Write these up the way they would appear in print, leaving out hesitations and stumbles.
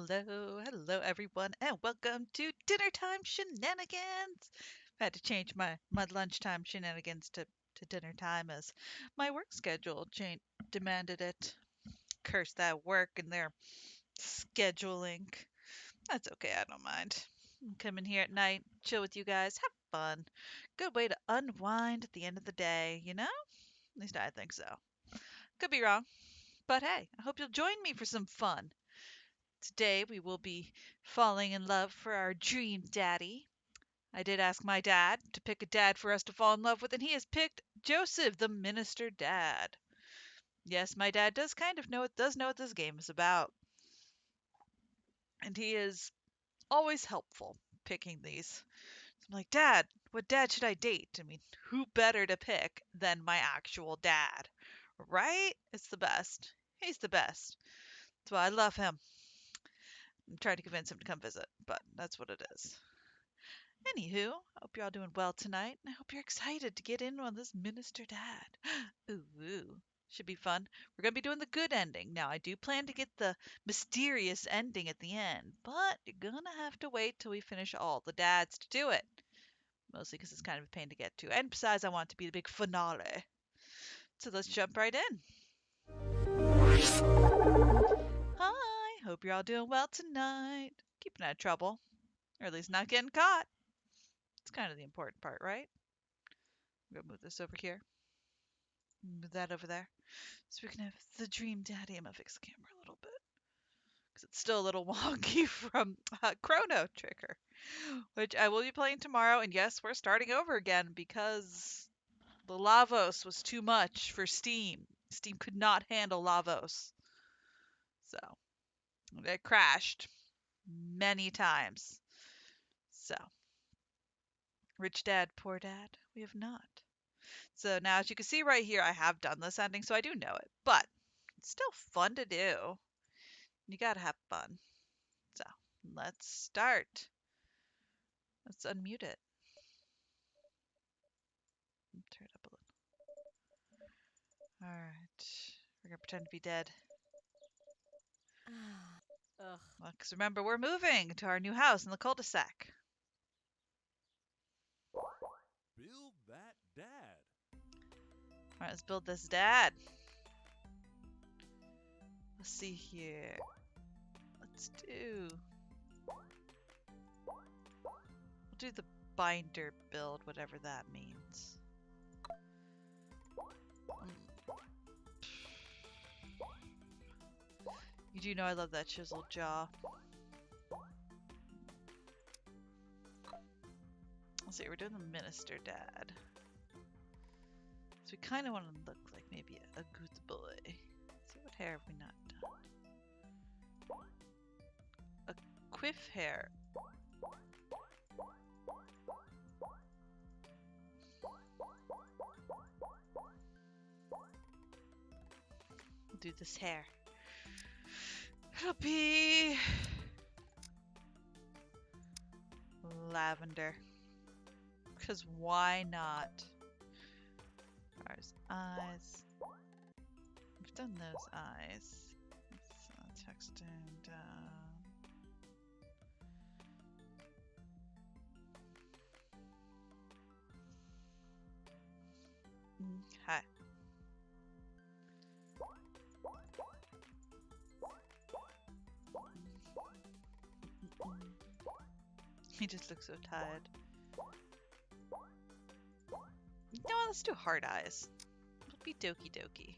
Hello everyone, and welcome to Dinner Time Shenanigans. I had to change my lunchtime shenanigans to dinner time as my work schedule demanded it. Curse that work and their scheduling. That's okay, I don't mind. Come in here at night, chill with you guys, have fun. Good way to unwind at the end of the day, you know? At least I think so. Could be wrong, but hey, I hope you'll join me for some fun. Today we will be falling in love for our dream daddy. I did ask my dad to pick a dad for us to fall in love with, and he has picked Joseph, the minister dad. Yes, my dad does kind of know what this game is about, and he is always helpful picking these. So I'm like, Dad, what dad should I date? I mean, who better to pick than my actual dad, right? It's the best. He's the best. That's why I love him. I'm trying to convince him to come visit, but that's what it is. Anywho, hope you're all doing well tonight. I hope you're excited to get in on this minister dad. Ooh, should be fun. We're going to be doing the good ending. Now, I do plan to get the mysterious ending at the end, but you're going to have to wait till we finish all the dads to do it. Mostly because it's kind of a pain to get to. And besides, I want it to be the big finale. So let's jump right in. Hi, hope you're all doing well tonight. Keeping out of trouble, or at least not getting caught. It's kind of the important part, right? I'm gonna move this over here. Move that over there. So we can have the dream daddy. I'm gonna fix the camera a little bit because it's still a little wonky from Chrono Trigger, which I will be playing tomorrow. And yes, we're starting over again because the Lavos was too much for Steam. Steam could not handle Lavos, so it crashed many times. So, rich dad, poor dad, we have not. So now, as you can see right here, I have done this ending, so I do know it, but it's still fun to do. You gotta have fun. So let's start. Let's unmute it. Turn it up a little. All right. We're gonna pretend to be dead. Ugh. Well, because remember, we're moving to our new house in the cul-de-sac. Build that dad. All right, let's build this dad. Let's see here. Let's do. We'll do the binder build, whatever that means. You do know I love that chiseled jaw. Let's see, we're doing the minister dad. So we kind of want to look like maybe a good boy. Let's see, what hair have we not done? A quiff hair. We'll do this hair. It'll be lavender. Because why not? Ours eyes. We've done those eyes. Let's texting down. Hi. He just looks so tired. No, let's do hard eyes. It'll be doki doki.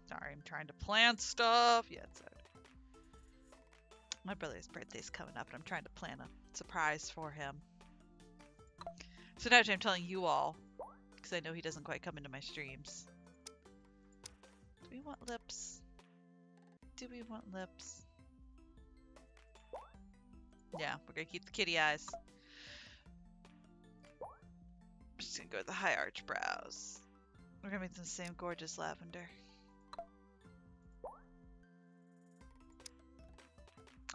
Sorry, I'm trying to plan stuff. Yeah, it's my brother's birthday's coming up, and I'm trying to plan a surprise for him. So now I'm telling you all, because I know he doesn't quite come into my streams. Do we want lips? Do we want lips? Yeah, we're gonna keep the kitty eyes. I'm just gonna go with the high arch brows. We're gonna make the same gorgeous lavender.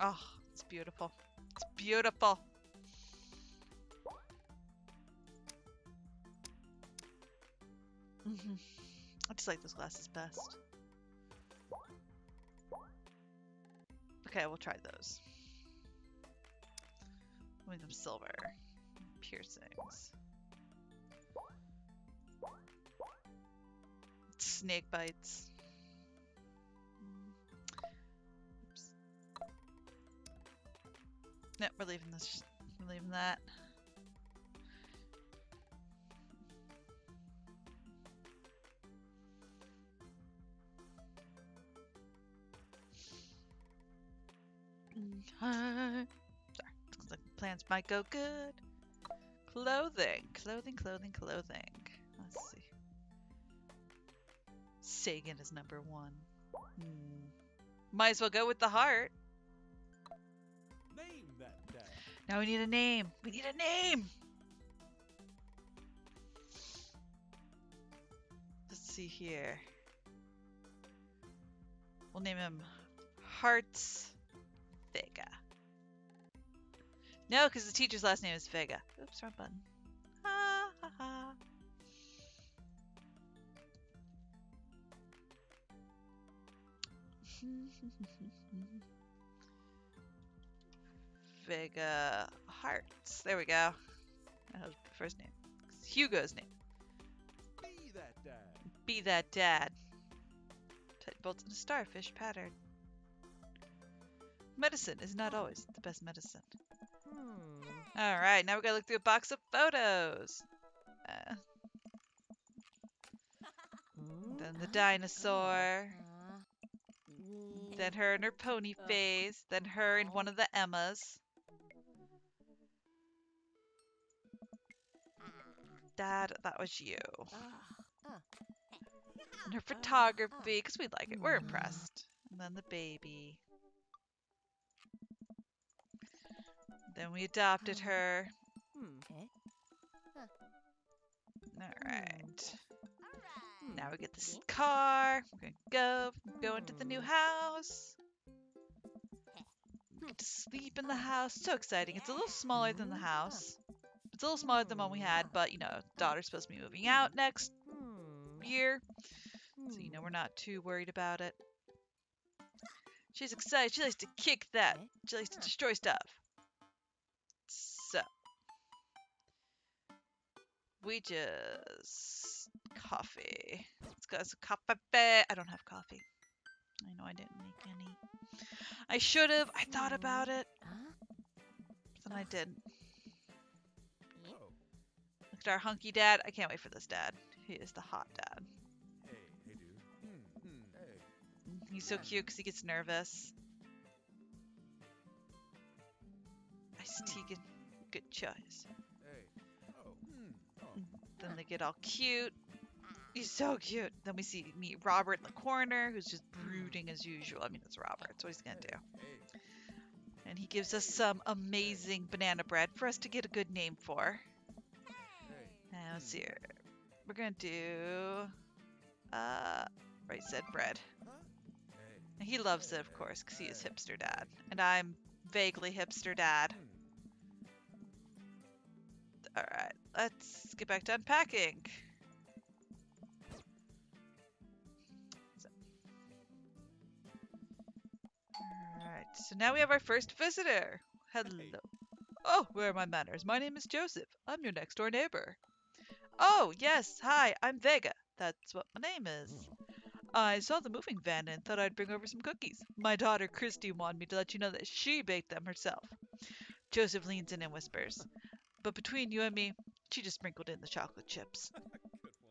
Oh, it's beautiful. It's beautiful. I just like those glasses best. Okay, we'll try those. With them silver. Piercings. Snake bites. Oops. Nope, we're leaving this. We're leaving that. Sorry, looks like plans might go good. Clothing. Clothing. Let's see. Sagan is number 1. Might as well go with the heart. Name that dad. Now we need a name. We need a name! Let's see here. We'll name him Hearts Vega. No, because the teacher's last name is Vega. Oops, wrong button. Ha ha ha. Vega Hearts. There we go. That was the first name. It's Hugo's name. Be that dad. Be that dad. Tight bolts in a starfish pattern. Medicine is not always the best medicine. Alright, now we're gonna look through a box of photos. Then the dinosaur. Then her in her pony phase. Then her in one of the Emmas. Dad, that was you. And her photography, because we like it. We're impressed. And then the baby. Then we adopted her. Alright. Now we get this car. We're gonna go into the new house. We get to sleep in the house. So exciting. It's a little smaller than the house. It's a little smaller than one we had, but you know, daughter's supposed to be moving out next year. So, you know, we're not too worried about it. She's excited. She likes to kick that. She likes to destroy stuff. So, we just coffee. Let's go some coffee. I don't have coffee. I know I didn't make any. I should have. I thought about it. But then I didn't. Oh. Look at our hunky dad. I can't wait for this dad. He is the hot dad. Hey, dude. Hey. He's so cute because he gets nervous. Iced tea, good choice. Hey. Oh. Then they get all cute. He's so cute. Then we meet Robert in the corner, who's just brooding as usual. I mean, it's Robert. That's what he's gonna do. Hey. And he gives us some amazing banana bread for us to get a good name for. Now let's see here. We're gonna do right said bread. And he loves it, of course, because he is hipster dad. And I'm vaguely hipster dad. Alright, let's get back to unpacking. Alright, so now we have our first visitor. Hello. Oh, where are my manners? My name is Joseph. I'm your next door neighbor. Oh, yes, hi, I'm Vega. That's what my name is. I saw the moving van and thought I'd bring over some cookies. My daughter Christy wanted me to let you know that she baked them herself. Joseph leans in and whispers, but between you and me, she just sprinkled in the chocolate chips.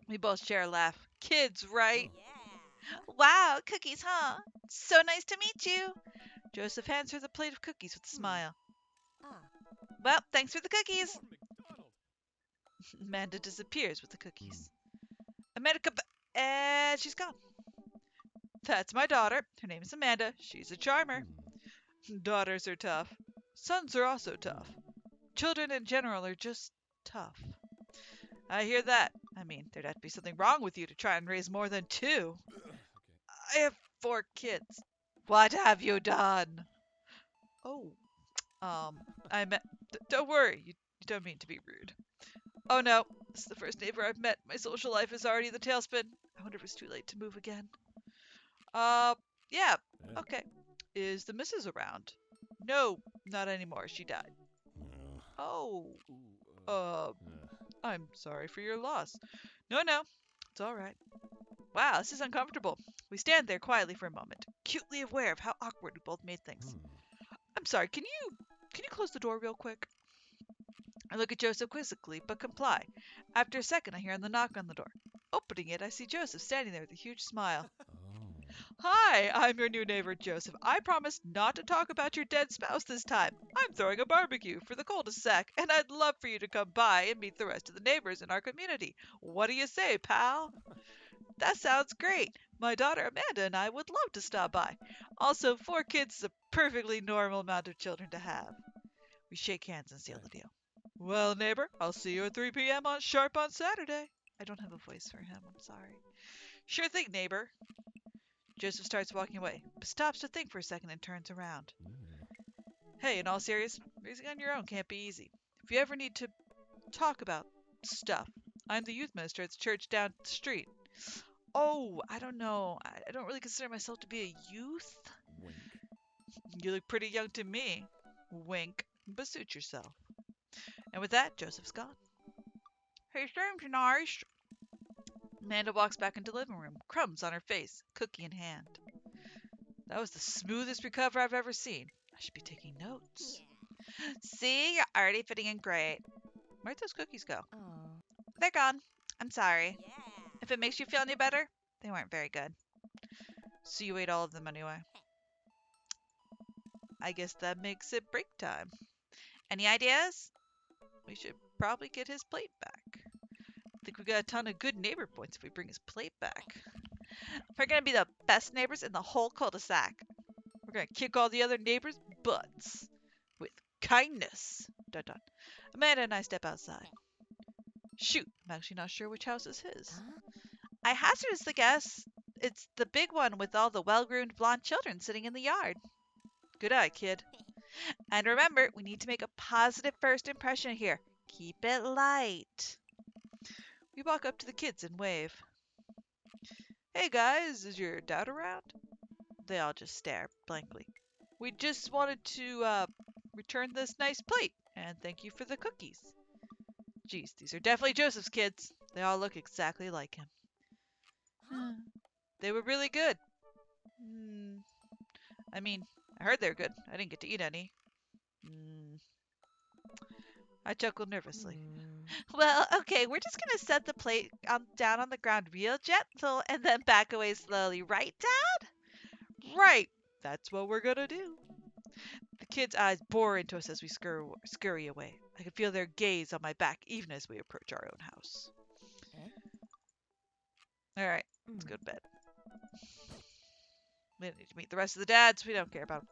We both share a laugh. Kids, right? Yeah. Wow, cookies, huh? So nice to meet you. Joseph hands her the plate of cookies with a smile. Well, thanks for the cookies. Amanda disappears with the cookies. Amanda, and she's gone. That's my daughter. Her name is Amanda. She's a charmer. Daughters are tough. Sons are also tough. Children in general are just tough. I hear that. I mean, there'd have to be something wrong with you to try and raise more than 2. Okay. I have 4 kids. What have you done? Oh, um, I met. Don't worry, you don't mean to be rude. Oh no, this is the first neighbor I've met. My social life is already in the tailspin. I wonder if it's too late to move again. Uh, yeah, Yeah. okay. Is the missus around? No, not anymore. She died. No. Oh, Ooh, uh, uh, I'm sorry for your loss. No, no, it's all right. Wow, this is uncomfortable. We stand there quietly for a moment, acutely aware of how awkward we both made things. hmm. I'm sorry, can you close the door real quick? I look at Joseph quizzically, but comply. After a second, I hear the knock on the door. Opening it, I see Joseph standing there with a huge smile. Oh. Hi, I'm your new neighbor, Joseph. I promised not to talk about your dead spouse this time. I'm throwing a barbecue for the cul-de-sac, and I'd love for you to come by and meet the rest of the neighbors in our community. What do you say, pal? That sounds great. My daughter Amanda and I would love to stop by. Also, 4 kids is a perfectly normal amount of children to have. We shake hands and seal the deal. Well, neighbor, I'll see you at 3 p.m. on sharp on Saturday. I don't have a voice for him, I'm sorry. Sure thing, neighbor. Joseph starts walking away, but stops to think for a second and turns around. Mm. Hey, in all seriousness, raising on your own can't be easy. If you ever need to talk about stuff, I'm the youth minister at the church down the street. Oh, I don't know. I don't really consider myself to be a youth. Wink. You look pretty young to me. Wink, but suit yourself. And with that, Joseph's gone. Hey, seems nice. Amanda walks back into the living room, crumbs on her face, cookie in hand. That was the smoothest recover I've ever seen. I should be taking notes. See, you're already fitting in great. Where'd those cookies go? Oh. They're gone. I'm sorry. If it makes you feel any better, they weren't very good. So you ate all of them anyway. I guess that makes it break time. Any ideas? We should probably get his plate back. I think we got a ton of good neighbor points if we bring his plate back. We're gonna be the best neighbors in the whole cul-de-sac. We're gonna kick all the other neighbors' butts. With kindness. Dun dun. Amanda and I step outside. Shoot, I'm actually not sure which house is his. Huh? I hazardous guess it's the big one with all the well-groomed blonde children sitting in the yard. Good eye, kid. And remember, we need to make a positive first impression here. Keep it light. We walk up to the kids and wave. Hey guys, is your dad around? They all just stare blankly. We just wanted to return this nice plate and thank you for the cookies. Geez, these are definitely Joseph's kids. They all look exactly like him. They were really good. Hmm. I mean, I heard they were good. I didn't get to eat any. Hmm. I chuckled nervously. Well, okay, we're just gonna set the plate down on the ground real gentle and then back away slowly, right, Dad? Right. That's what we're gonna do. The kids' eyes bore into us as we scurry away. I could feel their gaze on my back even as we approach our own house. All right, let's go to bed. We don't need to meet the rest of the dads. We don't care about them.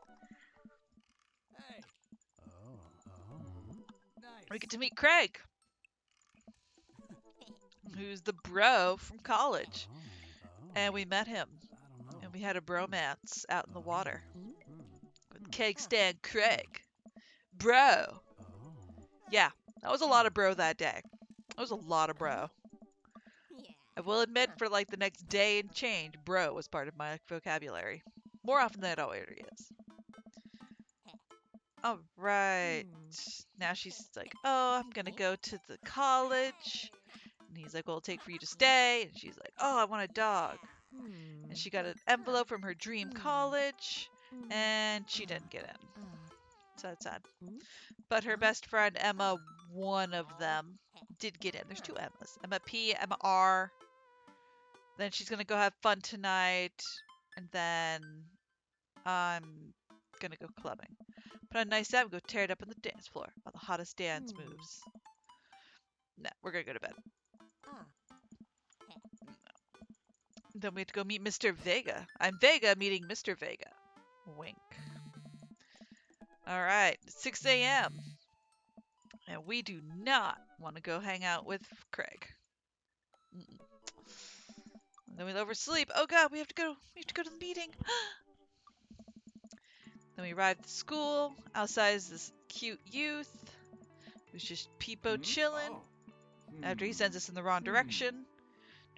Hey. Oh. Oh. Nice. We get to meet Craig, who's the bro from college. Oh. Oh. And we met him, I don't know. and we had a bromance out in the water with Hmm. Keg Stand Craig. Bro. Oh. Yeah, that was a lot of bro that day. That was a lot of bro. I will admit, for like the next day and change, bro was part of my vocabulary. More often than it already is. All right. Now she's like, oh, I'm going to go to the college. And he's like, well, it'll take for you to stay. And she's like, oh, I want a dog. And she got an envelope from her dream college. And she didn't get in. So that's sad. But her best friend, Emma, one of them, did get in. There's 2 Emmas. Emma P, Emma R. Then she's going to go have fun tonight. And then I'm going to go clubbing. Put on a nice set and go tear it up on the dance floor while the hottest dance moves. No, we're going to go to bed. Then we have to go meet Mr. Vega. I'm Vega meeting Mr. Vega. Wink. All right, it's 6 a.m. And we do not want to go hang out with Craig. Mm-mm. And then we'll oversleep. Oh God, we have to go. We have to go to the meeting. Then we arrive at the school. Outside is this cute youth who's just peepo chilling. Oh. After he sends us in the wrong direction.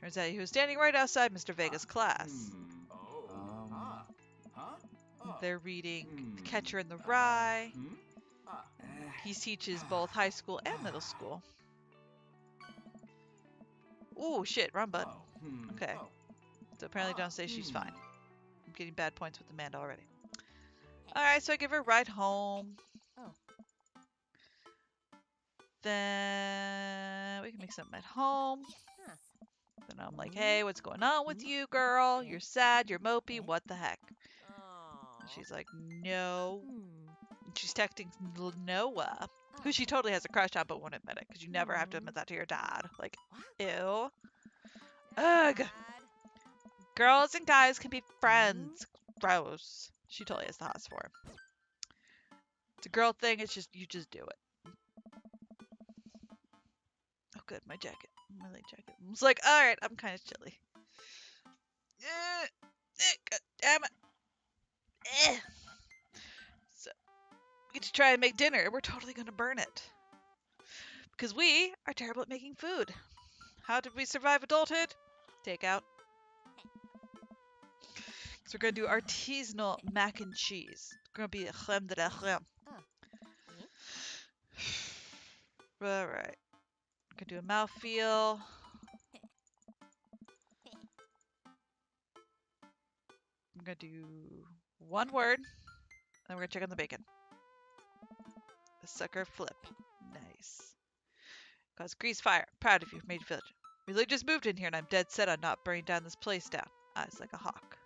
Turns out he was standing right outside Mr. Vega's class. Oh. Huh? They're reading The Catcher in the Rye. He teaches both high school and middle school. Ooh, shit, wrong button. Okay. So apparently don't say she's fine. I'm getting bad points with Amanda already. Alright, so I give her a ride home. Then we can make something at home. Then I'm like, hey, what's going on with you, girl? You're sad, you're mopey, what the heck? And she's like, no. And she's texting Noah, who she totally has a crush on but won't admit it, because you never have to admit that to your dad. Like, ew. Ugh. Girls and guys can be friends. Gross. She totally has the hots for him. It's a girl thing, it's just, you just do it. Oh good, my jacket. My light jacket. It's like, alright, I'm kind of chilly. God damn it. So, we get to try and make dinner, and we're totally gonna burn it. Because we are terrible at making food. How did we survive adulthood? Takeout. So we're gonna do artisanal mac and cheese. It's gonna be a creme de la creme. Alright. Gonna do a mouthfeel. I'm gonna do one word. Then we're gonna check on the bacon. The sucker flip. Nice. Cause grease fire. Proud of you. Made you feel it. We literally just moved in here and I'm dead set on not burning down this place down. Eyes like a hawk.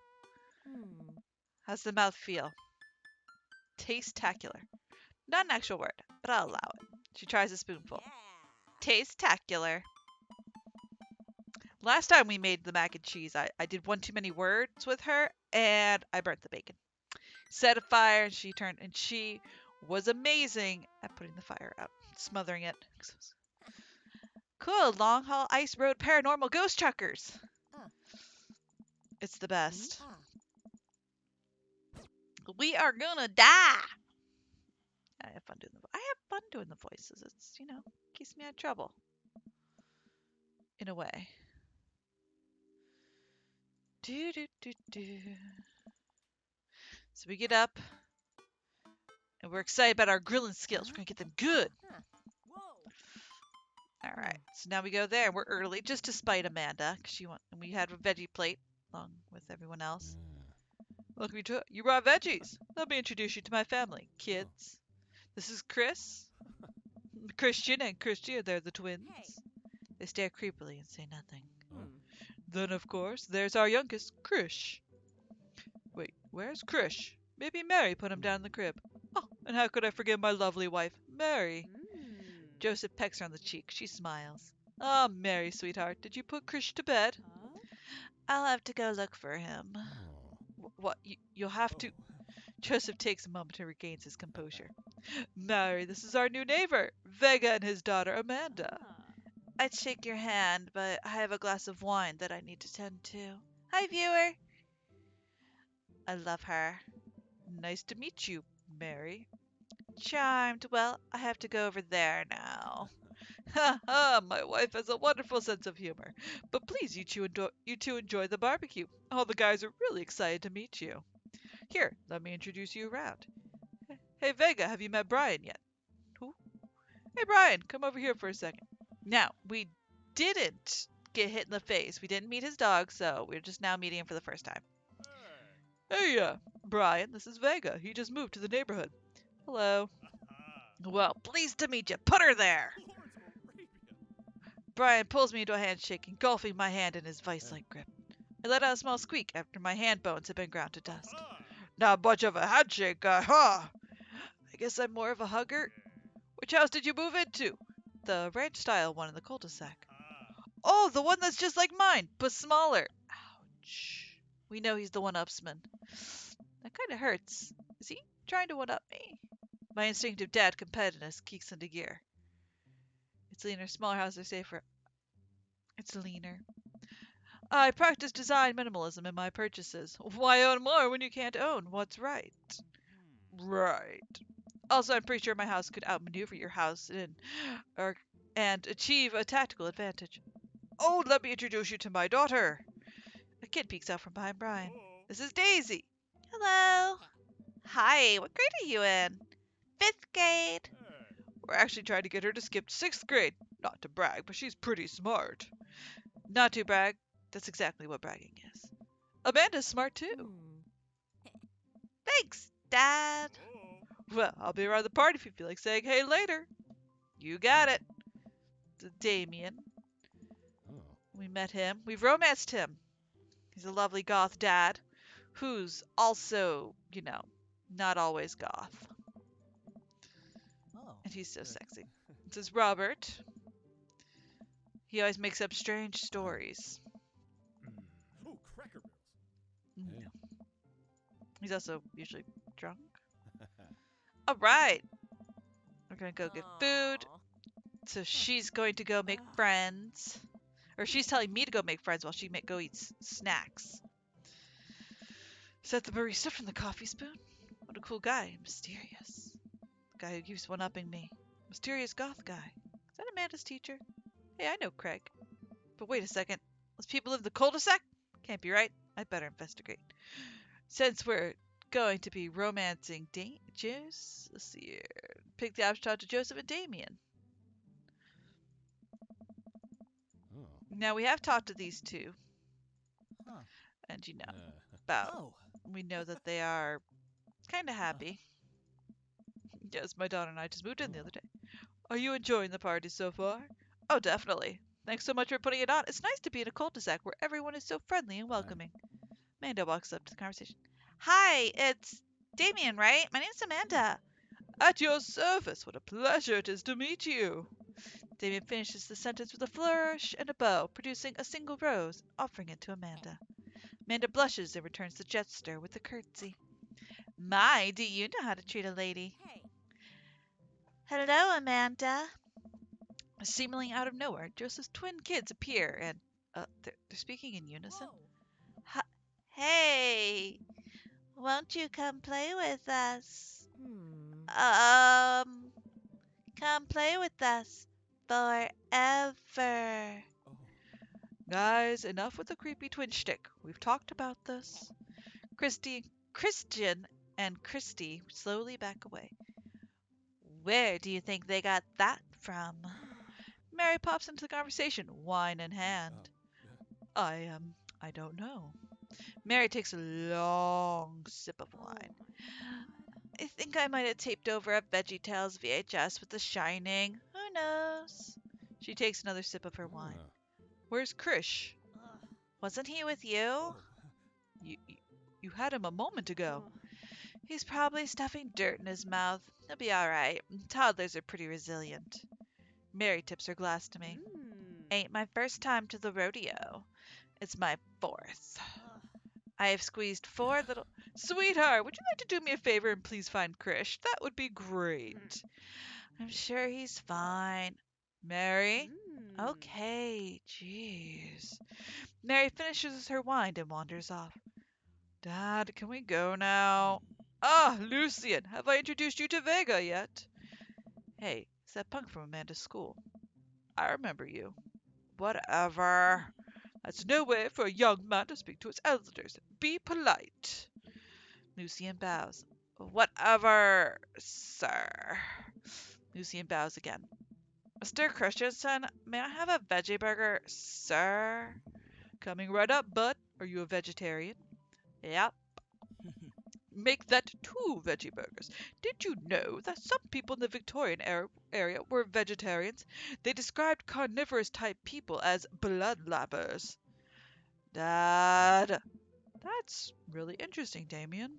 How's the mouth feel? Taste-tacular. Not an actual word, but I'll allow it. She tries a spoonful. Taste-tacular. Last time we made the mac and cheese, I did one too many words with her, and I burnt the bacon. Set a fire, and she was amazing at putting the fire out, smothering it. Cool, long haul ice road paranormal ghost truckers. It's the best. We are gonna die. I have fun doing the voices. It's, keeps me out of trouble. In a way. Do do do do. So we get up, and we're excited about our grilling skills. We're gonna get them good. All right. So now we go there. We're early, just to spite Amanda, because and we had a veggie plate along with everyone else. Welcome to you brought veggies. Let me introduce you to my family, kids. This is Chris, Christian, and Christian. They're the twins. They stare creepily and say nothing. Then, of course, there's our youngest, Krish. Wait, where's Krish? Maybe Mary put him down in the crib. Oh, and how could I forget my lovely wife, Mary? Joseph pecks her on the cheek. She smiles. Ah, Mary, sweetheart, did you put Krish to bed? I'll have to go look for him. What? You'll have to... Joseph takes a moment and regains his composure. Mary, this is our new neighbor, Vega and his daughter, Amanda. I'd shake your hand, but I have a glass of wine that I need to tend to. Hi, viewer. I love her. Nice to meet you, Mary. Charmed. Well, I have to go over there now. Ha ha, my wife has a wonderful sense of humor. But please, you two enjoy the barbecue. All the guys are really excited to meet you. Here, let me introduce you around. Hey, Vega, have you met Brian yet? Who? Hey, Brian, come over here for a second. Now, we didn't get hit in the face. We didn't meet his dog, so we're just now meeting him for the first time. Hey, Brian, this is Vega. He just moved to the neighborhood. Hello. Well, pleased to meet you. Put her there. Brian pulls me into a handshake, engulfing my hand in his vice-like grip. I let out a small squeak after my hand bones had been ground to dust. Not much of a handshake, I guess I'm more of a hugger. Which house did you move into? The ranch-style one in the cul-de-sac. Oh, the one that's just like mine, but smaller. Ouch. We know he's the one-upsman. That kind of hurts. Is he trying to one-up me? My instinctive dad competitiveness kicks into gear. It's leaner. Smaller houses are safer. It's leaner. I practice design minimalism in my purchases. Why own more when you can't own what's right? Right. Also, I'm pretty sure my house could outmaneuver your house or, and achieve a tactical advantage. Oh, let me introduce you to my daughter. A kid peeks out from behind Brian. This is Daisy. Hello. Hi, what grade are you in? Fifth grade. We're actually trying to get her to skip sixth grade. Not to brag, but she's pretty smart. Not to brag. That's exactly what bragging is. Amanda's smart too. Thanks, Dad. Well, I'll be around the party if you feel like saying hey later. You got it. Damien. We met him. We've romanced him. He's a lovely goth dad who's also, not always goth. And he's so sexy. This is Robert. He always makes up strange stories. Mm. He's also usually drunk. All right. We're going to go get food. So she's going to go make friends. Or she's telling me to go make friends while she go eat snacks. Is that the barista from the coffee spoon? What a cool guy. Mysterious. The guy who keeps one-upping me. Mysterious goth guy. Is that Amanda's teacher? Hey, I know Craig. But wait a second. Those people live in the cul-de-sac? Can't be right. I'd better investigate. Since we're going to be romancing Juice, let's see here. Pick the option to Joseph and Damien. Now, we have talked to these two. And, we know that they are kind of happy. Yes, my daughter and I just moved in the other day. Are you enjoying the party so far? Oh, definitely. Thanks so much for putting it on. It's nice to be in a cul-de-sac where everyone is so friendly and welcoming. Amanda walks up to the conversation. Hi, it's Damien, right? My name's Amanda. At your service. What a pleasure it is to meet you. Damien finishes the sentence with a flourish and a bow, producing a single rose, offering it to Amanda. Amanda blushes and returns the gesture with a curtsy. My, do you know how to treat a lady? Hello, Amanda. Seemingly out of nowhere, Joseph's twin kids appear and they're speaking in unison. Hey, won't you come play with us? Come play with us forever. Guys, enough with the creepy twin shtick. We've talked about this. Christian and Christy slowly back away. Where do you think they got that from? Mary pops into the conversation, wine in hand. I don't know. Mary takes a long sip of wine. I think I might have taped over a VeggieTales VHS with The Shining. Who knows? She takes another sip of her wine. Where's Krish? Wasn't he with you? You had him a moment ago. He's probably stuffing dirt in his mouth. He'll be all right. Toddlers are pretty resilient. Mary tips her glass to me. Ain't my first time to the rodeo. It's my fourth. I have squeezed 4 little... Sweetheart, would you like to do me a favor and please find Krish? That would be great. I'm sure he's fine. Mary? Okay, jeez. Mary finishes her wine and wanders off. Dad, can we go now? Ah, Lucian, have I introduced you to Vega yet? Hey, it's that punk from Amanda's school. I remember you. Whatever. That's no way for a young man to speak to his elders. Be polite. Lucian bows. Whatever, sir. Lucian bows again. Mr. Christensen, may I have a veggie burger, sir? Coming right up, bud. Are you a vegetarian? Yep. Make that 2 veggie burgers. Did you know that some people in the Victorian area were vegetarians? They described carnivorous type people as bloodlappers. Dad. That's really interesting, Damien.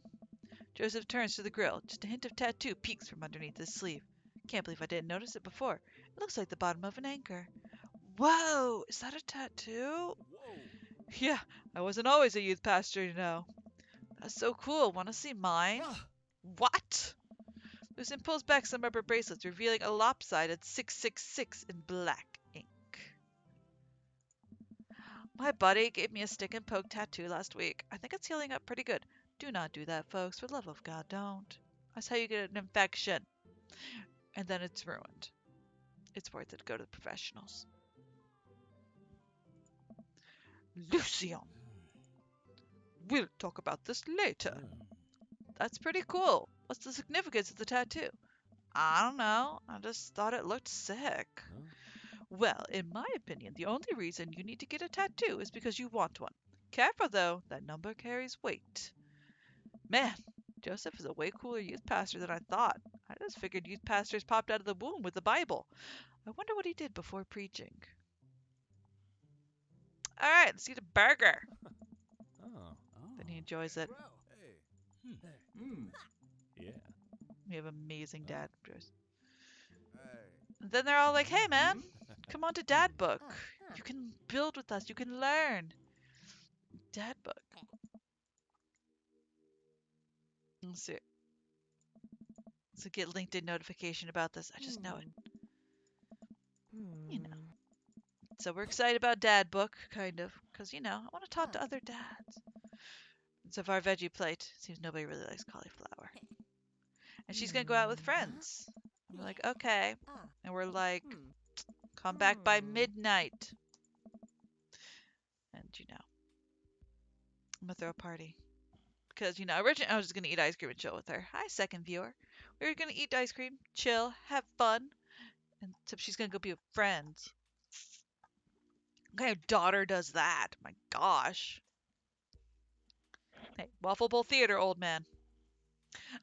Joseph turns to the grill. Just a hint of tattoo peeks from underneath his sleeve. Can't believe I didn't notice it before. It looks like the bottom of an anchor. Whoa, is that a tattoo? Yeah, I wasn't always a youth pastor, you know. That's so cool. Want to see mine? What? Lucian pulls back some rubber bracelets, revealing a lopsided 666 in black ink. My buddy gave me a stick and poke tattoo last week. I think it's healing up pretty good. Do not do that, folks. For the love of God, don't. That's how you get an infection. And then it's ruined. It's worth it to go to the professionals. Lucien, we'll talk about this later. That's pretty cool. What's the significance of the tattoo? I don't know. I just thought it looked sick. Well, in my opinion, the only reason you need to get a tattoo is because you want one. Careful though, that number carries weight. Man, Joseph is a way cooler youth pastor than I thought. I just figured youth pastors popped out of the womb with the Bible. I wonder what he did before preaching. All right, let's eat a burger. Then he enjoys it. We have amazing dad jokes. And then they're all like, "Hey, man, come on to Dad Book. You can build with us. You can learn." Dad Book. Let's see. So get LinkedIn notification about this. I just know it. You know. So we're excited about Dad Book, kind of, because I want to talk to other dads. So of our veggie plate, seems nobody really likes cauliflower. And she's gonna go out with friends. And we're like, okay. And we're like, come back by midnight. And I'm gonna throw a party. Because, originally I was just gonna eat ice cream and chill with her. Hi, second viewer. We were gonna eat ice cream, chill, have fun. And so she's gonna go be with friends. What kind of daughter does that? My gosh. Hey, Waffle Bowl Theater, old man.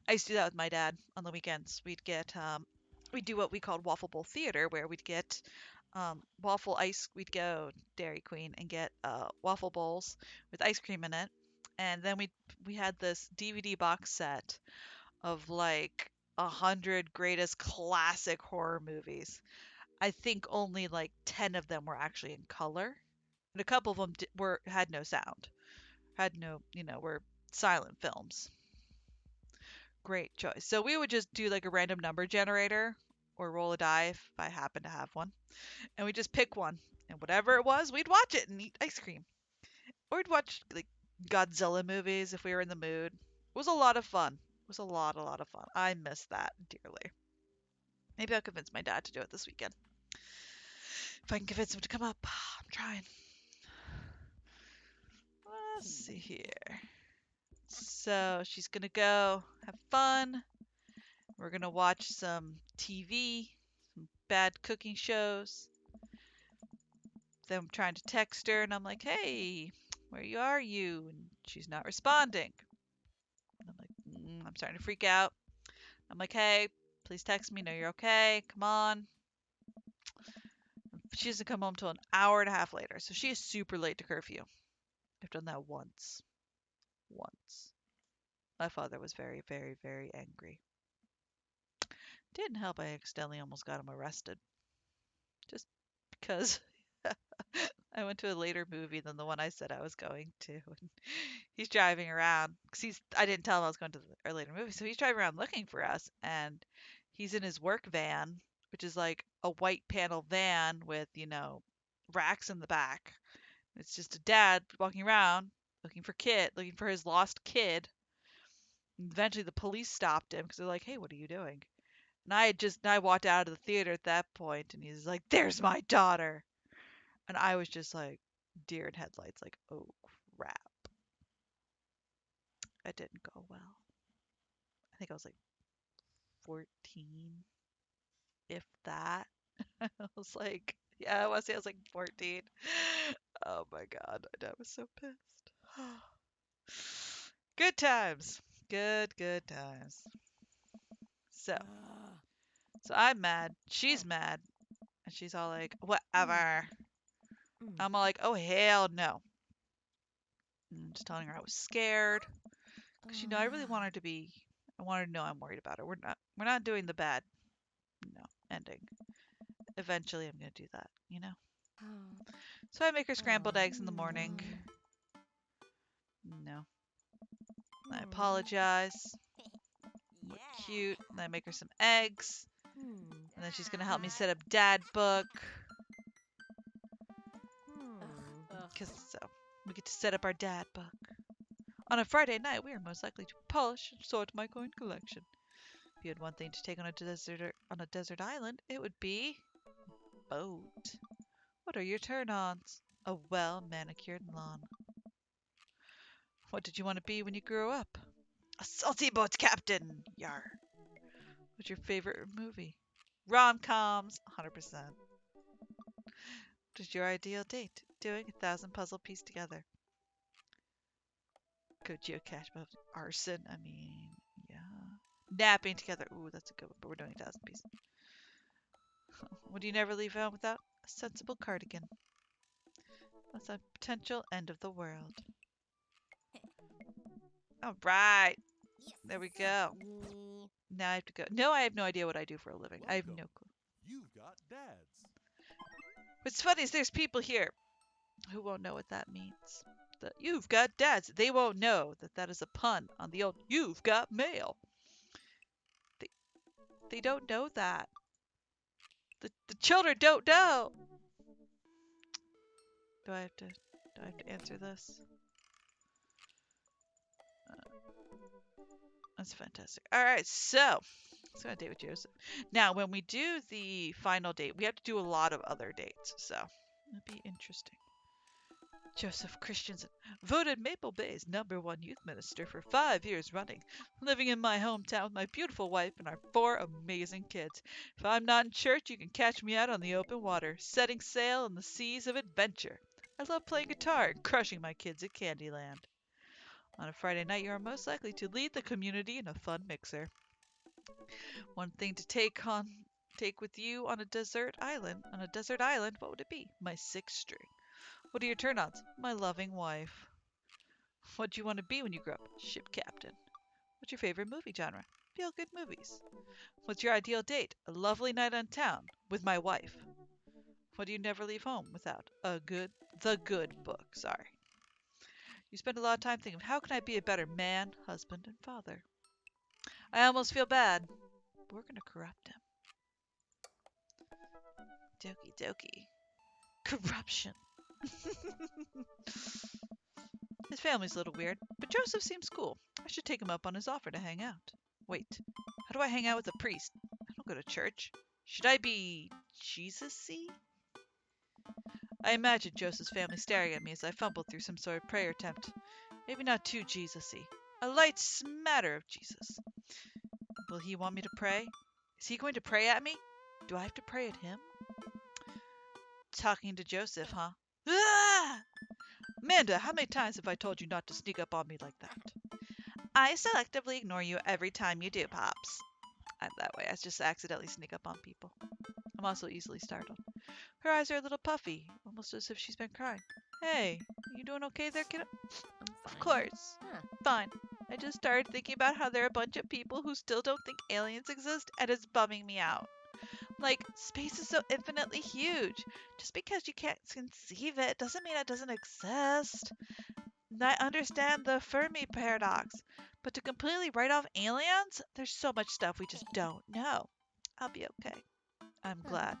I used to do that with my dad on the weekends. We'd do what we called Waffle Bowl Theater, where we'd get waffle ice. We'd go Dairy Queen and get waffle bowls with ice cream in it, and then we had this DVD box set of like 100 greatest classic horror movies. I think only like 10 of them were actually in color, and a couple of them had no sound, had no, were silent films. Great choice. So we would just do like a random number generator or roll a die if I happen to have one. And we just pick one. And whatever it was, we'd watch it and eat ice cream. Or we'd watch like Godzilla movies if we were in the mood. It was a lot of fun. It was a lot of fun. I miss that dearly. Maybe I'll convince my dad to do it this weekend. If I can convince him to come up. I'm trying. Let's see here. So she's gonna go have fun. We're gonna watch some TV, some bad cooking shows. Then I'm trying to text her, and I'm like, "Hey, where are you?" And she's not responding. I'm like, I'm starting to freak out. I'm like, "Hey, please text me. Know you're okay. Come on." She doesn't come home till an hour and a half later, so she is super late to curfew. I've done that once. Once. My father was very, very, very angry. Didn't help. I accidentally almost got him arrested. Just because I went to a later movie than the one I said I was going to. And he's driving around because I didn't tell him I was going to our later movie. So he's driving around looking for us, and he's in his work van, which is like a white panel van with, racks in the back. It's just a dad walking around looking for his lost kid. And eventually the police stopped him because they're like, "Hey, what are you doing?" And I walked out of the theater at that point, and he's like, "There's my daughter." And I was just like deer in headlights, like, oh crap. It didn't go well. I think I was like 14, if that. I was like, yeah, I want to say I was like 14. Oh my god, my dad was so pissed. Good times. Good times. So I'm mad. She's mad. And she's all like, whatever. I'm all like, oh hell no. And just telling her I was scared. Because I really want her to be. I want her to know I'm worried about her. We're not doing the bad, ending. Eventually I'm gonna do that. So I make her scrambled eggs in the morning. No. I apologize. Look cute. And I make her some eggs. And then she's gonna help me set up Dad Book. Because so we get to set up our Dad Book. On a Friday night, we are most likely to polish and sort my coin collection. If you had one thing to take on a desert island, it would be boat. What are your turn-ons? A well-manicured lawn. What did you want to be when you grew up? A salty boat captain. Yar. What's your favorite movie? Rom-coms. 100%. What is your ideal date? Doing 1,000 puzzle pieces together. Go geocache above arson. I mean, yeah. Napping together. Ooh, that's a good one, but we're doing 1,000 pieces. Would you never leave home without a sensible cardigan? That's a potential end of the world. All right. There we go. Now I have to go. No, I have no idea what I do for a living. I have no clue. You've got dads. What's funny is there's people here who won't know what that means. The you've got dads. They won't know that that is a pun on the old you've got mail. They, they don't know that. The children don't know. Do I have to answer this? That's fantastic. All right, so let's go on a date with Joseph. Now, when we do the final date, we have to do a lot of other dates, so it'll be interesting. Joseph Christensen, voted Maple Bay's #1 youth minister for 5 years running, living in my hometown with my beautiful wife and our 4 amazing kids. If I'm not in church, you can catch me out on the open water, setting sail in the seas of adventure. I love playing guitar and crushing my kids at Candyland. On a Friday night, you are most likely to lead the community in a fun mixer. One thing to take with you on a desert island. On a desert island, what would it be? My 6th string. What are your turn-ons? My loving wife. What do you want to be when you grow up? Ship captain. What's your favorite movie genre? Feel-good movies. What's your ideal date? A lovely night on town with my wife. What do you never leave home without? The good book. Sorry. You spend a lot of time thinking, how can I be a better man, husband, and father? I almost feel bad. But we're gonna corrupt him. Dokie dokie. Corruption. His family's a little weird, but Joseph seems cool. I should take him up on his offer to hang out. Wait, how do I hang out with a priest? I don't go to church. Should I be Jesus-y? I imagine Joseph's family staring at me as I fumble through some sort of prayer attempt. Maybe not too Jesus-y. A light smatter of Jesus. Will he want me to pray? Is he going to pray at me? Do I have to pray at him? Talking to Joseph, huh? Ah! Amanda, how many times have I told you not to sneak up on me like that? I selectively ignore you every time you do, Pops. I'm that way. I just accidentally sneak up on people. I'm also easily startled. Her eyes are a little puffy, almost as if she's been crying. Hey, you doing okay there, kiddo? Of course. Fine. I just started thinking about how there are a bunch of people who still don't think aliens exist, and it's bumming me out. Like, space is so infinitely huge. Just because you can't conceive it doesn't mean it doesn't exist. And I understand the Fermi paradox, but to completely write off aliens, there's so much stuff we just don't know. I'll be okay. I'm glad.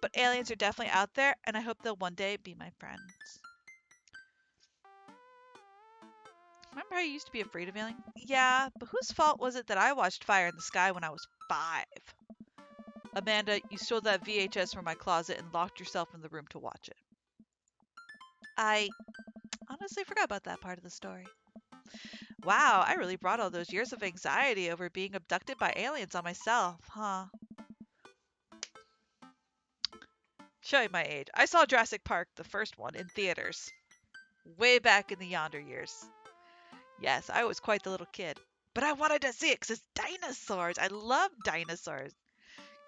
But aliens are definitely out there, and I hope they'll one day be my friends. Remember how you used to be afraid of aliens? Yeah, but whose fault was it that I watched Fire in the Sky when I was 5? Amanda, you stole that VHS from my closet and locked yourself in the room to watch it. I honestly forgot about that part of the story. Wow, I really brought all those years of anxiety over being abducted by aliens on myself, huh? Showing my age. I saw Jurassic Park, the first one, in theaters. Way back in the yonder years. Yes, I was quite the little kid. But I wanted to see it because it's dinosaurs. I love dinosaurs.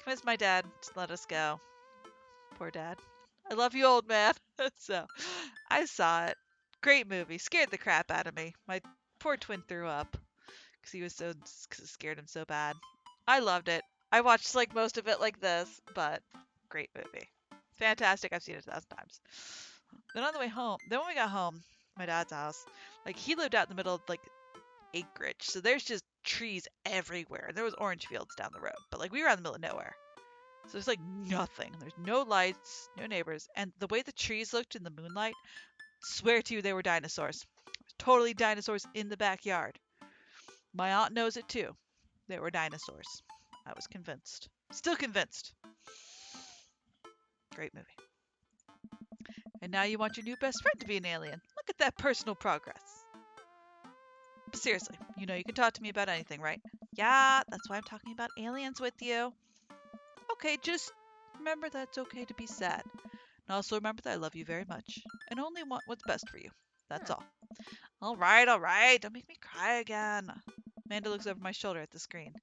Convinced my dad to let us go. Poor dad. I love you, old man. So, I saw it. Great movie. Scared the crap out of me. My poor twin threw up because he was cause it scared him so bad. I loved it. I watched like most of it like this, but great movie. Fantastic. I've seen it 1,000 times. Then on the way home, then when we got home, my dad's house, like he lived out in the middle of like acreage, so there's just trees everywhere. There was orange fields down the road, but like we were out in the middle of nowhere. So there's like nothing. There's no lights, no neighbors, and the way the trees looked in the moonlight, swear to you they were dinosaurs. Totally dinosaurs in the backyard. My aunt knows it too. There were dinosaurs. I was convinced. Still convinced. Great movie. And now you want your new best friend to be an alien. Look at that personal progress. But seriously, you know you can talk to me about anything, right? Yeah, that's why I'm talking about aliens with you. Okay, just remember that it's okay to be sad. And also remember that I love you very much and only want what's best for you. That's all. All right, all right. Don't make me cry again. Amanda looks over my shoulder at the screen.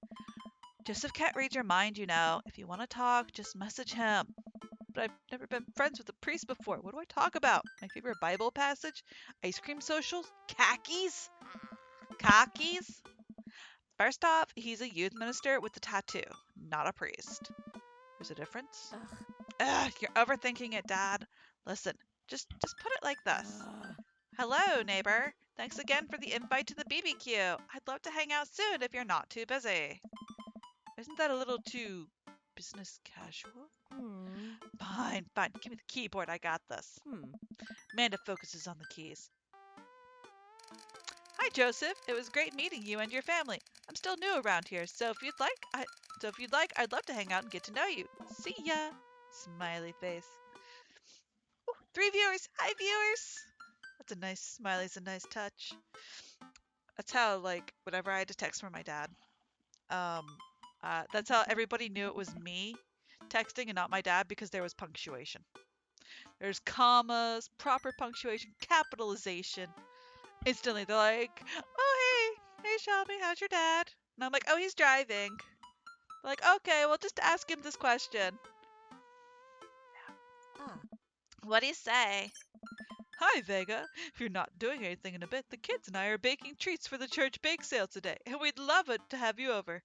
Joseph can't read your mind, you know. If you want to talk, just message him. But I've never been friends with a priest before. What do I talk about? My favorite Bible passage? Ice cream socials? Khakis? Khakis? First off, he's a youth minister with a tattoo, not a priest. There's a difference? Ugh, you're overthinking it, Dad. Listen, just put it like this. Hello, neighbor. Thanks again for the invite to the BBQ. I'd love to hang out soon if you're not too busy. Isn't that a little too business casual? Fine, fine. Give me the keyboard. I got this. Amanda focuses on the keys. Hi, Joseph. It was great meeting you and your family. I'm still new around here, so if you'd like, I'd love to hang out and get to know you. See ya. Smiley face. Ooh, 3 viewers. Hi, viewers. That's a nice smiley's a nice touch. That's how, like, whenever I had to text from my dad, um, that's how everybody knew it was me texting and not my dad because there was punctuation. There's commas, proper punctuation, capitalization. Instantly, they're like, "Oh, hey Shelby, how's your dad?" And I'm like, "Oh, he's driving." They're like, "Okay, well, just ask him this question." What do you say? Hi, Vega. If you're not doing anything in a bit, the kids and I are baking treats for the church bake sale today, and we'd love it to have you over.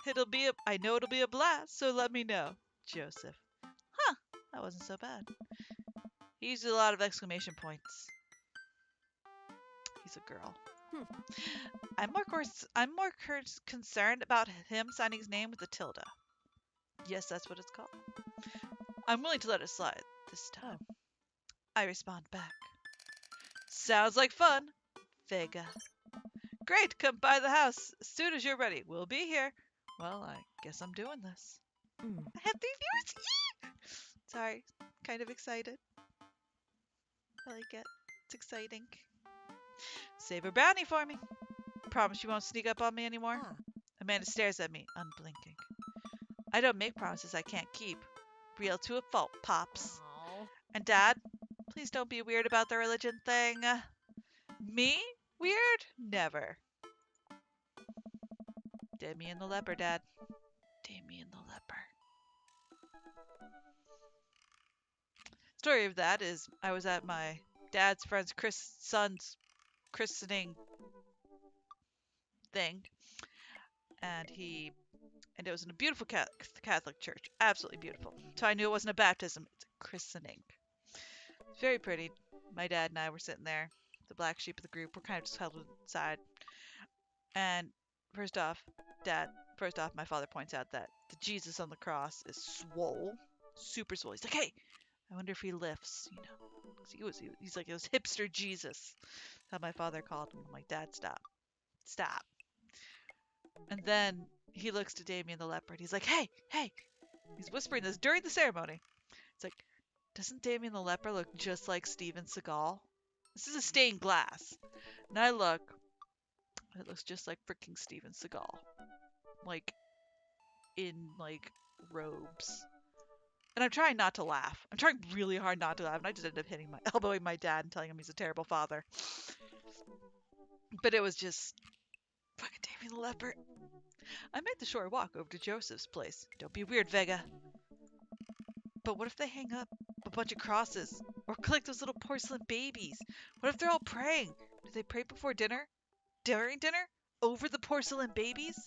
I know it'll be a blast, so let me know. Joseph. Huh, that wasn't so bad. He used a lot of exclamation points. He's a girl. I'm more concerned about him signing his name with a tilde. Yes, that's what it's called. I'm willing to let it slide this time. I respond back. Sounds like fun, Vega. Great, come by the house as soon as you're ready. We'll be here. Well, I guess I'm doing this. I have 3 viewers. Yee! Sorry, kind of excited. I like it. It's exciting. Save a brownie for me. Promise you won't sneak up on me anymore? Amanda stares at me, unblinking. I don't make promises I can't keep. Real to a fault, Pops. And Dad, please don't be weird about the religion thing. Me? Weird? Never. Damien the leper, Dad. Damien the leper. Story of that is I was at my dad's friend's son's christening thing, and it was in a beautiful Catholic church, absolutely beautiful. So I knew it wasn't a baptism; it's a christening. It's very pretty. My dad and I were sitting there, the black sheep of the group. We're kind of just huddled inside. And first off, my father points out that the Jesus on the cross is swole, super swole. He's like, "Hey, I wonder if he lifts, you know." 'Cause he's like, it was hipster Jesus. That's how my father called him. I'm like, "Dad, stop. Stop." And then he looks to Damien the leopard. He's like, "Hey, hey." He's whispering this during the ceremony. It's like, doesn't Damien the leopard look just like Steven Seagal? This is a stained glass. And I look, it looks just like freaking Steven Seagal. Like, in, like, robes. And I'm trying not to laugh. I'm trying really hard not to laugh, and I just end up elbowing my dad and telling him he's a terrible father. But it was just fucking Damien the leopard. I made the short walk over to Joseph's place. Don't be weird, Vega. But what if they hang up a bunch of crosses? Or collect those little porcelain babies? What if they're all praying? Do they pray before dinner? During dinner? Over the porcelain babies?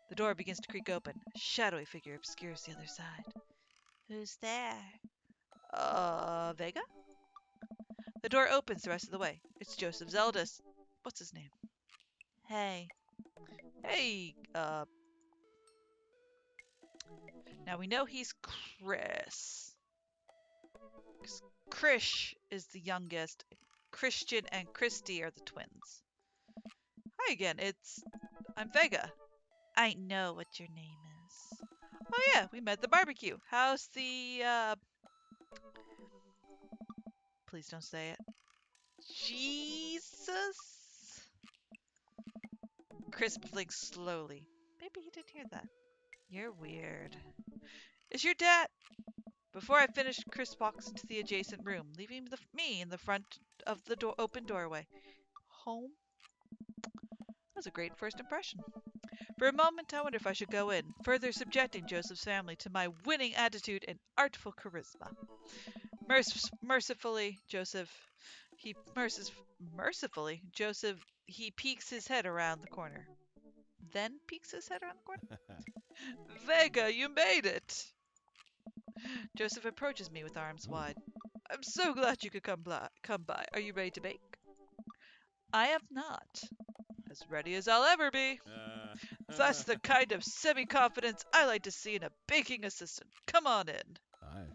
The door begins to creak open. A shadowy figure obscures the other side. Who's there? Vega? The door opens the rest of the way. It's Joseph's eldest. What's his name? Hey. Hey, Now we know he's Chris. Krish is the youngest. Christian and Christy are the twins. Hi again, I'm Vega. I know what your name is. Oh yeah, we met at the barbecue. How's the please don't say it. Jesus? Chris blinks slowly. Maybe he didn't hear that. You're weird. Is your dad? Before I finish, Chris walks into the adjacent room, leaving me in the front of the open doorway. Home? That was a great first impression. For a moment, I wonder if I should go in, further subjecting Joseph's family to my winning attitude and artful charisma. Mercifully, Joseph, he peeks his head around the corner. Then peeks his head around the corner? Vega, you made it! Joseph approaches me with arms wide. I'm so glad you could come by. Are you ready to bake? I am not. As ready as I'll ever be. That's the kind of semi-confidence I like to see in a baking assistant. Come on in. Aye.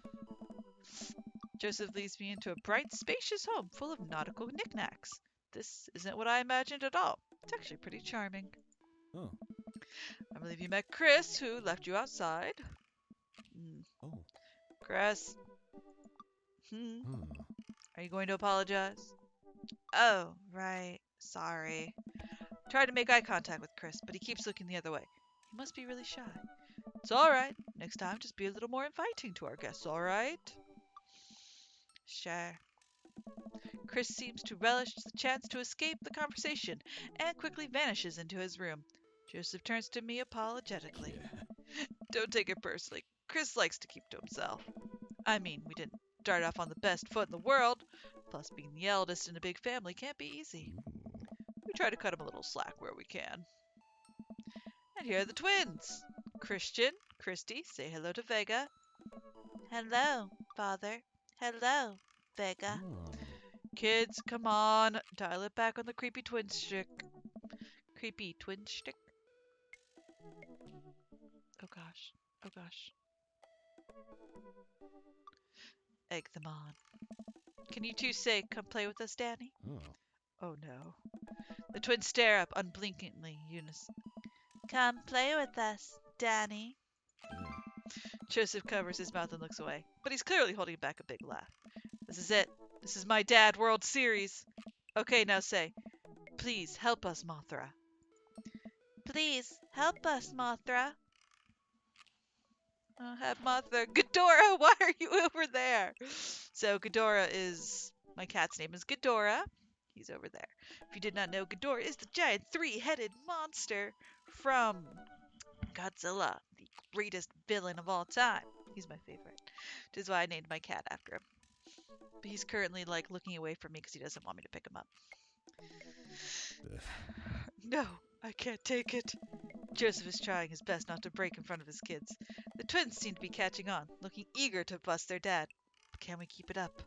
Joseph leads me into a bright, spacious home full of nautical knickknacks. This isn't what I imagined at all. It's actually pretty charming. Oh. I believe you met Chris, who left you outside. Oh. Chris. Hmm. Are you going to apologize? Oh, right. Sorry. Tried to make eye contact with Chris, but he keeps looking the other way. He must be really shy. It's all right. Next time, just be a little more inviting to our guests, all right? Sure. Chris seems to relish the chance to escape the conversation and quickly vanishes into his room. Joseph turns to me apologetically. Yeah. Don't take it personally. Chris likes to keep to himself. I mean, we didn't start off on the best foot in the world. Plus, being the eldest in a big family can't be easy. We try to cut him a little slack where we can. And here are the twins. Christian, Christy, say hello to Vega. Hello, Father. Hello, Vega. Oh. Kids, come on. Dial it back on the creepy twin stick. Creepy twin stick. Oh gosh. Oh gosh. Egg them on. Can you two say, come play with us, Danny? Oh. Oh no. The twins stare up unblinkingly, unison. Come play with us, Danny. Yeah. Joseph covers his mouth and looks away, but he's clearly holding back a big laugh. This is it. This is my Dad World Series. Okay, now say, please help us, Mothra. Please help us, Mothra. Oh, have Mothra. Ghidorah, why are you over there? So Ghidorah is, my cat's name is Ghidorah. He's over there. If you did not know, Ghidorah is the giant three-headed monster from Godzilla, the greatest villain of all time. He's my favorite, which is why I named my cat after him. But he's currently like looking away from me because he doesn't want me to pick him up. No, I can't take it. Joseph is trying his best not to break in front of his kids. The twins seem to be catching on, looking eager to bust their dad. But can we keep it up?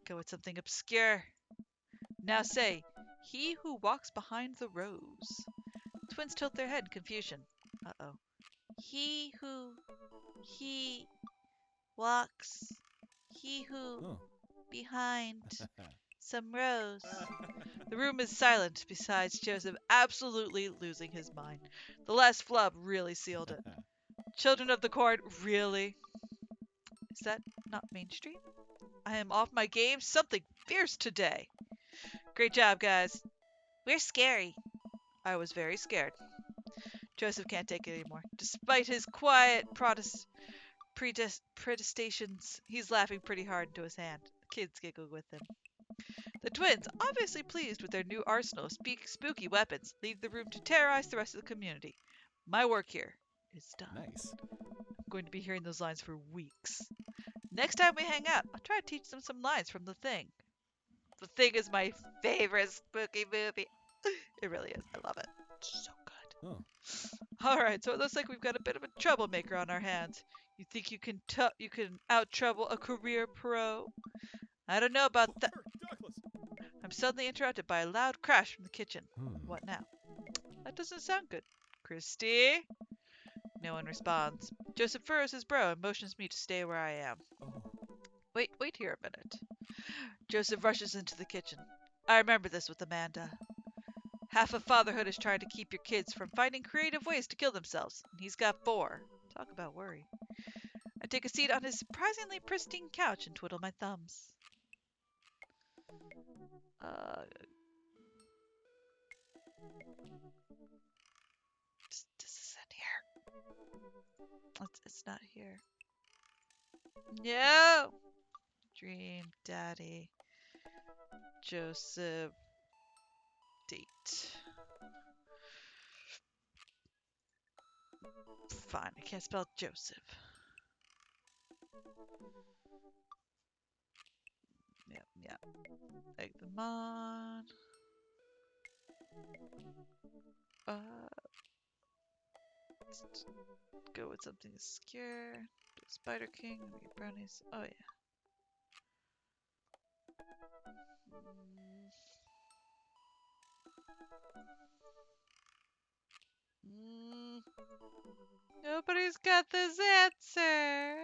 Go with something obscure. Now say, he who walks behind the rose. Twins tilt their head in confusion. Uh-oh. He walks, he who Oh. behind some rose. The room is silent besides Joseph absolutely losing his mind. The last flub really sealed it. Children of the Corn, really? Is that not mainstream? I am off my game. Something fierce today. Great job, guys. We're scary. I was very scared. Joseph can't take it anymore. Despite his quiet protestations, he's laughing pretty hard into his hand. The kids giggle with him. The twins, obviously pleased with their new arsenal of spooky weapons, leave the room to terrorize the rest of the community. My work here is done. Nice. I'm going to be hearing those lines for weeks. Next time we hang out, I'll try to teach them some lines from The Thing. The Thing is my favorite spooky movie. It really is. I love it. It's so good. Oh. Alright, so it looks like we've got a bit of a troublemaker on our hands. You think you can out-trouble a career pro? I don't know about that. Douglas. I'm suddenly interrupted by a loud crash from the kitchen. Hmm. What now? That doesn't sound good. Christy? No one responds. Joseph furrows his brow and motions me to stay where I am. Oh. Wait here a minute. Joseph rushes into the kitchen. I remember this with Amanda. Half of fatherhood is trying to keep your kids from finding creative ways to kill themselves, and he's got 4. Talk about worry. I take a seat on his surprisingly pristine couch and twiddle my thumbs. This isn't here. It's not here. No! Dream, Daddy, Joseph, date. Fine, I can't spell Joseph. Yep. Egg them on. Let's go with something obscure. Spider King, we get brownies. Oh yeah. Nobody's got this answer.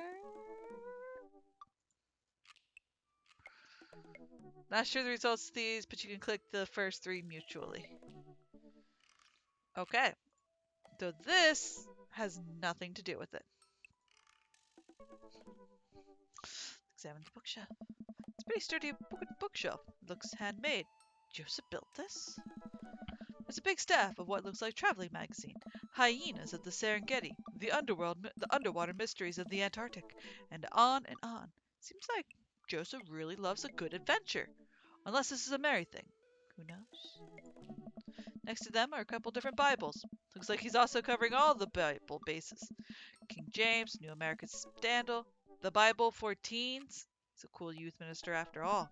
Not sure the results of these, but you can click the first 3 mutually. Okay. So this has nothing to do with it. Examine the bookshelf. It's a pretty sturdy bookshelf. Looks handmade. Joseph built this? There's a big staff of what looks like a traveling magazine. Hyenas of the Serengeti, the underworld, the underwater mysteries of the Antarctic, and on and on. Seems like Joseph really loves a good adventure. Unless this is a Mary thing. Who knows? Next to them are a couple different Bibles. Looks like he's also covering all the Bible bases. King James, New American Standard, the Bible for teens. He's a cool youth minister after all.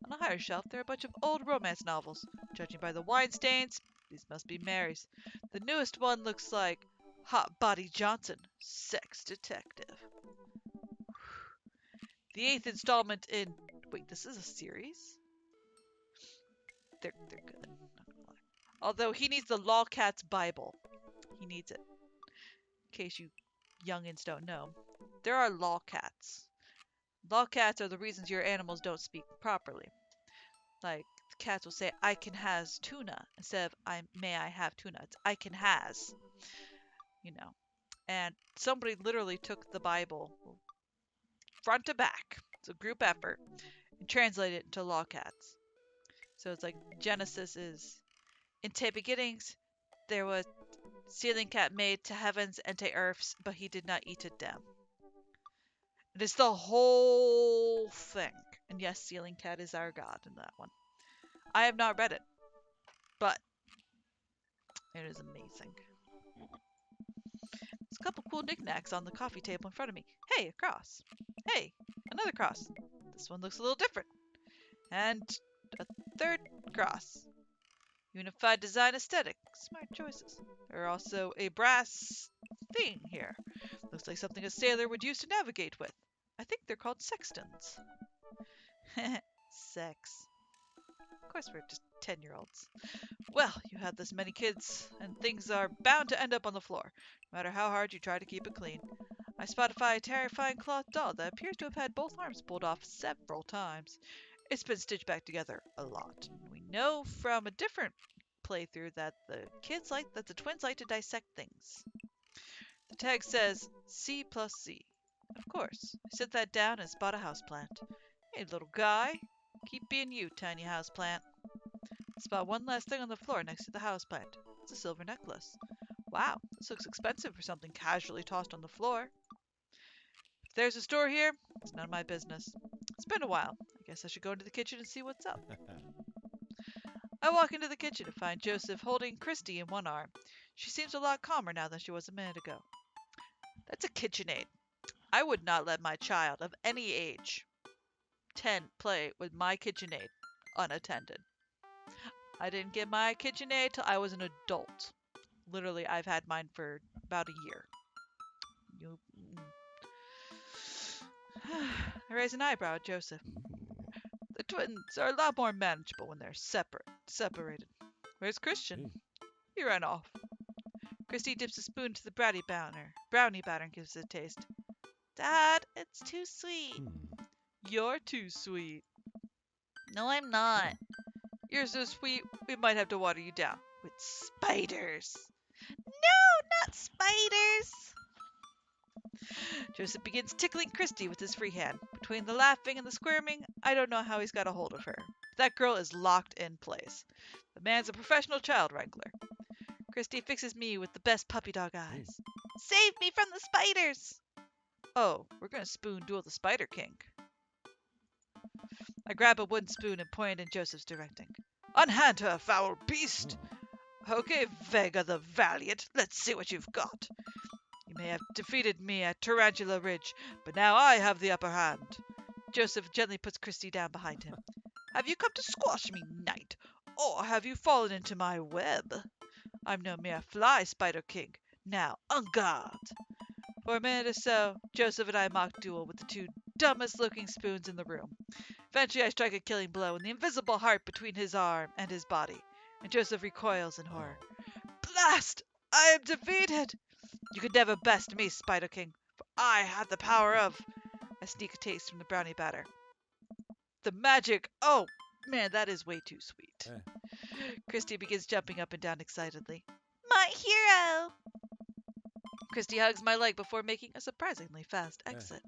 On a higher shelf, there are a bunch of old romance novels. Judging by the wine stains, these must be Mary's. The newest one looks like Hot Body Johnson, Sex Detective. The 8th installment in... Wait, this is a series? They're good. Not gonna lie. Although he needs the Lawcats Bible. He needs it. In case you youngins don't know. There are lawcats. Lawcats are the reasons your animals don't speak properly. Like, the cats will say, I can has tuna, instead of may I have tuna. It's I can has. You know. And somebody literally took the Bible front to back. It's a group effort. And translated it into lawcats. So it's like Genesis is, in te beginnings, there was ceiling cat made to heavens and to earths, but he did not eat it down. It is the whole thing. And yes, ceiling cat is our god in that one. I have not read it, but it is amazing. There's a couple cool knickknacks on the coffee table in front of me. Hey, a cross. Hey, another cross. This one looks a little different. And a 3rd cross. Unified design aesthetic. Smart choices. There are also a brass thing here. Looks like something a sailor would use to navigate with. I think they're called sextants. Sex. Of course we're just 10-year-olds. Well, you have this many kids, and things are bound to end up on the floor, no matter how hard you try to keep it clean. I spot a terrifying cloth doll that appears to have had both arms pulled off several times. It's been stitched back together a lot. We know from a different playthrough that the twins like to dissect things. The tag says C plus C. Of course, I set that down and spot a houseplant. Hey, little guy. Keep being you, tiny houseplant. Spot one last thing on the floor next to the houseplant. It's a silver necklace. Wow, this looks expensive for something casually tossed on the floor. If there's a store here, it's none of my business. It's been a while. I guess I should go into the kitchen and see what's up. I walk into the kitchen to find Joseph holding Christy in one arm. She seems a lot calmer now than she was a minute ago. That's a KitchenAid. I would not let my child of any age 10 play with my KitchenAid unattended. I didn't get my KitchenAid till I was an adult. Literally, I've had mine for about a year. I raise an eyebrow at Joseph. The twins are a lot more manageable when they're separated. Where's Christian? He ran off. Christy dips a spoon into the brownie batter and gives it a taste. Dad, it's too sweet. You're too sweet. No, I'm not. You're so sweet, we might have to water you down. with spiders. No, not spiders! Joseph begins tickling Christy with his free hand. Between the laughing and the squirming, I don't know how he's got a hold of her. That girl is locked in place. The man's a professional child wrangler. Christy fixes me with the best puppy dog eyes. Save me from the spiders! Oh, we're gonna spoon duel the Spider King. I grab a wooden spoon and point in Joseph's directing. Unhand her, foul beast! Okay, Vega the Valiant, let's see what you've got. You may have defeated me at Tarantula Ridge, but now I have the upper hand. Joseph gently puts Christy down behind him. Have you come to squash me, knight, or have you fallen into my web? I'm no mere fly, Spider King. Now, en garde! For a minute or so, Joseph and I mock duel with the two dumbest-looking spoons in the room. Eventually, I strike a killing blow in the invisible heart between his arm and his body, and Joseph recoils in horror. Blast! I am defeated! You could never best me, Spider King, for I have the power of... I sneak a taste from the brownie batter. The magic! Oh, man, that is way too sweet. Christy begins jumping up and down excitedly. My hero! Christy hugs my leg before making a surprisingly fast exit.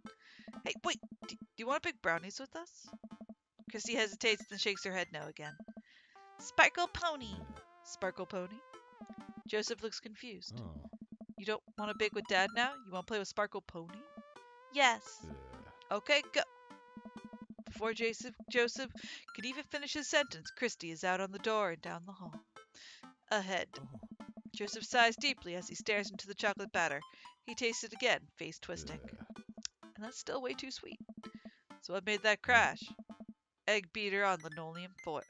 Hey, wait, do you want to pick brownies with us? Christy hesitates and shakes her head no again. Sparkle Pony. Sparkle Pony? Joseph looks confused. You don't want to bake with Dad now? You want to play with Sparkle Pony? Yes. Okay, go. Before Joseph could even finish his sentence, Christy is out on the door and down the hall. Ahead. Joseph sighs deeply as he stares into the chocolate batter. He tastes it again, face twisting. And that's still way too sweet. So what made that crash? Egg beater on linoleum 4.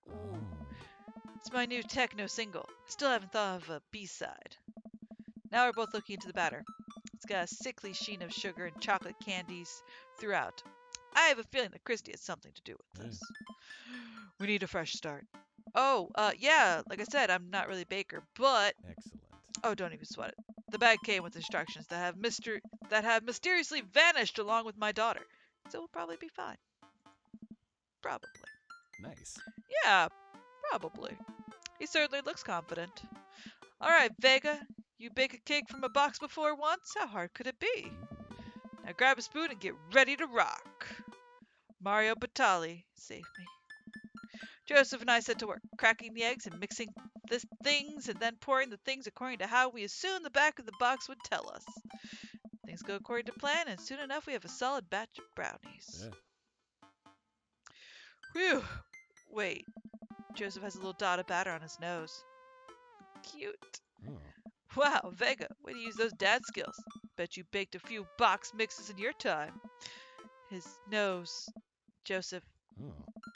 Ooh. It's my new techno single. Still haven't thought of a B-side. Now we're both looking into the batter. It's got a sickly sheen of sugar and chocolate candies throughout. I have a feeling that Christy has something to do with this. We need a fresh start. Oh, yeah, like I said, I'm not really a baker, but... Excellent. Oh, don't even sweat it. The bag came with instructions that have mysteriously vanished along with my daughter. So we'll probably be fine. Probably. Nice. Yeah, probably. He certainly looks confident. All right, Vega, you bake a cake from a box before once? How hard could it be? Now grab a spoon and get ready to rock. Mario Batali, save me. Joseph and I set to work, cracking the eggs and mixing the things and then pouring the things according to how we assumed the back of the box would tell us. Things go according to plan, and soon enough we have a solid batch of brownies. Whew. Wait. Joseph has a little dot of batter on his nose. Cute. Wow, Vega, way to use those dad skills. Bet you baked a few box mixes in your time. His nose. Joseph.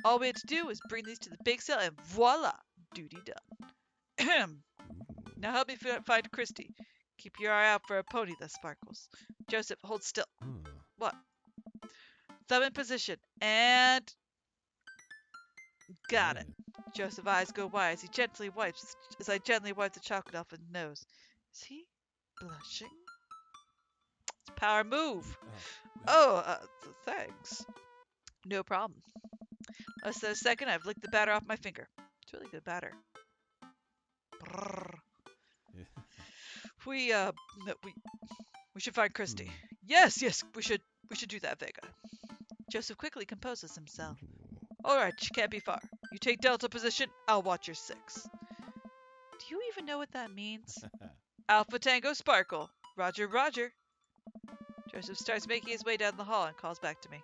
All we had to do was bring these to the bake sale and voila! Duty done. Now help me find Christy. Keep your eye out for a pony that sparkles. Joseph, hold still. What? Thumb in position. And... Got it. Joseph's eyes go wide as I gently wipe the chocolate off his nose. Is he blushing? It's a power move. Thanks. No problem. Less than a second, I've licked the batter off my finger. It's really good batter. We should find Christy. Yes, we should do that, Vega. Joseph quickly composes himself. All right, she can't be far. You take Delta position, I'll watch your 6. Do you even know what that means? Alpha Tango Sparkle. Roger, roger. Joseph starts making his way down the hall and calls back to me.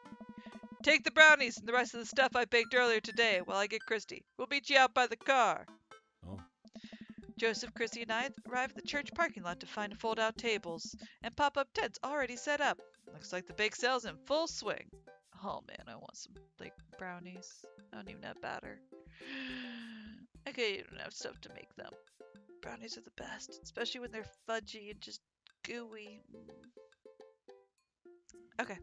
Take the brownies and the rest of the stuff I baked earlier today while I get Christy. We'll meet you out by the car. Joseph, Christy, and I arrive at the church parking lot to find fold-out tables and pop-up tents already set up. Looks like the bake sale's in full swing. Oh man, I want some brownies. I don't even have batter. I can't even have stuff to make them. Brownies are the best, especially when they're fudgy and just gooey. Okay.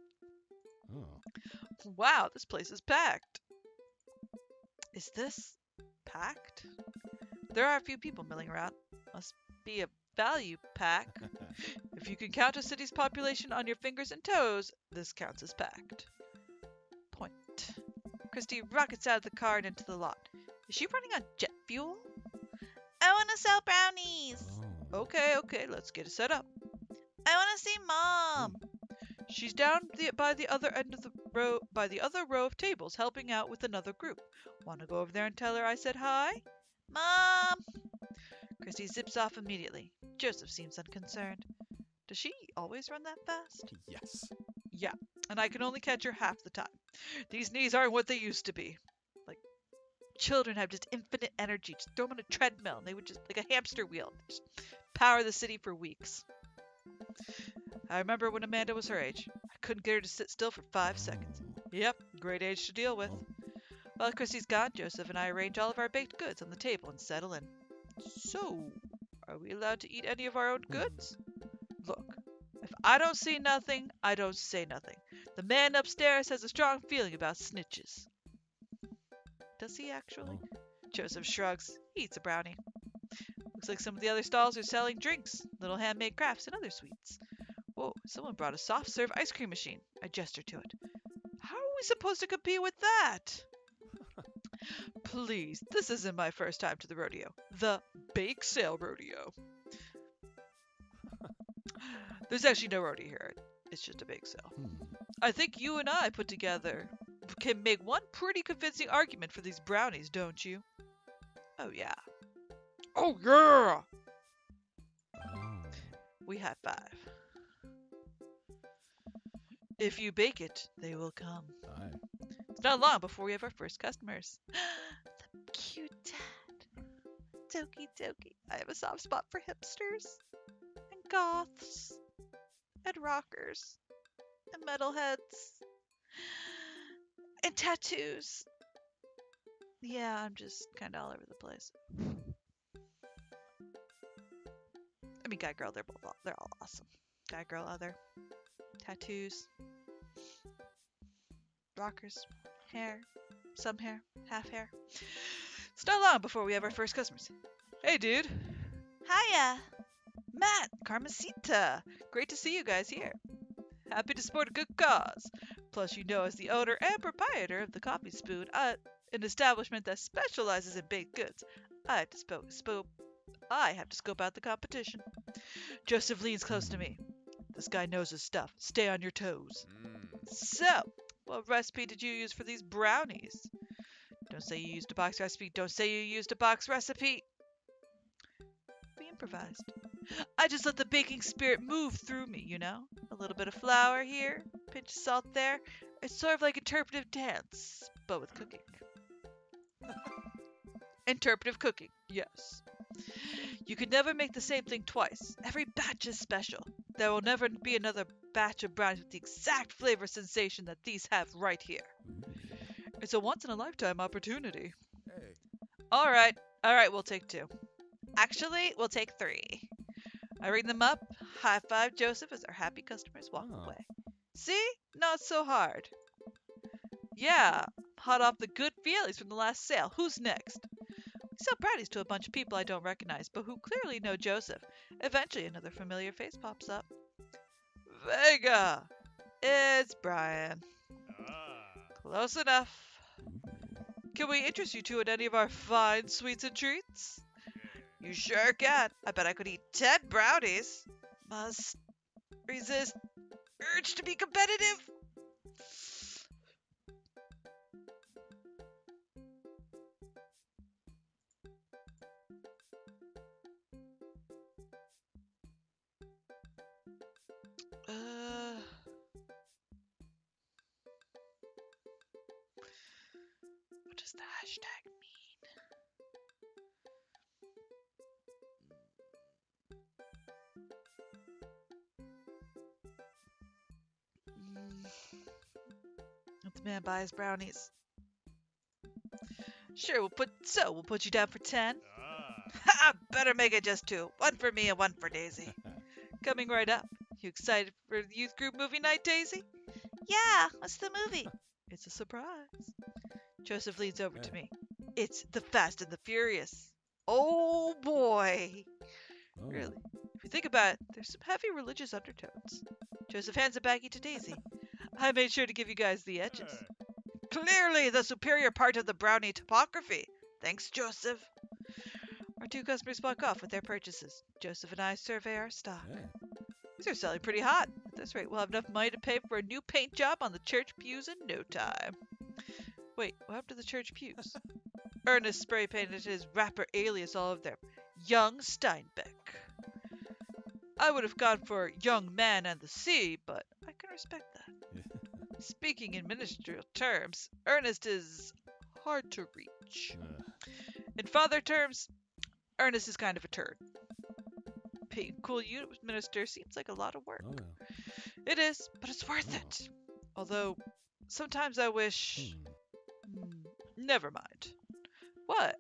Wow, this place is packed. Is this packed? There are a few people milling around. Must be a value pack. If you can count a city's population on your fingers and toes, this counts as packed. Point. Christy rockets out of the car and into the lot. Is she running on jet fuel? I want to sell brownies. Oh. Okay, let's get it set up. I want to see Mom. She's down by the other end of the row, by the other row of tables, helping out with another group. Want to go over there and tell her I said hi? Mom! Christy zips off immediately. Joseph seems unconcerned. Does she always run that fast? Yes. Yeah, and I can only catch her half the time. These knees aren't what they used to be. Like, children have just infinite energy. Just throw them on a treadmill, and they would just, like a hamster wheel, just power the city for weeks. I remember when Amanda was her age. I couldn't get her to sit still for 5 seconds. Yep, great age to deal with. Oh. While Christy's gone, Joseph and I arrange all of our baked goods on the table and settle in. So, are we allowed to eat any of our own goods? Look, if I don't see nothing, I don't say nothing. The man upstairs has a strong feeling about snitches. Does he actually? Oh. Joseph shrugs. He eats a brownie. Looks like some of the other stalls are selling drinks, little handmade crafts, and other sweets. Whoa, someone brought a soft serve ice cream machine. I gesture to it. How are we supposed to compete with that? Please, this isn't my first time to the rodeo. The bake sale rodeo. There's actually no rodeo here. It's just a bake sale. I think you and I put together can make one pretty convincing argument for these brownies, don't you? Oh, yeah. Oh, yeah! Oh. We high five. If you bake it, they will come. Aye. It's not long before we have our first customers. The cute dad. Dokie dokie. I have a soft spot for hipsters. And goths. And rockers. And metalheads. And tattoos. Yeah, I'm just kind of all over the place. I mean, guy, girl, they're all awesome. Guy, girl, other. Tattoos. Rockers. Hair. Some hair. Half hair. It's not long before we have our first customers. Hey, dude. Hiya. Matt. Carmencita. Great to see you guys here. Happy to support a good cause. Plus, you know, as the owner and proprietor of the Coffee Spoon, an establishment that specializes in baked goods, I have to scope out the competition. Joseph leans close to me. This guy knows his stuff. Stay on your toes. So, what recipe did you use for these brownies? Don't say you used a box recipe. Don't say you used a box recipe. We improvised. I just let the baking spirit move through me, you know? A little bit of flour here, a pinch of salt there. It's sort of like interpretive dance, but with cooking. Interpretive cooking, yes. You could never make the same thing twice. Every batch is special. There will never be another batch of brownies with the exact flavor sensation that these have right here. It's a once-in-a-lifetime opportunity. Hey. All right, we'll take 2. Actually, we'll take 3. I ring them up, high five Joseph as our happy customers walk away. See? Not so hard. Yeah, hot off the good feelings from the last sale. Who's next? We sell brownies to a bunch of people I don't recognize, but who clearly know Joseph. Eventually, another familiar face pops up. Vega! It's Brian. Close enough. Can we interest you two in any of our fine sweets and treats? You sure can. I bet I could eat 10 brownies. Must resist urge to be competitive. What does the hashtag mean? Let the man buy his brownies. Sure, we'll put you down for 10. Ha! Better make it just 2. 1 for me and 1 for Daisy. Coming right up. You excited for the youth group movie night, Daisy? Yeah, what's the movie? It's a surprise. Joseph leans over to me. It's The Fast and the Furious. Oh boy. Oh. Really. If you think about it, there's some heavy religious undertones. Joseph hands it back to Daisy. I made sure to give you guys the edges. Clearly the superior part of the brownie topography. Thanks, Joseph. Our two customers walk off with their purchases. Joseph and I survey our stock. Yeah. These are selling pretty hot. At this rate, we'll have enough money to pay for a new paint job on the church pews in no time. Wait, what happened to the church pews? Ernest spray painted his rapper alias all over them. Young Steinbeck. I would have gone for Young Man and the Sea, but I can respect that. Speaking in ministerial terms, Ernest is hard to reach. In father terms, Ernest is kind of a turd. Being a cool youth minister seems like a lot of work. Oh, yeah. It is, but it's worth it. Although, sometimes I wish... Never mind. What?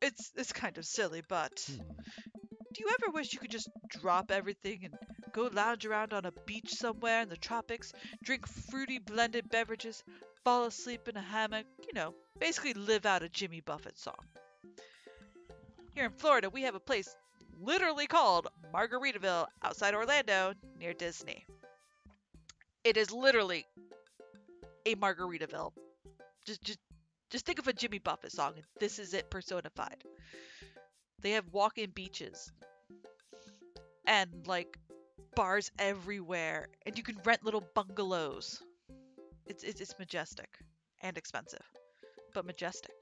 It's kind of silly, but... Do you ever wish you could just drop everything and go lounge around on a beach somewhere in the tropics, drink fruity blended beverages, fall asleep in a hammock, basically live out a Jimmy Buffett song? Here in Florida, we have a place literally called Margaritaville outside Orlando near Disney. It is literally a Margaritaville. Just think of a Jimmy Buffett song, and this is it personified. They have walk-in beaches and like bars everywhere, and you can rent little bungalows. It's majestic and expensive, but majestic.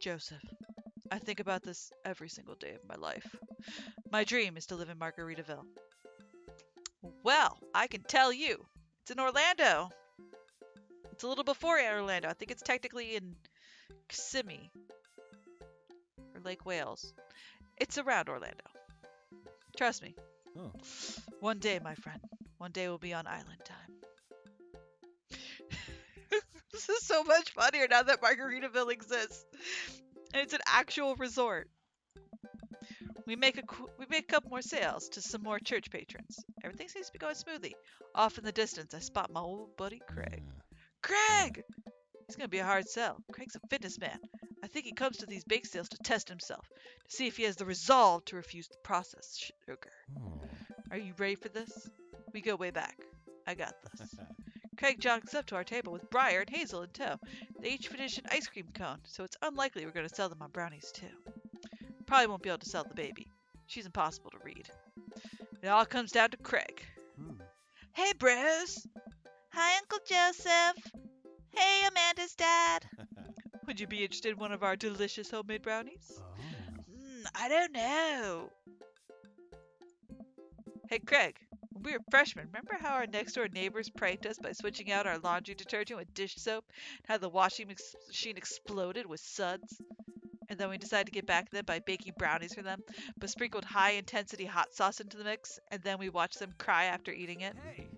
Joseph, I think about this every single day of my life. My dream is to live in Margaritaville. Well, I can tell you, it's in Orlando. It's a little before Orlando. I think it's technically in Kissimmee or Lake Wales. It's around Orlando. Trust me. Oh. One day, my friend. One day we'll be on island time. This is so much funnier now that Margaritaville exists. And it's an actual resort. We make a couple more sales to some more church patrons. Everything seems to be going smoothly. Off in the distance, I spot my old buddy Craig. Craig! He's going to be a hard sell. Craig's a fitness man. I think he comes to these bake sales to test himself, to see if he has the resolve to refuse the processed sugar. Are you ready for this? We go way back. I got this. Craig jogs up to our table with Briar and Hazel in tow. They each finish an ice cream cone, so it's unlikely we're going to sell them on brownies too. Probably won't be able to sell the baby. She's impossible to read. It all comes down to Craig. Hey, Bruce. Hi, Uncle Joseph. Hey, Amanda's dad. Would you be interested in one of our delicious homemade brownies? I don't know. Hey, Craig. When we were freshmen, remember how our next-door neighbors pranked us by switching out our laundry detergent with dish soap and how the washing machine exploded with suds? And then we decided to get back at them by baking brownies for them, but sprinkled high-intensity hot sauce into the mix, and then we watched them cry after eating it. Hey.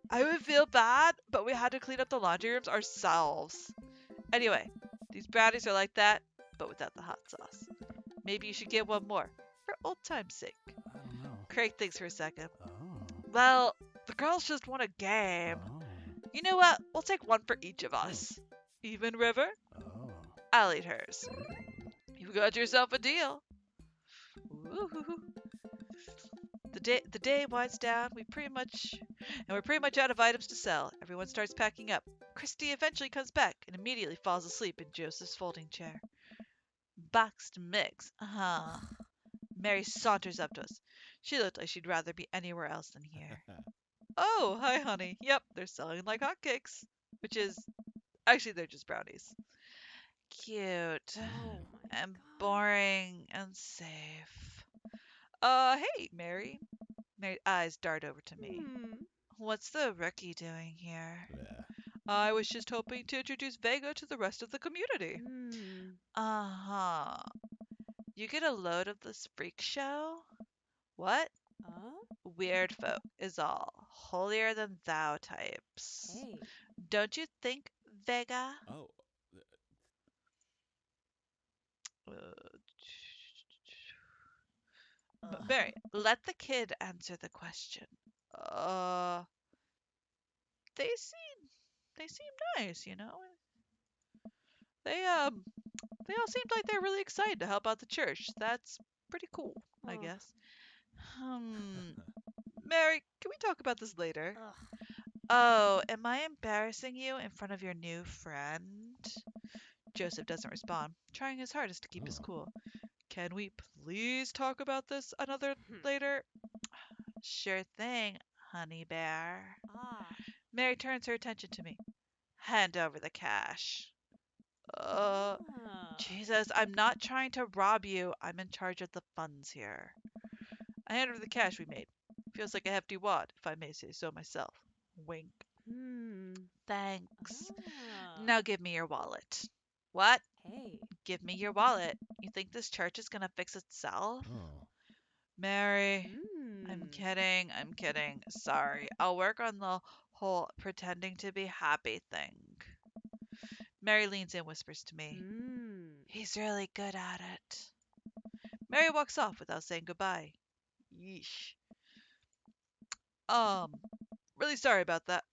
I would feel bad, but we had to clean up the laundry rooms ourselves. Anyway, these brownies are like that, but without the hot sauce. Maybe you should get one more, for old time's sake. I don't know. Craig thinks for a second. Oh. Well, the girls just want a game. Oh. You know what? We'll take one for each of us. Even River? Oh. I'll eat hers. You've got yourself a deal. Woo-hoo-hoo. The day winds down. We're pretty much out of items to sell. Everyone starts packing up. Christy eventually comes back and immediately falls asleep in Joseph's folding chair. Boxed mix. Mary saunters up to us. She looked like she'd rather be anywhere else than here. Oh, hi, honey. Yep, they're selling like hotcakes. Which is, actually, they're just brownies. Cute. And boring and safe. Hey, Mary. Mary's eyes dart over to me. What's the rookie doing here? Yeah. I was just hoping to introduce Vega to the rest of the community. Uh-huh. You get a load of this freak show? What? Weird folk is all. Holier than thou types. Hey. Don't you think, Vega? Oh. Mary, let the kid answer the question. They seem nice, you know. They all seemed like they're really excited to help out the church. That's pretty cool, I guess. Mary, can we talk about this later? Oh, am I embarrassing you in front of your new friend? Joseph doesn't respond, trying his hardest to keep his Oh. cool. Can we please talk about this another later? Sure thing, honey bear. Ah. Mary turns her attention to me. Hand over the cash. Uh, Ah. Jesus, I'm not trying to rob you. I'm in charge of the funds here. I hand over the cash we made. Feels like a hefty wad, if I may say so myself. Wink. Hmm. Thanks. Ah. Now give me your wallet. What? Hey. Give me your wallet. You think this church is gonna fix itself? Oh. Mary, I'm Hmm. kidding. I'm kidding. Sorry. I'll work on the whole pretending to be happy thing. Mary leans in and whispers to me, Hmm. He's really good at it. Mary walks off without saying goodbye. Yeesh. Um, really sorry about that.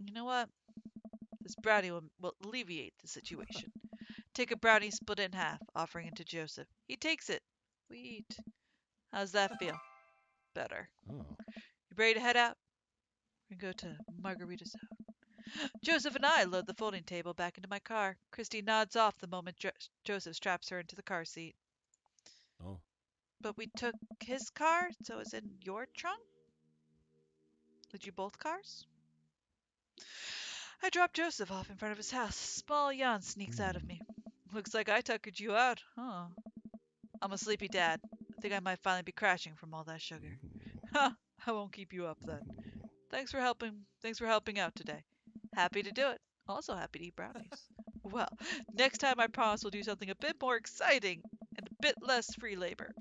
You know what? This brownie will alleviate the situation. Take a brownie, split it in half, offering it to Joseph. He takes it. We eat. How's that feel? Better. Oh. You ready to head out? We go to Margarita's house. Joseph and I load the folding table back into my car. Christy nods off the moment Joseph straps her into the car seat. Oh. But we took his car, so it's in your trunk? Did you both cars? I drop Joseph off in front of his house. Small yawn sneaks out of me. Looks like I tuckered you out, huh? I'm a sleepy dad. I think I might finally be crashing from all that sugar. Ha! I won't keep you up then. Thanks for helping out today. Happy to do it. Also happy to eat brownies. Well, next time I promise we'll do something a bit more exciting and a bit less free labor.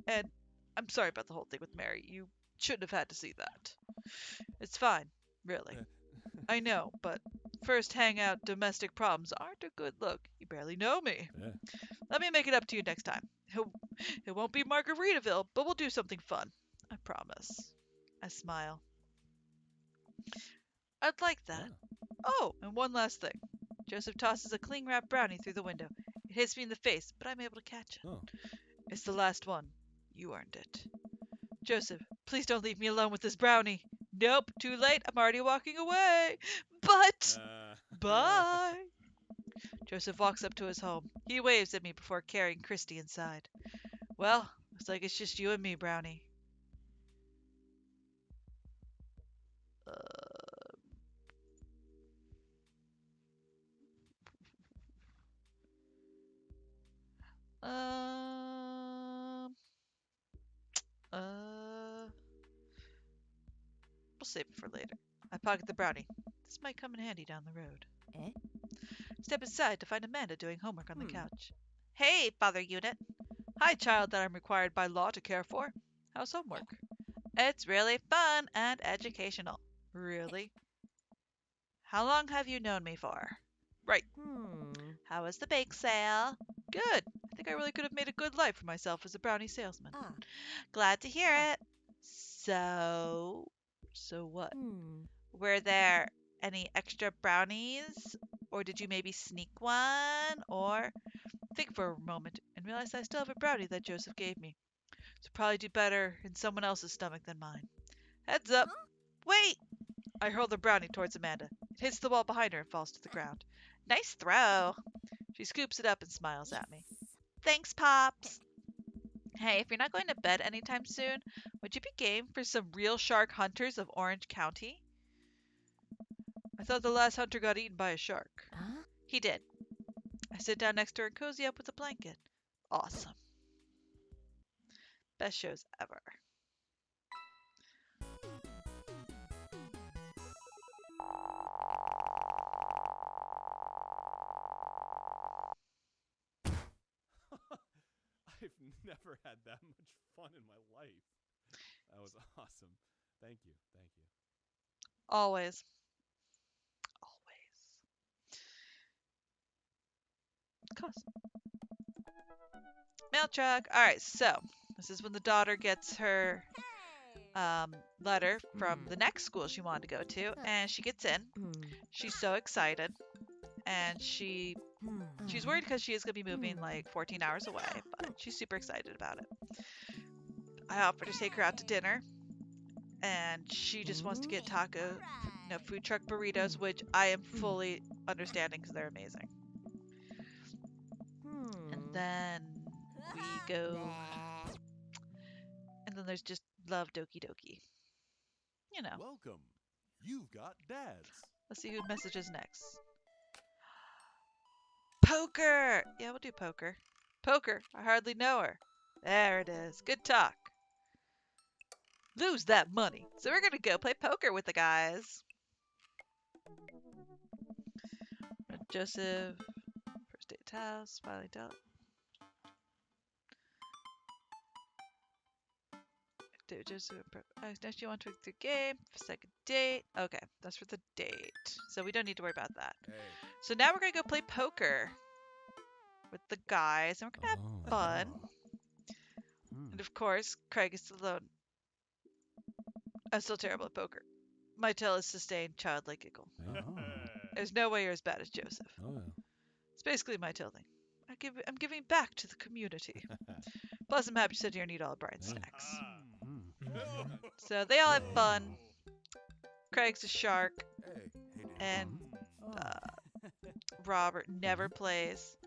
And I'm sorry about the whole thing with Mary. You shouldn't have had to see that. It's fine, really. I know, but first hangout domestic problems aren't a good look. You barely know me. Yeah. Let me make it up to you next time. It won't be Margaritaville, but we'll do something fun. I promise. I smile. I'd like that. Yeah. Oh, and one last thing. Joseph tosses a cling wrapped brownie through the window. It hits me in the face, but I'm able to catch it. Oh. It's the last one. You earned it. Joseph, please don't leave me alone with this brownie. Nope, too late. I'm already walking away. But, bye. Joseph walks up to his home. He waves at me before carrying Christy inside. Well, looks like it's just you and me, Brownie. Um, uh, we'll save it for later. I pocket the brownie. This might come in handy down the road. Eh? Step aside to find Amanda doing homework on the Hmm. couch. Hey, Father Unit. Hi, child that I'm required by law to care for. How's homework? It's really fun and educational. Really? How long have you known me for? Right. Hmm. How was the bake sale? Good. I think I really could have made a good life for myself as a brownie salesman. Ah. Glad to hear Ah. it. So what? Hmm. Were there any extra brownies? Or did you maybe sneak one? Or think for a moment and realize I still have a brownie that Joseph gave me. So probably do better in someone else's stomach than mine. Heads up. Wait! I hurl the brownie towards Amanda. It hits the wall behind her and falls to the ground. Nice throw. She scoops it up and smiles at me. Thanks, Pops. Hey, if you're not going to bed anytime soon, would you be game for some real shark hunters of Orange County? I thought the last hunter got eaten by a shark. Huh? He did. I sit down next to her and cozy up with a blanket. Awesome. Best shows ever. I've never had that much fun in my life. That was awesome. Thank you. Thank you. Always. Always. Cause. Mail truck. Alright, so this is when the daughter gets her letter from the next school she wanted to go to, and she gets in. Hmm. She's so excited, and she's worried because she is going to be moving like 14 hours away, but she's super excited about it. I offer to take her out to dinner, and she just wants to get food truck burritos, which I am fully understanding because they're amazing. And Hmm. then we go, and then there's just love Doki Doki. You know, Welcome. You've got dads. let's see who messages next. Poker! Yeah, we'll do poker. Poker, I hardly know her. There it is. Good talk. Lose that money. So we're gonna go play poker with the guys. Joseph, first date's house, finally done. Joseph, next you want to the game, second date. Okay, that's for the date. So we don't need to worry about that. Hey. So now we're gonna go play poker with the guys, and we're gonna have fun. And of course, Craig is still alone. I'm still terrible at poker. My tail is sustained childlike giggle. There's no way you're as bad as Joseph. Oh, yeah. It's basically my tail thing. I'm giving back to the community. Plus, I'm happy to sit here and eat all of Brian's snacks. So they all have fun. Craig's a shark, and Robert never plays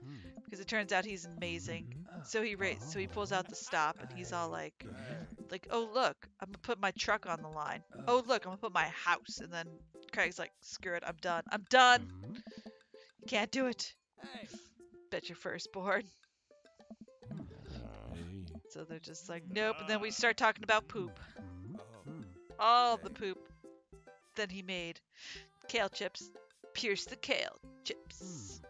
because it turns out he's amazing. So he pulls out the stop, and he's all like, oh look, I'm gonna put my truck on the line. Oh look, I'm gonna put my house. And then Craig's like, screw it, I'm done. I'm done. You can't do it. Bet your firstborn. So they're just like, nope. And then we start talking about poop. All the poop that he made. Kale chips. Pierce the kale chips.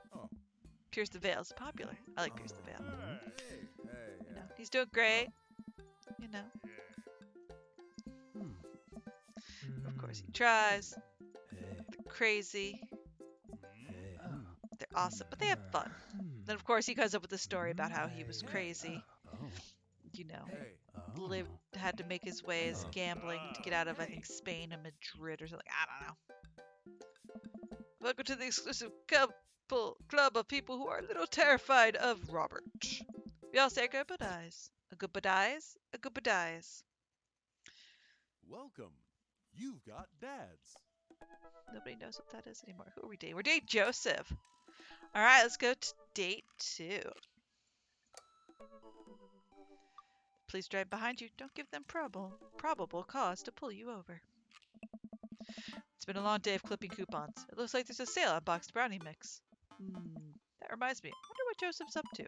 Pierce the Veil's popular. I like Pierce the Veil. You know, he's doing great. You know. Of course he tries. They're crazy. They're awesome, but they have fun. Then of course he comes up with a story about how he was crazy. You know, had to make his way as gambling to get out of, I think, Spain and Madrid or something. I don't know. Welcome to the exclusive club of people who are a little terrified of Robert. We all say goodbyes. A goodbyes. A goodbyes. Welcome. You've got dads. Nobody knows what that is anymore. Who are we dating? We're dating Joseph. All right, let's go to date 2. Please drive behind you. Don't give them probable cause to pull you over. It's been a long day of clipping coupons. It looks like there's a sale on boxed brownie mix. That reminds me. I wonder what Joseph's up to.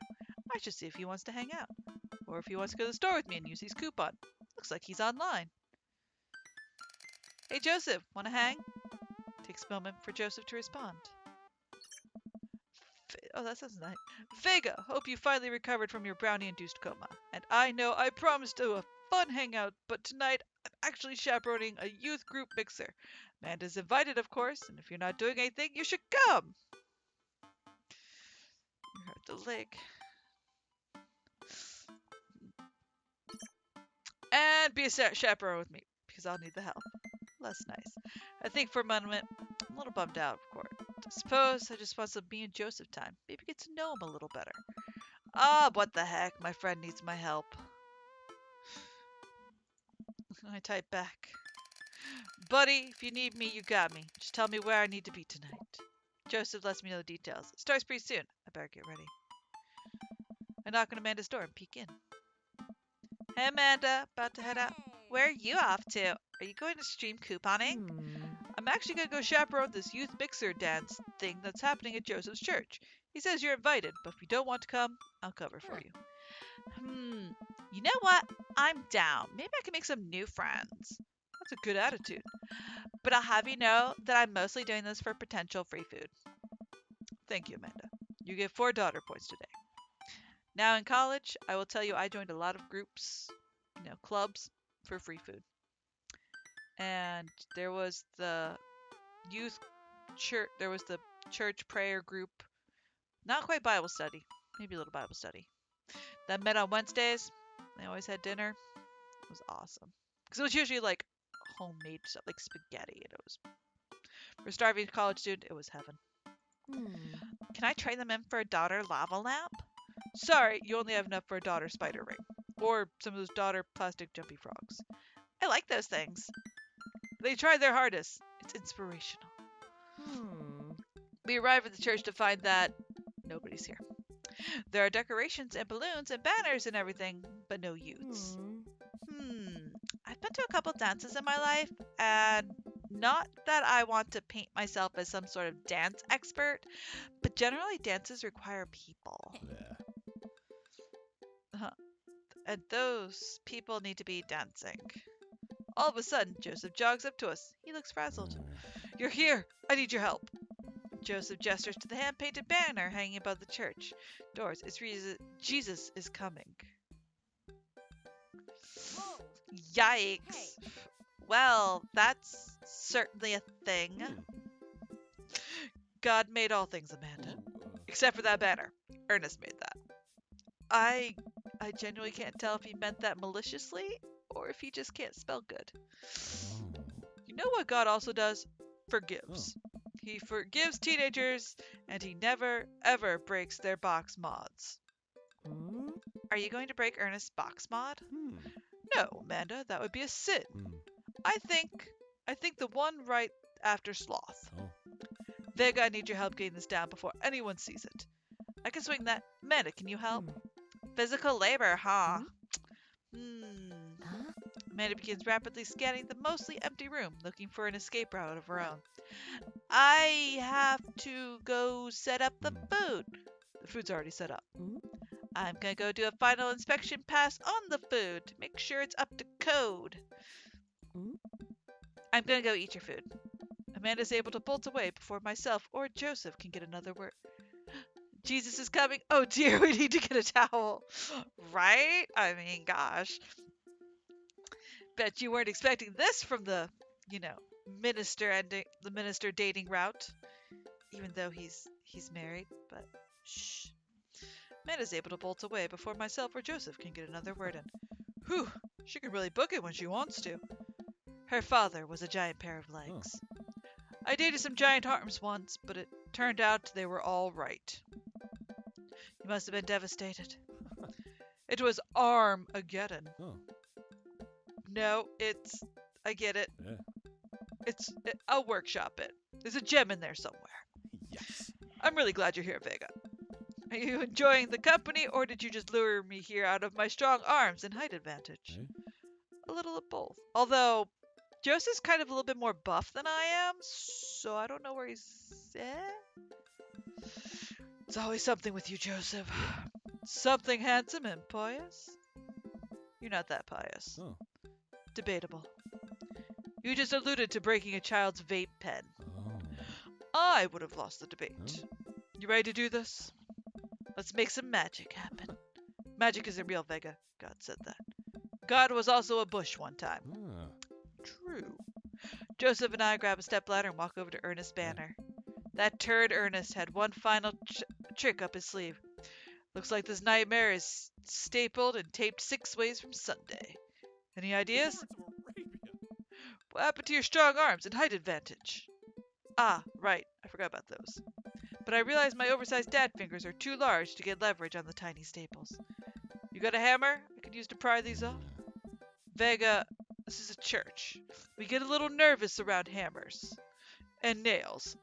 I should see if he wants to hang out. Or if he wants to go to the store with me and use his coupon. Looks like he's online. Hey Joseph, wanna hang? Takes a moment for Joseph to respond. Oh, that sounds nice. Vega, hope you finally recovered from your brownie-induced coma. And I know I promised to a fun hangout, but tonight I'm actually chaperoning a youth group mixer. Amanda's invited, of course, and if you're not doing anything, you should come. You hurt the leg. And be a chaperone with me, because I'll need the help. Less nice. I think for a moment, I'm a little bummed out, of course. I suppose I just want some me and Joseph time. Maybe get to know him a little better. Ah, what the heck? My friend needs my help. I type back. Buddy, if you need me, you got me. Just tell me where I need to be tonight. Joseph lets me know the details. It starts pretty soon. I better get ready. I knock on Amanda's door and peek in. Hey, Amanda. About to head out. Where are you off to? Are you going to stream couponing? I'm actually going to go chaperone this youth mixer dance thing that's happening at Joseph's church. He says you're invited, but if you don't want to come, I'll cover for you. You know what? I'm down. Maybe I can make some new friends. That's a good attitude. But I'll have you know that I'm mostly doing this for potential free food. Thank you, Amanda. You get 4 daughter points today. Now in college, I will tell you I joined a lot of groups, clubs for free food. And there was the youth church, there was the church prayer group, not quite Bible study, maybe a little Bible study, that met on Wednesdays. They always had dinner. It was awesome. Because it was usually like homemade stuff, like spaghetti. And it was, for a starving college student, it was heaven. Can I trade them in for a daughter lava lamp? Sorry, you only have enough for a daughter spider ring. Or some of those daughter plastic jumpy frogs. I like those things. They tried their hardest. It's inspirational. We arrive at the church to find that nobody's here. There are decorations and balloons and banners and everything, but no youths. I've been to a couple dances in my life, and not that I want to paint myself as some sort of dance expert, but generally dances require people. Yeah. And those people need to be dancing. All of a sudden, Joseph jogs up to us. He looks frazzled. You're here. I need your help. Joseph gestures to the hand-painted banner hanging above the church doors. It's Jesus is coming. Yikes. Well, that's certainly a thing. God made all things, Amanda. Except for that banner. Ernest made that. I genuinely can't tell if he meant that maliciously or if he just can't spell good. You know what God also does? Forgives. He forgives teenagers, and he never, ever breaks their box mods. Are you going to break Ernest's box mod? No, Amanda, that would be a sin. I think the one right after sloth. Vega, I need your help getting this down before anyone sees it. I can swing that. Amanda, can you help? Physical labor, huh? Amanda begins rapidly scanning the mostly empty room, looking for an escape route of her own. I have to go set up the food. The food's already set up. I'm gonna go do a final inspection pass on the food to make sure it's up to code. I'm gonna go eat your food. Amanda's able to bolt away before myself or Joseph can get another word. Jesus is coming. Oh dear, we need to get a towel. Right? I mean, gosh. Bet you weren't expecting this from the, minister dating route. Even though he's married, but shh. Amanda's able to bolt away before myself or Joseph can get another word in. Whew, she can really book it when she wants to. Her father was a giant pair of legs. I dated some giant arms once, but it turned out they were all right. You must have been devastated. It was Armageddon. No, I get it. Yeah. I'll workshop it. There's a gem in there somewhere. Yes. I'm really glad you're here, Vega. Are you enjoying the company, or did you just lure me here out of my strong arms and height advantage? A little of both. Although, Joseph's kind of a little bit more buff than I am, so I don't know where he's at. It's always something with you, Joseph. Something handsome and pious. You're not that pious. Debatable. You just alluded to breaking a child's vape pen. I would have lost the debate. You ready to do this? Let's make some magic happen. Magic isn't real, Vega. God said that. God was also a bush one time. True. Joseph and I grab a stepladder and walk over to Ernest's banner. That turd Ernest had one final trick up his sleeve. Looks like this nightmare is stapled and taped 6 ways from Sunday. Any ideas? What happened to your strong arms and height advantage? Ah, right. I forgot about those. But I realized my oversized dad fingers are too large to get leverage on the tiny staples. You got a hammer I could use to pry these off? Vega, this is a church. We get a little nervous around hammers. And nails.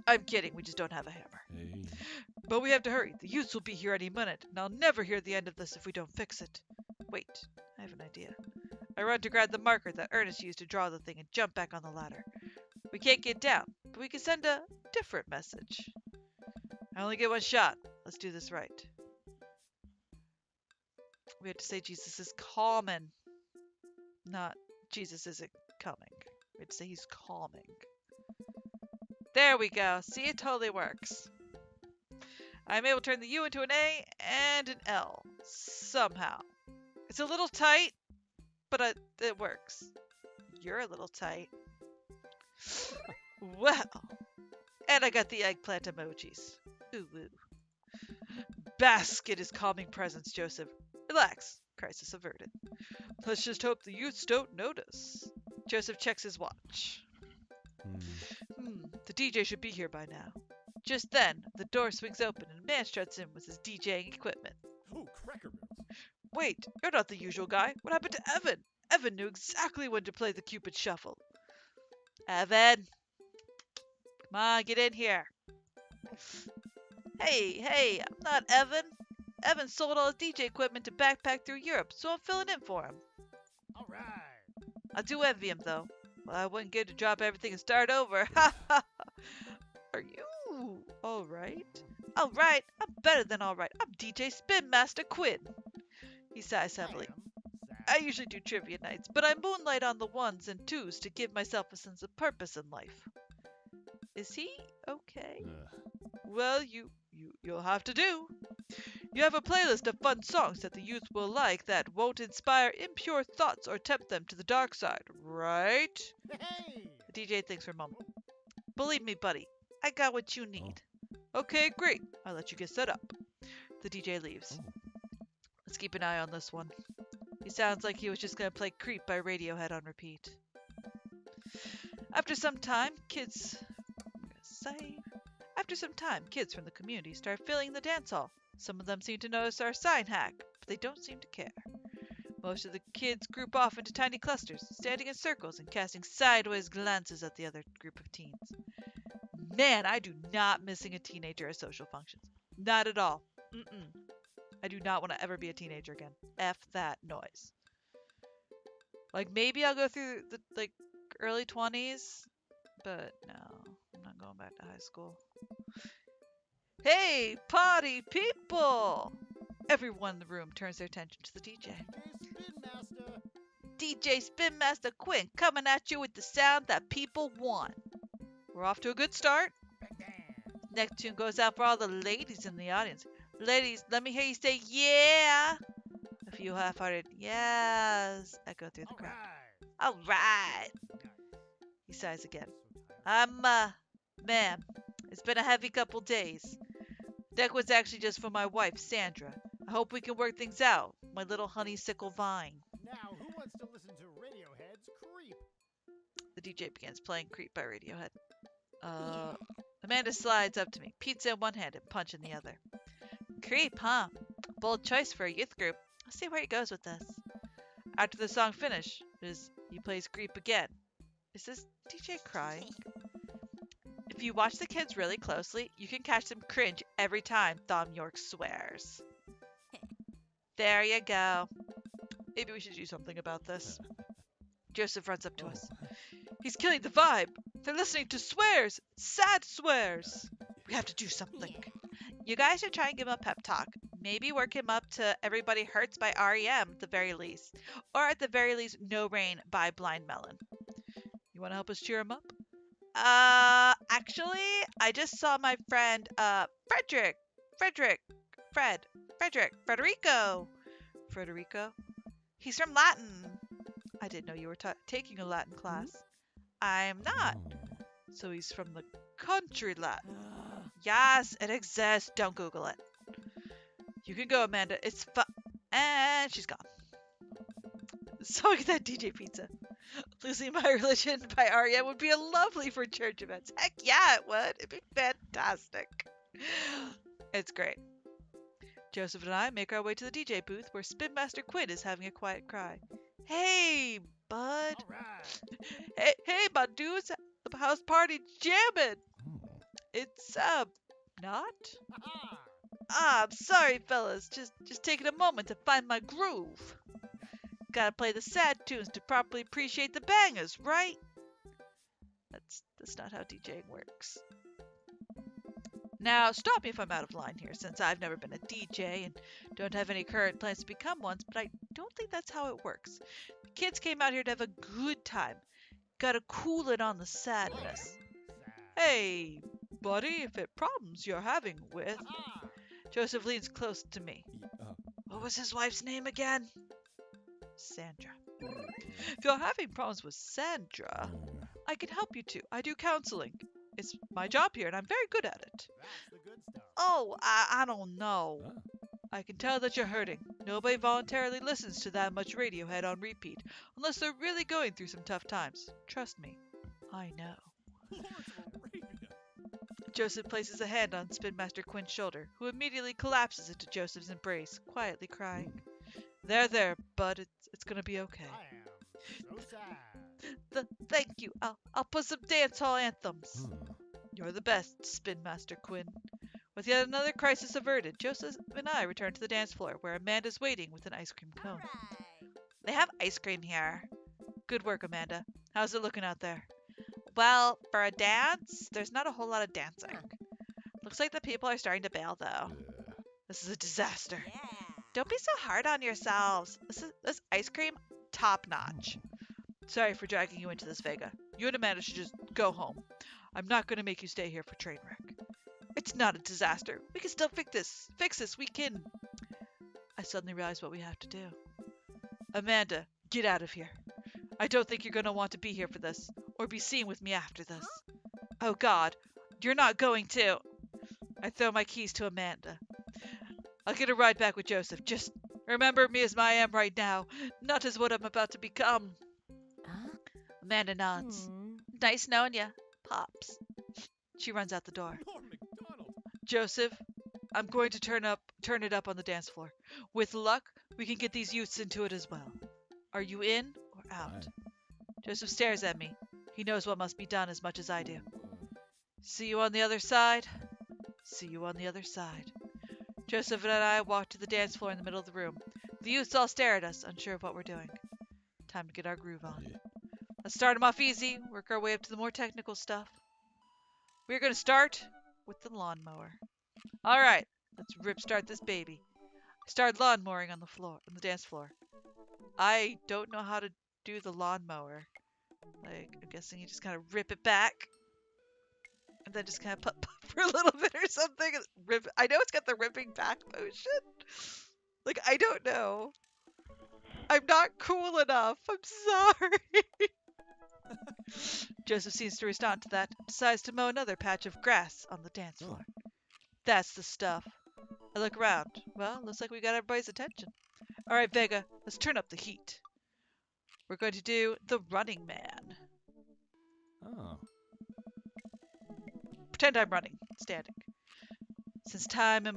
I'm kidding, we just don't have a hammer. But we have to hurry. The youths will be here any minute, and I'll never hear the end of this if we don't fix it. Wait, I have an idea. I run to grab the marker that Ernest used to draw the thing and jump back on the ladder. We can't get down, but we can send a different message. I only get one shot. Let's do this right. We have to say Jesus is calming, not Jesus isn't coming. We have to say he's calming. There we go. See, it totally works. I'm able to turn the U into an A and an L. Somehow. It's a little tight, but it works. You're a little tight. Well. And I got the eggplant emojis. Ooh, ooh. Bask in his calming presence, Joseph. Relax. Crisis averted. Let's just hope the youths don't notice. Joseph checks his watch. The DJ should be here by now. Just then, the door swings open and a man struts in with his DJing equipment. Oh, Cracker Barrels. Wait, you're not the usual guy. What happened to Evan? Evan knew exactly when to play the Cupid Shuffle. Evan! Come on, get in here. Hey, I'm not Evan. Evan sold all his DJ equipment to backpack through Europe, so I'm filling in for him. All right. I do envy him, though. Well, I wouldn't get to drop everything and start over. Ha ha! Are you all right? All right, I'm better than all right. I'm DJ Spin Master Quinn. He sighs heavily. I usually do trivia nights, but I moonlight on the ones and twos to give myself a sense of purpose in life. Is he okay? Well, you'll have to do. You have a playlist of fun songs that the youth will like that won't inspire impure thoughts or tempt them to the dark side, right? Hey. The DJ thinks for a moment. Believe me, buddy, I got what you need. Okay, great. I'll let you get set up. The DJ leaves. Let's keep an eye on this one. He sounds like he was just going to play Creep by Radiohead on repeat. After some time, kids from the community start filling the dance hall. Some of them seem to notice our sign hack, but they don't seem to care. Most of the kids group off into tiny clusters, standing in circles and casting sideways glances at the other group of teens. Man, I do not missing a teenager at social functions. Not at all. I do not want to ever be a teenager again. F that noise. Like, maybe I'll go through the, early 20s, but no, I'm not going back to high school. Hey, party people! Everyone in the room turns their attention to the DJ. Spin Master. DJ Spin Master Quinn coming at you with the sound that people want. We're off to a good start. Next tune goes out for all the ladies in the audience. Ladies, let me hear you say yeah. A few half-hearted yes echo through the crowd. All right. He sighs again. Ma'am, it's been a heavy couple days. Deck was actually just for my wife, Sandra. I hope we can work things out, my little honeysuckle vine. Now, who wants to listen to Radiohead's Creep? The DJ begins playing Creep by Radiohead. Amanda slides up to me, pizza in one hand and punch in the other. Creep, huh? Bold choice for a youth group. Let's see where he goes with this. After the song finishes, he plays Creep again. Is this DJ crying? If you watch the kids really closely, you can catch them cringe every time Thom Yorke swears. There you go. Maybe we should do something about this. Joseph runs up to us. He's killing the vibe. They're listening to swears. Sad swears. We have to do something. You guys should try and give him a pep talk. Maybe work him up to Everybody Hurts by REM at the very least. Or at the very least, No Rain by Blind Melon. You want to help us cheer him up? Actually, I just saw my friend, Federico. He's from Latin. I didn't know you were taking a Latin class. I'm not. So he's from the country Latin. Yes, it exists. Don't Google it. You can go, Amanda. It's fun. And she's gone. So get that DJ pizza. Losing My Religion by REM would be lovely for church events. Heck yeah, it would. It'd be fantastic. It's great. Joseph and I make our way to the DJ booth where Spin Master Quinn is having a quiet cry. Hey, bud. All right. Hey, my dudes. The house party jamming. It's, not? I'm sorry, fellas. Just taking a moment to find my groove. Gotta play the sad tunes to properly appreciate the bangers, right? That's not how DJing works. Now, stop me if I'm out of line here, since I've never been a DJ and don't have any current plans to become one, but I don't think that's how it works. The kids came out here to have a good time. Gotta cool it on the sadness. Hey, buddy, if it problems you're having with... Joseph leans close to me. What was his wife's name again? Sandra. If you're having problems with Sandra, I can help you too. I do counseling. It's my job here, and I'm very good at it. That's the good stuff. Oh, I don't know. I can tell that you're hurting. Nobody voluntarily listens to that much Radiohead on repeat, unless they're really going through some tough times. Trust me, I know. Joseph places a hand on Spin Master Quinn's shoulder, who immediately collapses into Joseph's embrace, quietly crying. There, bud. It's gonna be okay. I am so sad. Thank you. I'll put some dance hall anthems. You're the best, Spin Master Quinn. With yet another crisis averted, Joseph and I return to the dance floor, where Amanda's waiting with an ice cream cone. They have ice cream here. Good work, Amanda. How's it looking out there? Well, for a dance, there's not a whole lot of dancing. Looks like the people are starting to bail, though. This is a disaster. Don't be so hard on yourselves. This ice cream, top notch. Sorry for dragging you into this, Vega. You and Amanda should just go home. I'm not going to make you stay here for train wreck. It's not a disaster. We can still fix this. Fix this. We can. I suddenly realize what we have to do. Amanda, get out of here. I don't think you're going to want to be here for this, or be seen with me after this. Oh, God. You're not going to. I throw my keys to Amanda. I'll get a ride back with Joseph. Just remember me as I am right now, not as what I'm about to become. Amanda nods. Nice knowing ya, Pops. She runs out the door. Norm McDonald. Joseph, I'm going to turn it up on the dance floor. With luck, we can get these youths into it as well. Are you in or out? Fine. Joseph stares at me. He knows what must be done as much as I do. See you on the other side. See you on the other side. Joseph and I walk to the dance floor in the middle of the room. The youths all stare at us, unsure of what we're doing. Time to get our groove on. Yeah. Let's start them off easy, work our way up to the more technical stuff. We're going to start with the lawnmower. All right, let's start this baby. Start lawnmowering on the dance floor. I don't know how to do the lawnmower. Like, I'm guessing you just kind of rip it back. And then just kind of put for a little bit or something. Rip. I know it's got the ripping back motion. Like, I don't know. I'm not cool enough. I'm sorry. Joseph seems to respond to that, decides to mow another patch of grass on the dance floor. That's the stuff. I look around. Well, looks like we got everybody's attention. All right, Vega, let's turn up the heat. We're going to do the Running Man. Oh. Pretend I'm running, standing. Since time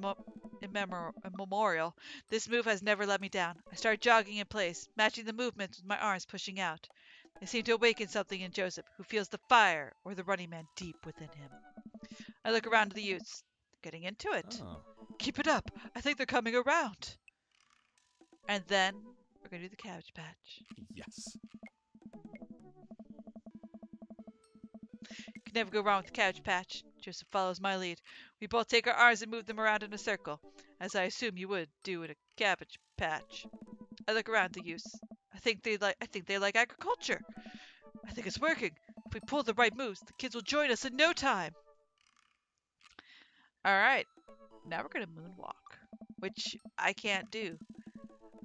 immemorial, this move has never let me down. I start jogging in place, matching the movements with my arms pushing out. They seem to awaken something in Joseph, who feels the fire or the running man deep within him. I look around to the youths, getting into it. Oh. Keep it up. I think they're coming around. And then we're going to do the Cabbage Patch. Yes. Can never go wrong with the Cabbage Patch. Joseph follows my lead. We both take our arms and move them around in a circle, as I assume you would do in a cabbage patch. I look around the youths. I think they like agriculture. I think it's working. If we pull the right moves, the kids will join us in no time. All right, now we're gonna moonwalk, which I can't do.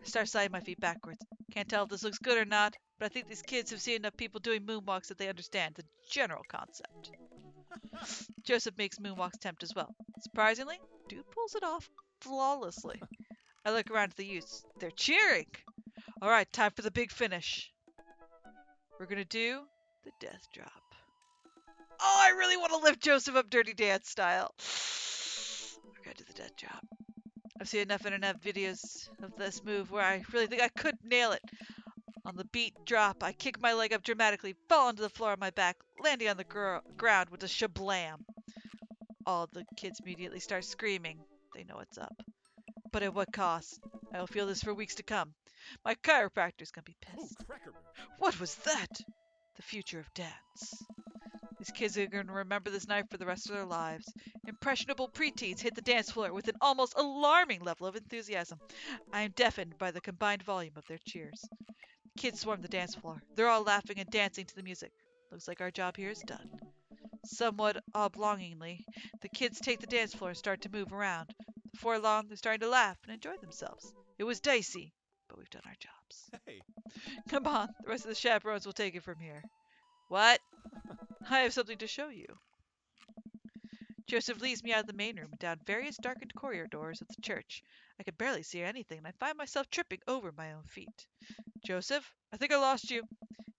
I start sliding my feet backwards. Can't tell if this looks good or not, but I think these kids have seen enough people doing moonwalks that they understand the general concept. Joseph makes moonwalks attempt as well. Surprisingly, dude pulls it off flawlessly. I look around at the youths. They're cheering. All right, time for the big finish. We're gonna do the death drop. Oh, I really want to lift Joseph up Dirty Dance style. We're gonna do the death drop. I've seen enough internet videos of this move where I really think I could nail it. On the beat drop, I kick my leg up dramatically, fall onto the floor on my back, landing on the ground with a shablam. All the kids immediately start screaming. They know what's up. But at what cost? I will feel this for weeks to come. My chiropractor's gonna be Oh, pissed. Cracker Barrel. What was that? The future of dance. These kids are going to remember this night for the rest of their lives. Impressionable preteens hit the dance floor with an almost alarming level of enthusiasm. I am deafened by the combined volume of their cheers. Kids swarm the dance floor. They're all laughing and dancing to the music. Looks like our job here is done. Somewhat oblongingly, the kids take the dance floor and start to move around. Before long, they're starting to laugh and enjoy themselves. It was dicey, but we've done our jobs. Hey. Come on, the rest of the chaperones will take it from here. What? I have something to show you. Joseph leads me out of the main room and down various darkened corridors of the church. I can barely see anything, and I find myself tripping over my own feet. Joseph, I think I lost you.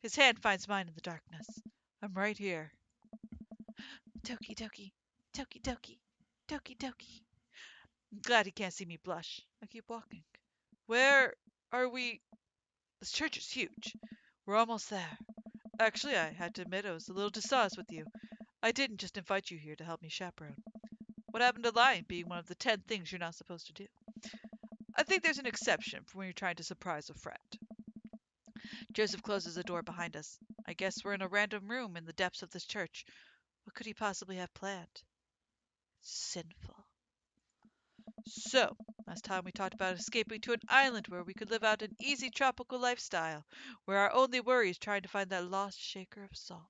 His hand finds mine in the darkness. I'm right here. Toki doki, toki doki, toki doki. I'm glad he can't see me blush. I keep walking. Where are we? This church is huge. We're almost there. Actually, I had to admit I was a little dishonest with you. I didn't just invite you here to help me chaperone. What happened to lying being one of the 10 things you're not supposed to do? I think there's an exception for when you're trying to surprise a friend. Joseph closes the door behind us. I guess we're in a random room in the depths of this church. What could he possibly have planned? Sinful. So, last time we talked about escaping to an island where we could live out an easy tropical lifestyle, where our only worry is trying to find that lost shaker of salt.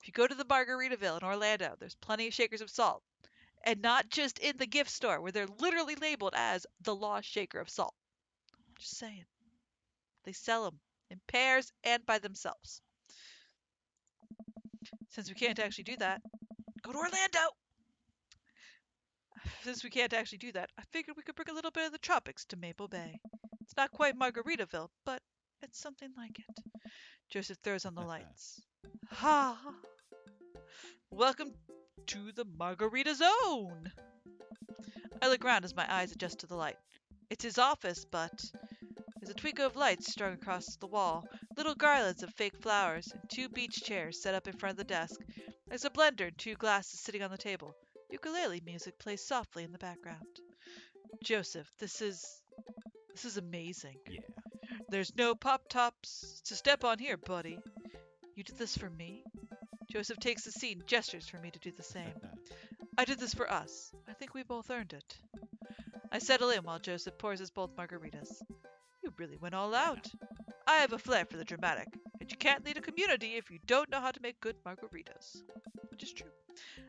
If you go to the Margaritaville in Orlando, there's plenty of shakers of salt. And not just in the gift store, where they're literally labeled as the lost shaker of salt. Just saying. They sell them in pairs and by themselves. Since we can't actually do that, go to Orlando! Since we can't actually do that, I figured we could bring a little bit of the tropics to Maple Bay. It's not quite Margaritaville, but it's something like it. Joseph throws on the lights. Ha! Welcome to the Margarita Zone! I look around as my eyes adjust to the light. It's his office, but there's a twinkle of lights strung across the wall, little garlands of fake flowers, and 2 beach chairs set up in front of the desk. There's a blender and 2 glasses sitting on the table. Ukulele music plays softly in the background. Joseph, this is amazing. Yeah. There's no pop-tops to step on here, buddy. You did this for me? Joseph takes the seat and gestures for me to do the same. I did this for us. I think we both earned it. I settle in while Joseph pours us both margaritas. You really went all out. I have a flair for the dramatic, and you can't lead a community if you don't know how to make good margaritas. Which is true.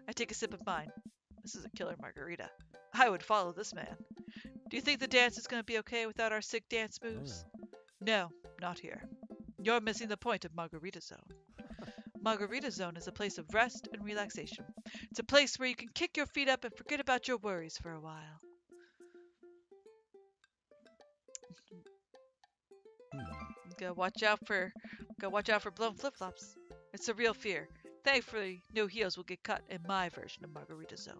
I take a sip of mine. This is a killer margarita. I would follow this man. Do you think the dance is going to be okay without our sick dance moves? No, not here. You're missing the point of Margarita Zone. Margarita Zone is a place of rest and relaxation. It's a place where you can kick your feet up and forget about your worries for a while. Gotta watch out for blown flip-flops. It's a real fear. Thankfully, no heels will get cut in my version of Margarita Zone.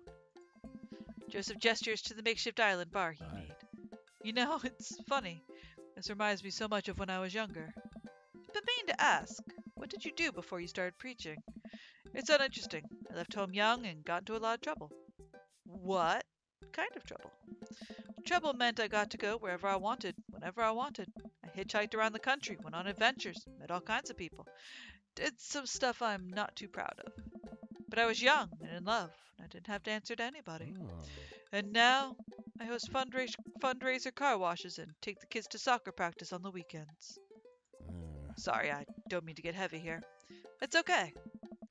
Joseph gestures to the makeshift island bar he made. You know, it's funny. This reminds me so much of when I was younger. I've been meaning to ask, what did you do before you started preaching? It's uninteresting. I left home young and got into a lot of trouble. What kind of trouble? Trouble meant I got to go wherever I wanted, whenever I wanted. I hitchhiked around the country, went on adventures, met all kinds of people. Did some stuff I'm not too proud of. But I was young and in love. I didn't have to answer to anybody. Oh. And now I host fundraiser car washes and take the kids to soccer practice on the weekends. Sorry, I don't mean to get heavy here. It's okay.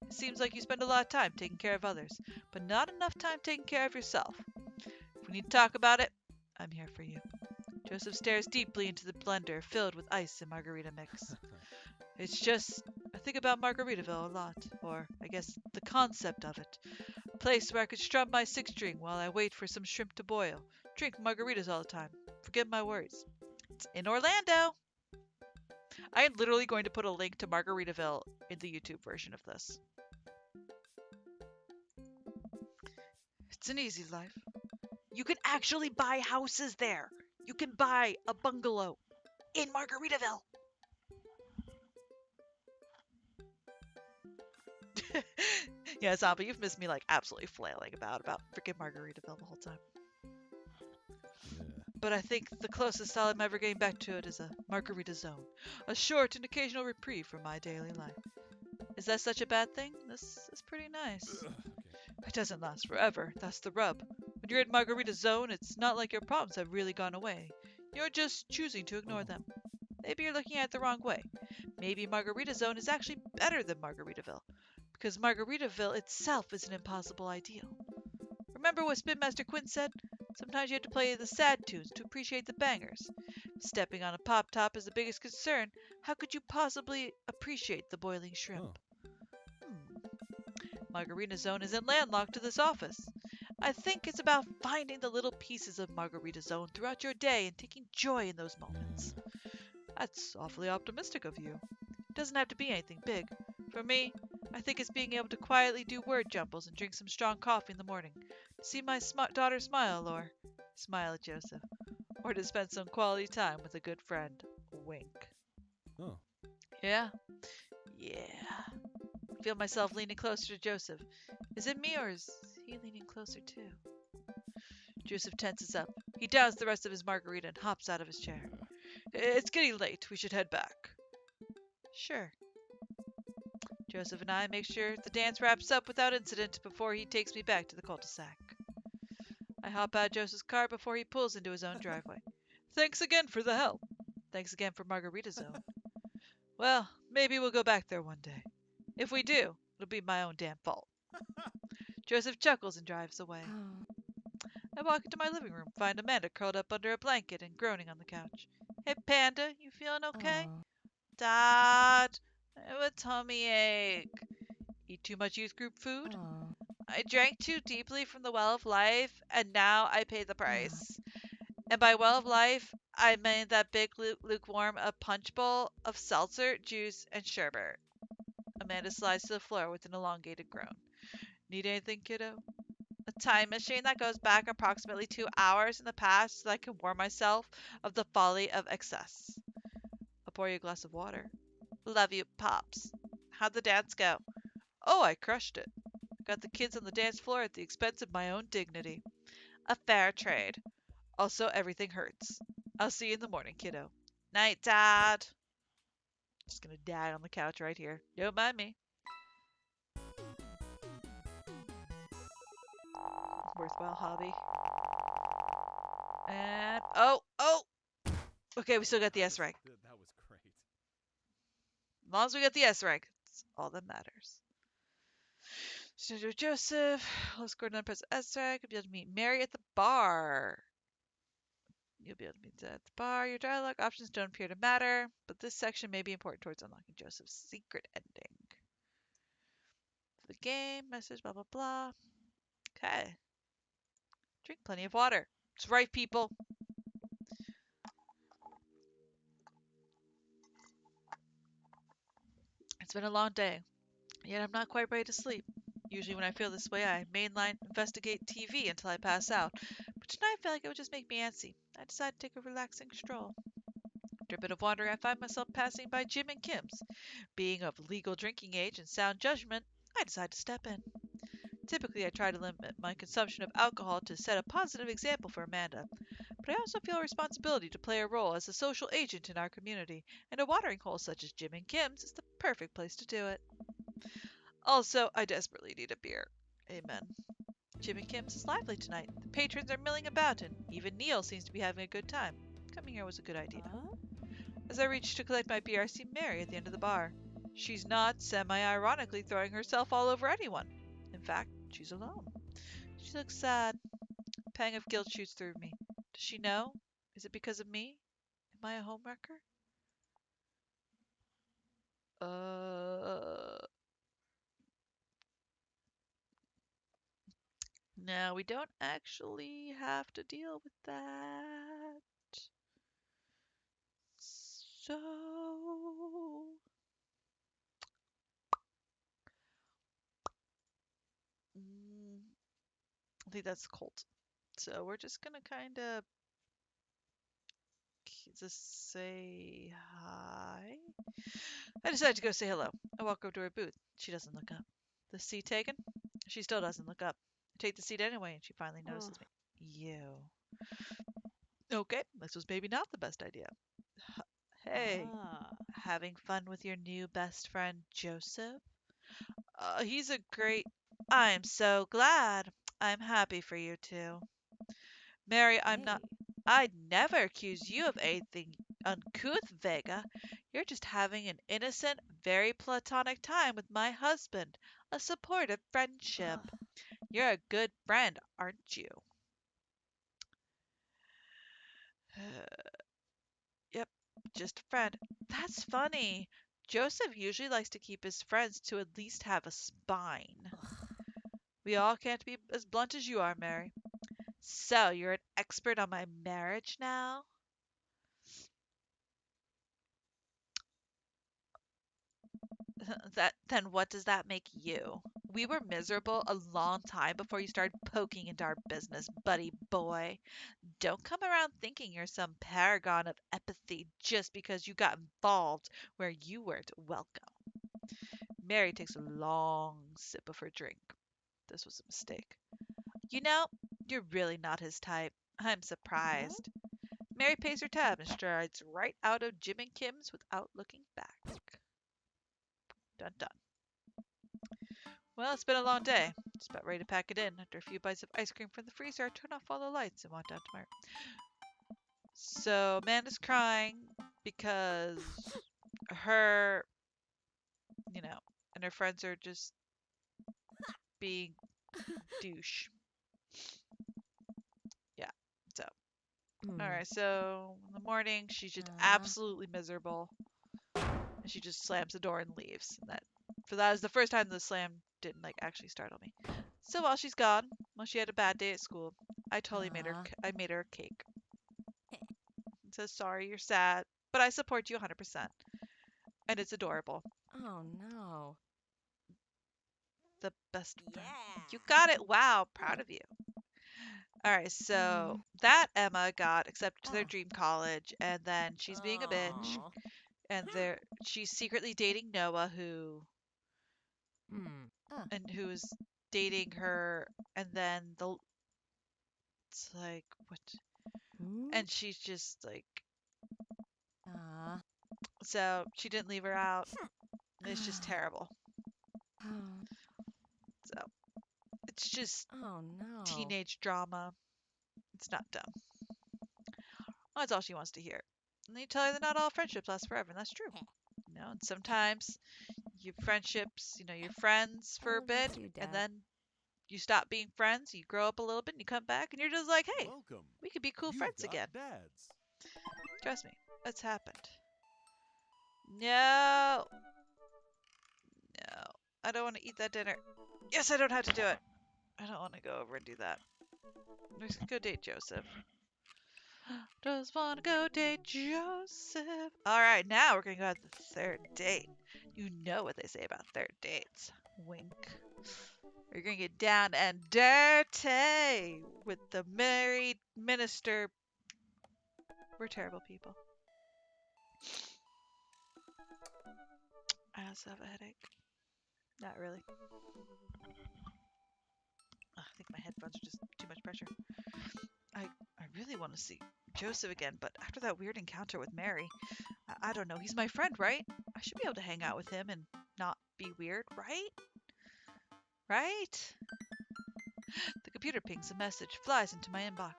It seems like you spend a lot of time taking care of others, but not enough time taking care of yourself. If we need to talk about it, I'm here for you. Joseph stares deeply into the blender filled with ice and margarita mix. It's just, I think about Margaritaville a lot, or I guess the concept of it. A place where I could strum my 6-string while I wait for some shrimp to boil, drink margaritas all the time, forget my worries. It's in Orlando! I am literally going to put a link to Margaritaville in the YouTube version of this. It's an easy life. You can actually buy houses there. You can buy a bungalow in Margaritaville. Yeah, Zombie, you've missed me like absolutely flailing about freaking Margaritaville the whole time. Yeah. But I think the closest I'm ever getting back to it is a Margarita Zone. A short and occasional reprieve from my daily life. Is that such a bad thing? This is pretty nice. Okay. It doesn't last forever, that's the rub. When you're in Margarita Zone, it's not like your problems have really gone away. You're just choosing to ignore them. Maybe you're looking at it the wrong way. Maybe Margarita Zone is actually better than Margaritaville. Because Margaritaville itself is an impossible ideal. Remember what Spin Master Quinn said? Sometimes you have to play the sad tunes to appreciate the bangers. If stepping on a pop top is the biggest concern, how could you possibly appreciate the boiling shrimp? Margarita Zone isn't landlocked to this office. I think it's about finding the little pieces of Margarita Zone throughout your day and taking joy in those moments. That's awfully optimistic of you. It doesn't have to be anything big. For me, I think it's being able to quietly do word jumbles and drink some strong coffee in the morning, to see my daughter smile or smile at Joseph, or to spend some quality time with a good friend. Wink. Oh. Yeah. feel myself leaning closer to Joseph. Is it me or is he leaning closer too? Joseph tenses up. He downs the rest of his margarita and hops out of his chair. It's getting late. We should head back. Sure. Joseph and I make sure the dance wraps up without incident before he takes me back to the cul-de-sac. I hop out of Joseph's car before he pulls into his own driveway. Thanks again for the help. Thanks again for Margarita Zone. Well, maybe we'll go back there one day. If we do, it'll be my own damn fault. Joseph chuckles and drives away. I walk into my living room, find Amanda curled up under a blanket and groaning on the couch. Hey, Panda, you feeling okay? Dad, I have a tummy ache. Eat too much youth group food? I drank too deeply from the well of life, and now I pay the price. And by well of life, I mean that big lukewarm punch bowl of seltzer, juice, and sherbet. Amanda slides to the floor with an elongated groan. Need anything, kiddo? A time machine that goes back approximately 2 hours in the past so that I can warn myself of the folly of excess. I'll pour you a glass of water. Love you, Pops. How'd the dance go? Oh, I crushed it. Got the kids on the dance floor at the expense of my own dignity. A fair trade. Also, everything hurts. I'll see you in the morning, kiddo. Night, Dad. Just gonna dad on the couch right here. Don't mind me. Worthwhile hobby. And oh. Okay, we still got the S rank. That was great. As long as we got the S rank, it's all that matters. Studio Joseph. Let's go down and press S rank. You'll be able to meet Mary at the bar. You'll be able to meet at the bar. Your dialogue options don't appear to matter, but this section may be important towards unlocking Joseph's secret ending. For the game, message, blah, blah, blah. Okay. Drink plenty of water. It's right, people. It's been a long day, yet I'm not quite ready to sleep. Usually when I feel this way, I mainline investigate TV until I pass out, but tonight I felt like it would just make me antsy. I decided to take a relaxing stroll. After a bit of wandering, I find myself passing by Jim and Kim's. Being of legal drinking age and sound judgment, I decide to step in. Typically, I try to limit my consumption of alcohol to set a positive example for Amanda, but I also feel a responsibility to play a role as a social agent in our community, and a watering hole such as Jim and Kim's is the perfect place to do it. Also, I desperately need a beer. Amen. Jim and Kim's is lively tonight. The patrons are milling about, and even Neil seems to be having a good time. Coming here was a good idea. As I reach to collect my beer, I see Mary at the end of the bar. She's not semi-ironically throwing herself all over anyone. In fact, she's alone. She looks sad. A pang of guilt shoots through me. Does she know? Is it because of me? Am I a homewrecker? No, we don't actually have to deal with that. So, I think that's Colt. So we're just gonna kind of just say hi. I decide to go say hello. I walk over to her booth. She doesn't look up. The seat taken? She still doesn't look up. I take the seat anyway, and she finally notices me. You. Okay, this was maybe not the best idea. Hey, having fun with your new best friend, Joseph? He's a great... I'm so glad. I'm happy for you two. Mary, I'm not... I'd never accuse you of anything uncouth, Vega. You're just having an innocent, very platonic time with my husband. A supportive friendship. You're a good friend, aren't you? Yep, just a friend. That's funny. Joseph usually likes to keep his friends to at least have a spine. We all can't be as blunt as you are, Mary. So, you're an expert on my marriage now? Then what does that make you? We were miserable a long time before you started poking into our business, buddy boy. Don't come around thinking you're some paragon of empathy just because you got involved where you weren't welcome. Mary takes a long sip of her drink. This was a mistake. You know, you're really not his type. I'm surprised. Mary pays her tab and strides right out of Jim and Kim's without looking back. Dun dun. Well, it's been a long day. Just about ready to pack it in. After a few bites of ice cream from the freezer, I turn off all the lights and walk down to my room. So Amanda's crying because her, and her friends are just being douche. Yeah. So, all right. So in the morning, she's just absolutely miserable, and she just slams the door and leaves. And that was the first time the slam didn't actually startle me. So while she's gone, while she had a bad day at school, I totally made her a cake. It says, "Sorry, you're sad, but I support you 100%." And it's adorable. Oh no. The best friend. You got it. Wow, proud of you. All right, so that Emma got accepted to their dream college, and then she's being a bitch, and she's secretly dating Noah, who who's dating her, and then it's like what? And she's just so she didn't leave her out. It's just terrible. So it's just teenage drama. It's not dumb. Well, that's all she wants to hear. And then you tell her that not all friendships last forever, and that's true. And sometimes your friendships, you're friends for a bit, and then you stop being friends, you grow up a little bit, and you come back, and you're just like, hey, Welcome. we could be cool You've friends got again. Dads. Trust me, it's happened. No. No. I don't want to eat that dinner. Yes, I don't have to do it. I don't want to go over and do that. Let's go date Joseph. Just want to go date Joseph. All right, now we're going to go on the third date. You know what they say about third dates. Wink. We're going to get down and dirty with the married minister. We're terrible people. I also have a headache. Not really. I think my headphones are just too much pressure. I really want to see Joseph again, but after that weird encounter with Mary, I don't know. He's my friend, right? I should be able to hang out with him and not be weird, right? Right? The computer pings a message, flies into my inbox.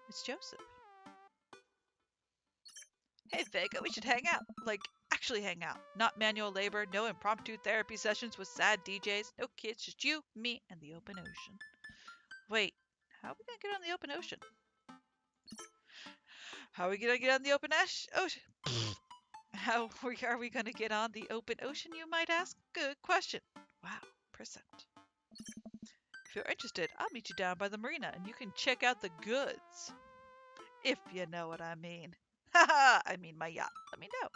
It's Joseph. Hey, Vega, we should hang out. Actually hang out. Not manual labor, no impromptu therapy sessions with sad DJs, no kids, just you, me, and the open ocean. Wait, how are we going to get on the open ocean? How are we going to get on the open ocean? How are we going to get on the open ocean, you might ask? Good question. Wow, percent. If you're interested, I'll meet you down by the marina and you can check out the goods. If you know what I mean. Haha, I mean my yacht. Let me know.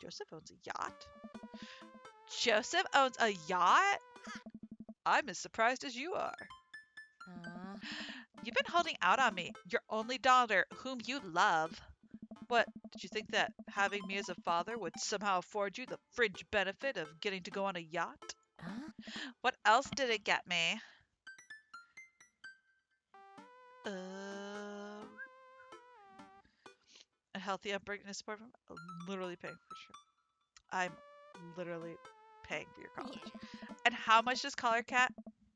Joseph owns a yacht? Joseph owns a yacht? I'm as surprised as you are. You've been holding out on me, your only daughter, whom you love. What, did you think that having me as a father would somehow afford you the fringe benefit of getting to go on a yacht? What else did it get me? A healthy upbringing and support from I'm literally paying for sure. I'm literally paying for your college. And how much does Collar Cat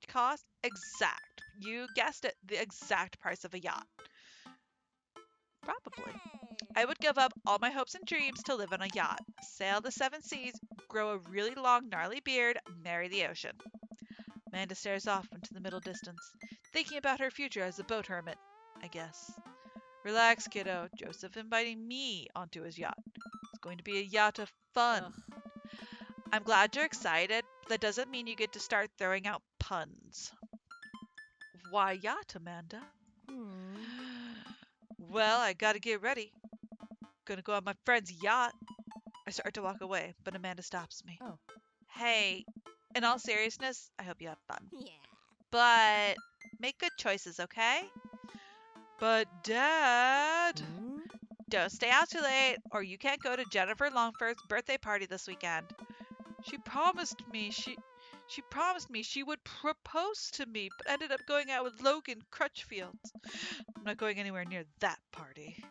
cost? Exact. You guessed it, the exact price of a yacht. Probably. I would give up all my hopes and dreams to live on a yacht, sail the 7 seas, grow a really long, gnarly beard, marry the ocean. Amanda stares off into the middle distance, thinking about her future as a boat hermit, I guess. Relax, kiddo. Joseph inviting me onto his yacht. It's going to be a yacht of fun. Ugh. I'm glad you're excited, but that doesn't mean you get to start throwing out puns. Why yacht, Amanda? Well, I gotta get ready. Gonna go on my friend's yacht. I start to walk away, but Amanda stops me. Oh. Hey, in all seriousness, I hope you have fun. Yeah. But make good choices, okay? But Dad, don't stay out too late, or you can't go to Jennifer Longford's birthday party this weekend. She promised me she promised me she would propose to me, but ended up going out with Logan Crutchfield. I'm not going anywhere near that party.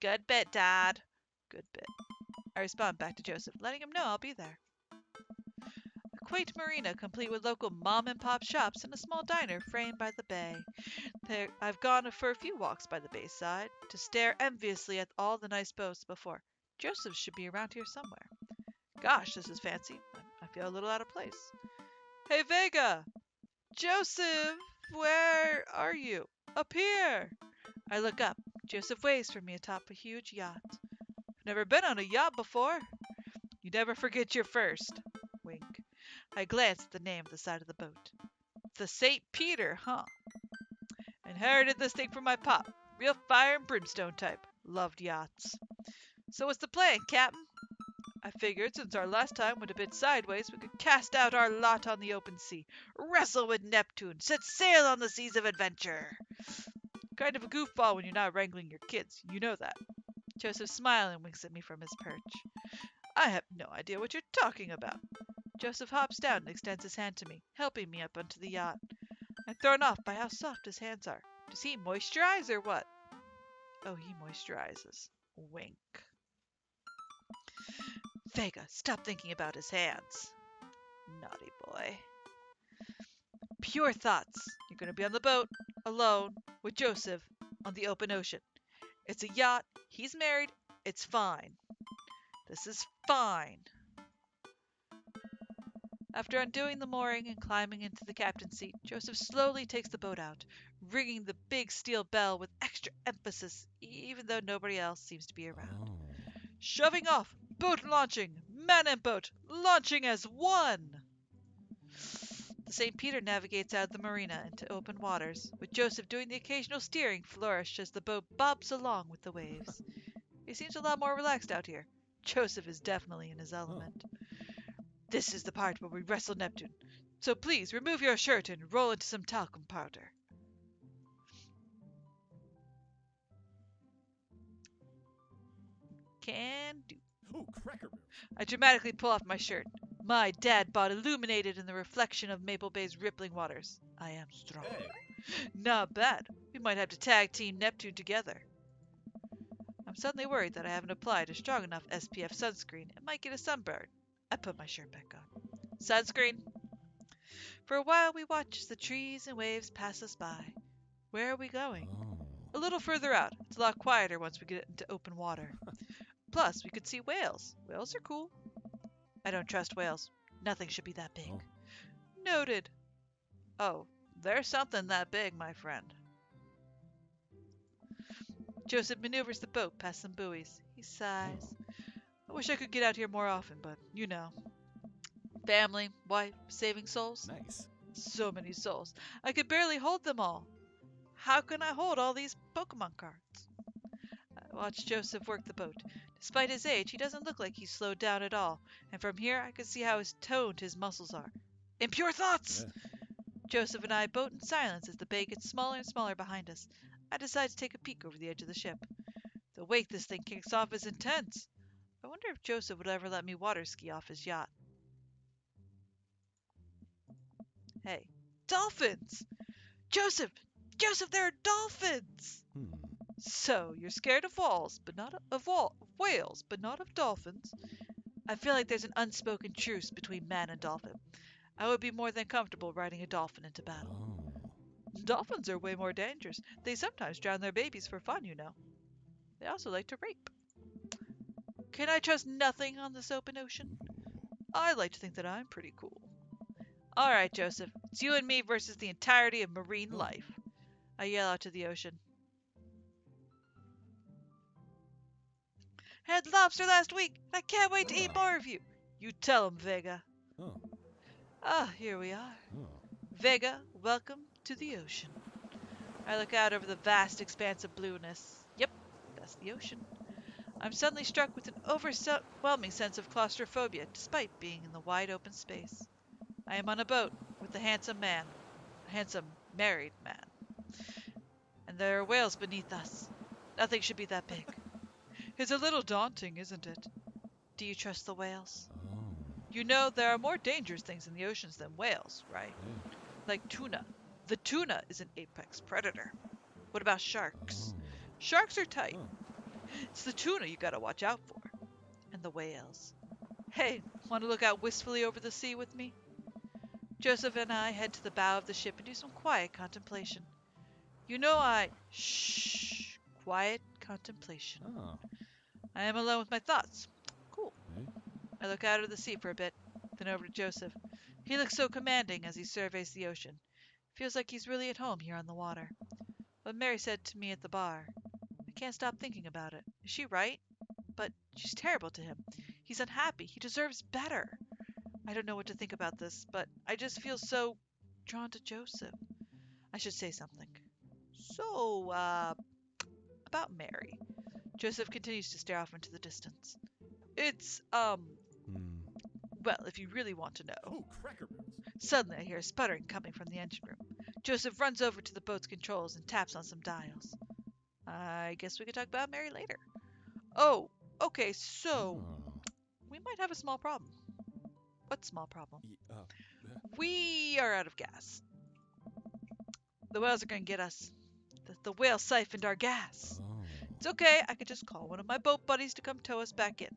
Good bit, Dad. Good bit. I respond back to Joseph, letting him know I'll be there. A quaint marina complete with local mom and pop shops and a small diner framed by the bay. I've gone for a few walks by the bayside to stare enviously at all the nice boats before. Joseph should be around here somewhere. Gosh, this is fancy. I feel a little out of place. Hey, Vega! Joseph! Where are you? Up here! I look up. Joseph waves for me atop a huge yacht. I've never been on a yacht before. You never forget your first. Wink. I glance at the name of the side of the boat. The St. Peter, huh? Inherited this thing from my pop. Real fire and brimstone type. Loved yachts. So what's the plan, Captain? I figured since our last time went a bit sideways, we could cast out our lot on the open sea, wrestle with Neptune, set sail on the seas of adventure. Kind of a goofball when you're not wrangling your kids, you know that. Joseph smiles and winks at me from his perch. I have no idea what you're talking about. Joseph hops down and extends his hand to me, helping me up onto the yacht. I'm thrown off by how soft his hands are. Does he moisturize or what? Oh, he moisturizes. Wink. Vega, stop thinking about his hands. Naughty boy. Pure thoughts. You're going to be on the boat, alone, with Joseph, on the open ocean. It's a yacht. He's married. It's fine. This is fine. After undoing the mooring and climbing into the captain's seat, Joseph slowly takes the boat out, ringing the big steel bell with extra emphasis, even though nobody else seems to be around. Shoving off! Boat launching! Man and boat launching as one! The St. Peter navigates out of the marina into open waters, with Joseph doing the occasional steering flourish as the boat bobs along with the waves. He seems a lot more relaxed out here. Joseph is definitely in his element. This is the part where we wrestle Neptune. So please remove your shirt and roll into some talcum powder. Can do. Oh, cracker barrel. I dramatically pull off my shirt. My dad bod illuminated in the reflection of Maple Bay's rippling waters. I am strong. Hey. Not bad. We might have to tag team Neptune together. I'm suddenly worried that I haven't applied a strong enough SPF sunscreen and might get a sunburn. I put my shirt back on. Sunscreen. For a while we watch as the trees and waves pass us by. Where are we going? A little further out. It's a lot quieter once we get into open water. Plus, we could see whales. Whales are cool. I don't trust whales. Nothing should be that big. Oh. Noted. Oh, there's something that big, my friend. Joseph maneuvers the boat past some buoys. He sighs. I wish I could get out here more often, but you know. Family, wife, saving souls. Nice. So many souls. I could barely hold them all. How can I hold all these Pokemon cards? I watch Joseph work the boat. Despite his age, he doesn't look like he's slowed down at all, and from here I can see how toned his muscles are. Impure thoughts! Yeah. Joseph and I boat in silence as the bay gets smaller and smaller behind us. I decide to take a peek over the edge of the ship. The wake this thing kicks off is intense. I wonder if Joseph would ever let me water ski off his yacht. Hey, dolphins! Joseph! Joseph, there are dolphins! So, you're scared of whales, but not of dolphins. I feel like there's an unspoken truce between man and dolphin. I would be more than comfortable riding a dolphin into battle. Dolphins are way more dangerous. They sometimes drown their babies for fun, you know. They also like to rape. Can I trust nothing on this open ocean? I like to think that I'm pretty cool. All right, Joseph. It's you and me versus the entirety of marine life. I yell out to the ocean. Had lobster last week. I can't wait to eat more of you. You tell him, Vega. Oh. Ah, here we are. Oh. Vega, welcome to the ocean. I look out over the vast expanse of blueness. Yep, that's the ocean. I'm suddenly struck with an overwhelming sense of claustrophobia, despite being in the wide open space. I am on a boat with a handsome man, a handsome married man. And there are whales beneath us. Nothing should be that big. It's a little daunting, isn't it? Do you trust the whales? Oh. You know, there are more dangerous things in the oceans than whales, right? Yeah. Like tuna. The tuna is an apex predator. What about sharks? Oh. Sharks are tight. Huh. It's the tuna you gotta watch out for. And the whales. Hey, want to look out wistfully over the sea with me? Joseph and I head to the bow of the ship and do some quiet contemplation. You know Shh. Quiet contemplation. Oh. I am alone with my thoughts. Cool. Okay. I look out at the sea for a bit, then over to Joseph. He looks so commanding as he surveys the ocean. Feels like he's really at home here on the water. What Mary said to me at the bar. I can't stop thinking about it. Is she right? But she's terrible to him. He's unhappy. He deserves better. I don't know what to think about this, but I just feel so drawn to Joseph. I should say something. So, about Mary. Joseph continues to stare off into the distance. It's, Hmm. well, if you really want to know. Oh, cracker barrels. Suddenly, I hear a sputtering coming from the engine room. Joseph runs over to the boat's controls and taps on some dials. I guess we could talk about Mary later. Oh, okay, so Oh. we might have a small problem. What small problem? Oh. We are out of gas. The whales are going to get us. The whale siphoned our gas. Oh. It's okay, I could just call one of my boat buddies to come tow us back in.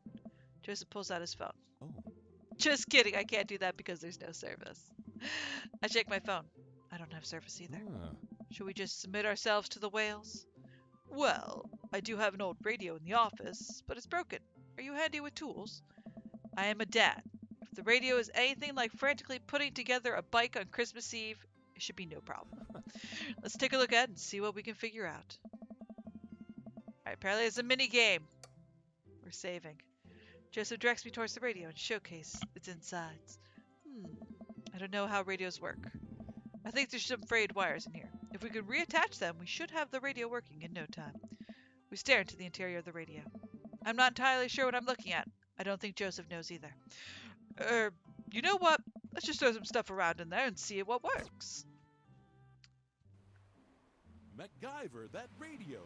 Joseph pulls out his phone. Oh. Just kidding, I can't do that because there's no service. I check my phone. I don't have service either. Ah. Should we just submit ourselves to the whales? Well, I do have an old radio in the office, but it's broken. Are you handy with tools? I am a dad. If the radio is anything like frantically putting together a bike on Christmas Eve, it should be no problem. Let's take a look at it and see what we can figure out. Alright, apparently it's a mini game. We're saving. Joseph directs me towards the radio and showcase its insides. I don't know how radios work. I think there's some frayed wires in here. If we could reattach them, we should have the radio working in no time. We stare into the interior of the radio. I'm not entirely sure what I'm looking at. I don't think Joseph knows either. You know what? Let's just throw some stuff around in there and see what works. MacGyver, that radio.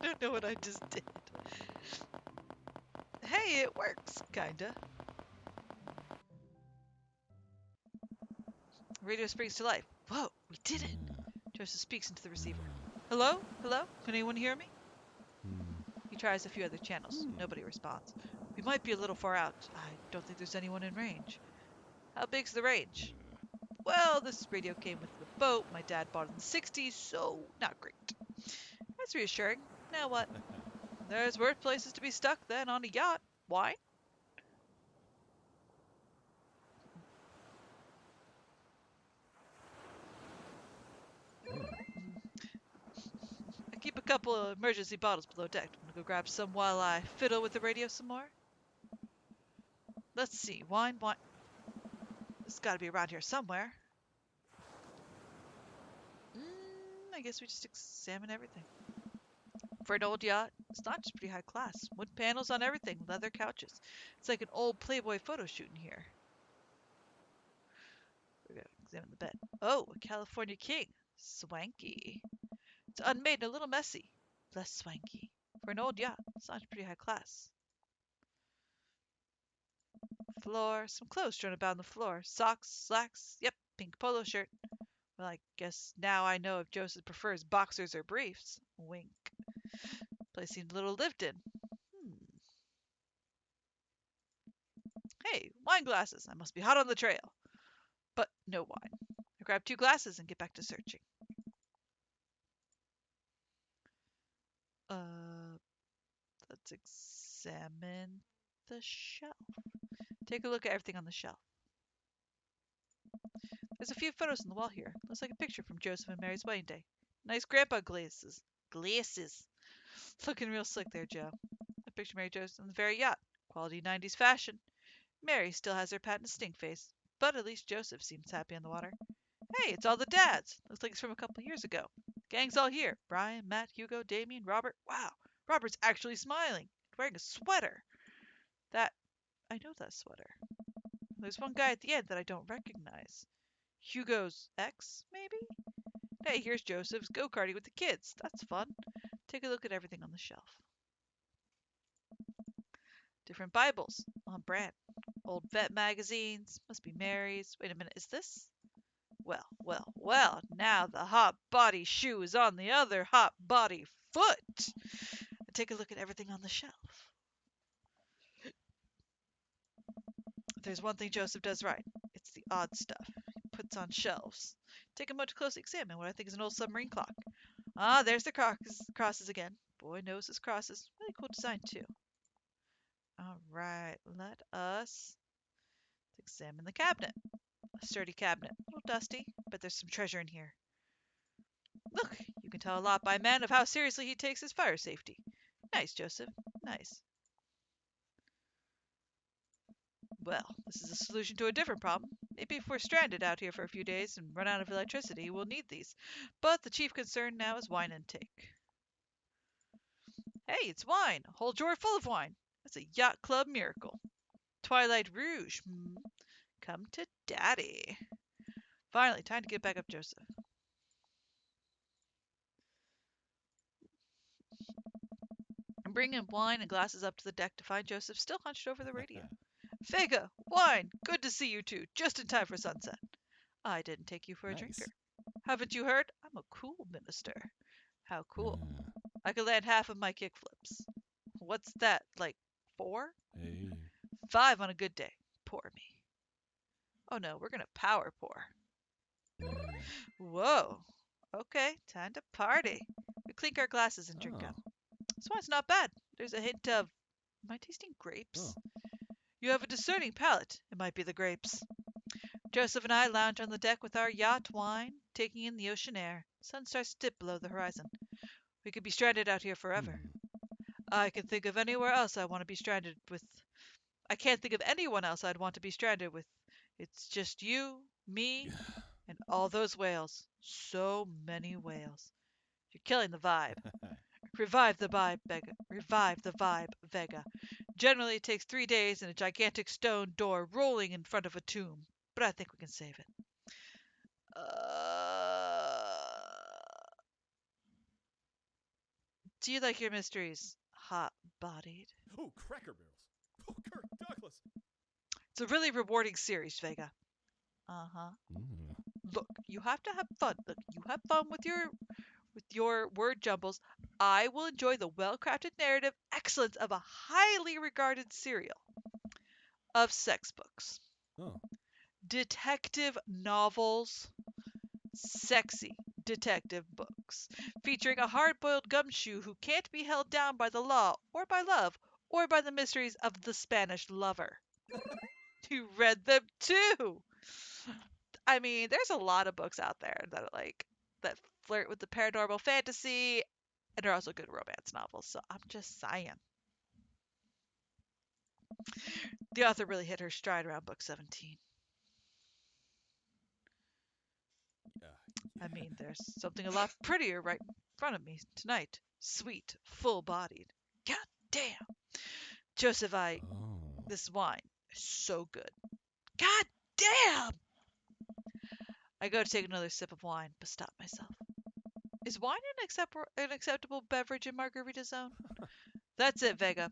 I don't know what I just did. Hey, it works, kinda. Radio springs to life. Whoa, we did it! Joseph speaks into the receiver. Hello? Hello? Can anyone hear me? He tries a few other channels. Nobody responds. We might be a little far out. I don't think there's anyone in range. How big's the range? Well, this radio came with the boat. My dad bought it in the 60s, so not great. That's reassuring. Now what? There's worse places to be stuck than on a yacht. Why? I keep a couple of emergency bottles below deck. I'm gonna go grab some while I fiddle with the radio some more. Let's see. Wine. It's gotta be around here somewhere. I guess we just examine everything. For an old yacht, it's not just pretty high class. Wood panels on everything, leather couches. It's like an old Playboy photo shoot in here. We're gonna examine the bed. Oh, a California king. Swanky. It's unmade and a little messy. Less swanky. For an old yacht, it's not pretty high class. Floor. Some clothes strewn about on the floor. Socks, slacks. Yep, pink polo shirt. Well, I guess now I know if Joseph prefers boxers or briefs. Wink. Place seemed a little lived in. Hey, wine glasses. I must be hot on the trail. But no wine. I grab 2 glasses and get back to searching. Let's examine the shelf. Take a look at everything on the shelf. There's a few photos on the wall here. Looks like a picture from Joseph and Mary's wedding day. Nice grandpa glasses. Glasses. Looking real slick there, Joe. I picture Mary Joseph on the very yacht. Quality 90s fashion. Mary still has her patent stink face, but at least Joseph seems happy on the water. Hey, it's all the dads. Looks like it's from a couple years ago. Gang's all here. Brian, Matt, Hugo, Damien, Robert. Wow, Robert's actually smiling, wearing a sweater. That, I know that sweater. There's one guy at the end that I don't recognize. Hugo's ex, maybe? Hey, here's Joseph's go-karting with the kids. That's fun. Take a look at everything on the shelf. Different Bibles, on brand. Old vet magazines, must be Mary's. Wait a minute, is this? Well, well, well, now the hot body shoe is on the other hot body foot. Take a look at everything on the shelf. There's one thing Joseph does right. It's the odd stuff he puts on shelves. Take a moment to closely examine what I think is an old submarine clock. Ah, there's the crosses again. Boy knows his crosses. Really cool design, too. All right, let us examine the cabinet. A sturdy cabinet. A little dusty, but there's some treasure in here. Look, you can tell a lot by a man of how seriously he takes his fire safety. Nice, Joseph. Nice. Well, this is a solution to a different problem. Maybe if we're stranded out here for a few days and run out of electricity, we'll need these. But the chief concern now is wine intake. Hey, it's wine! A whole drawer full of wine! That's a yacht club miracle. Twilight Rouge. Come to Daddy. Finally, time to get back up, Joseph. I'm bringing wine and glasses up to the deck to find Joseph still hunched over the radio. Vega, wine! Good to see you two, just in time for sunset. I didn't take you for a Nice. drinker. Haven't you heard? I'm a cool minister. How cool. I could land half of my kickflips. What's that, like 4? Hey. 5 on a good day. Pour me. Oh no, we're gonna power pour. Whoa. Okay, time to party. We clink our glasses and drink up. This wine's not bad. There's a hint of... Am I tasting grapes? You have a discerning palate. It might be the grapes. Joseph and I lounge on the deck with our yacht wine, taking in the ocean air. Sun starts to dip below the horizon. We could be stranded out here forever. I can think of anywhere else I want to be stranded with. I can't think of anyone else I'd want to be stranded with. It's just you, me, and all those whales. So many whales. You're killing the vibe. Revive the vibe, Vega. Revive the vibe, Vega. Generally, it takes 3 days and a gigantic stone door rolling in front of a tomb, but I think we can save it. Do you like your mysteries hot-bodied? Oh, Cracker Barrels. Oh, Kirk Douglas. It's a really rewarding series, Vega. Uh-huh. Look, you have to have fun. Look, you have fun with your word jumbles. I will enjoy the well-crafted narrative excellence of a highly regarded serial of sex books, detective novels, sexy detective books featuring a hard-boiled gumshoe who can't be held down by the law or by love or by the mysteries of the Spanish lover. You read them too. I mean, there's a lot of books out there that flirt with the paranormal fantasy and are also good romance novels. So I'm just saying. The author really hit her stride around book 17. I mean, there's something a lot prettier right in front of me tonight. Sweet, full-bodied. God damn. Joseph, this wine is so good. God damn! I go to take another sip of wine, but stop myself. Is wine an acceptable beverage in Margarita Zone? That's it, Vega.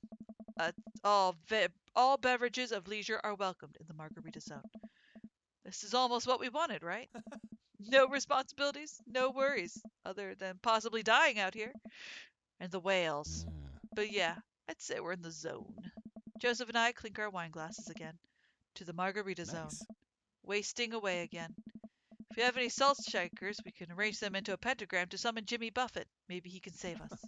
All beverages of leisure are welcomed in the Margarita Zone. This is almost what we wanted, right? No responsibilities, no worries, other than possibly dying out here. And the whales. But yeah, I'd say we're in the zone. Joseph and I clink our wine glasses again. To the Margarita Zone. Wasting away again. If you have any salt shakers, we can arrange them into a pentagram to summon Jimmy Buffett. Maybe he can save us.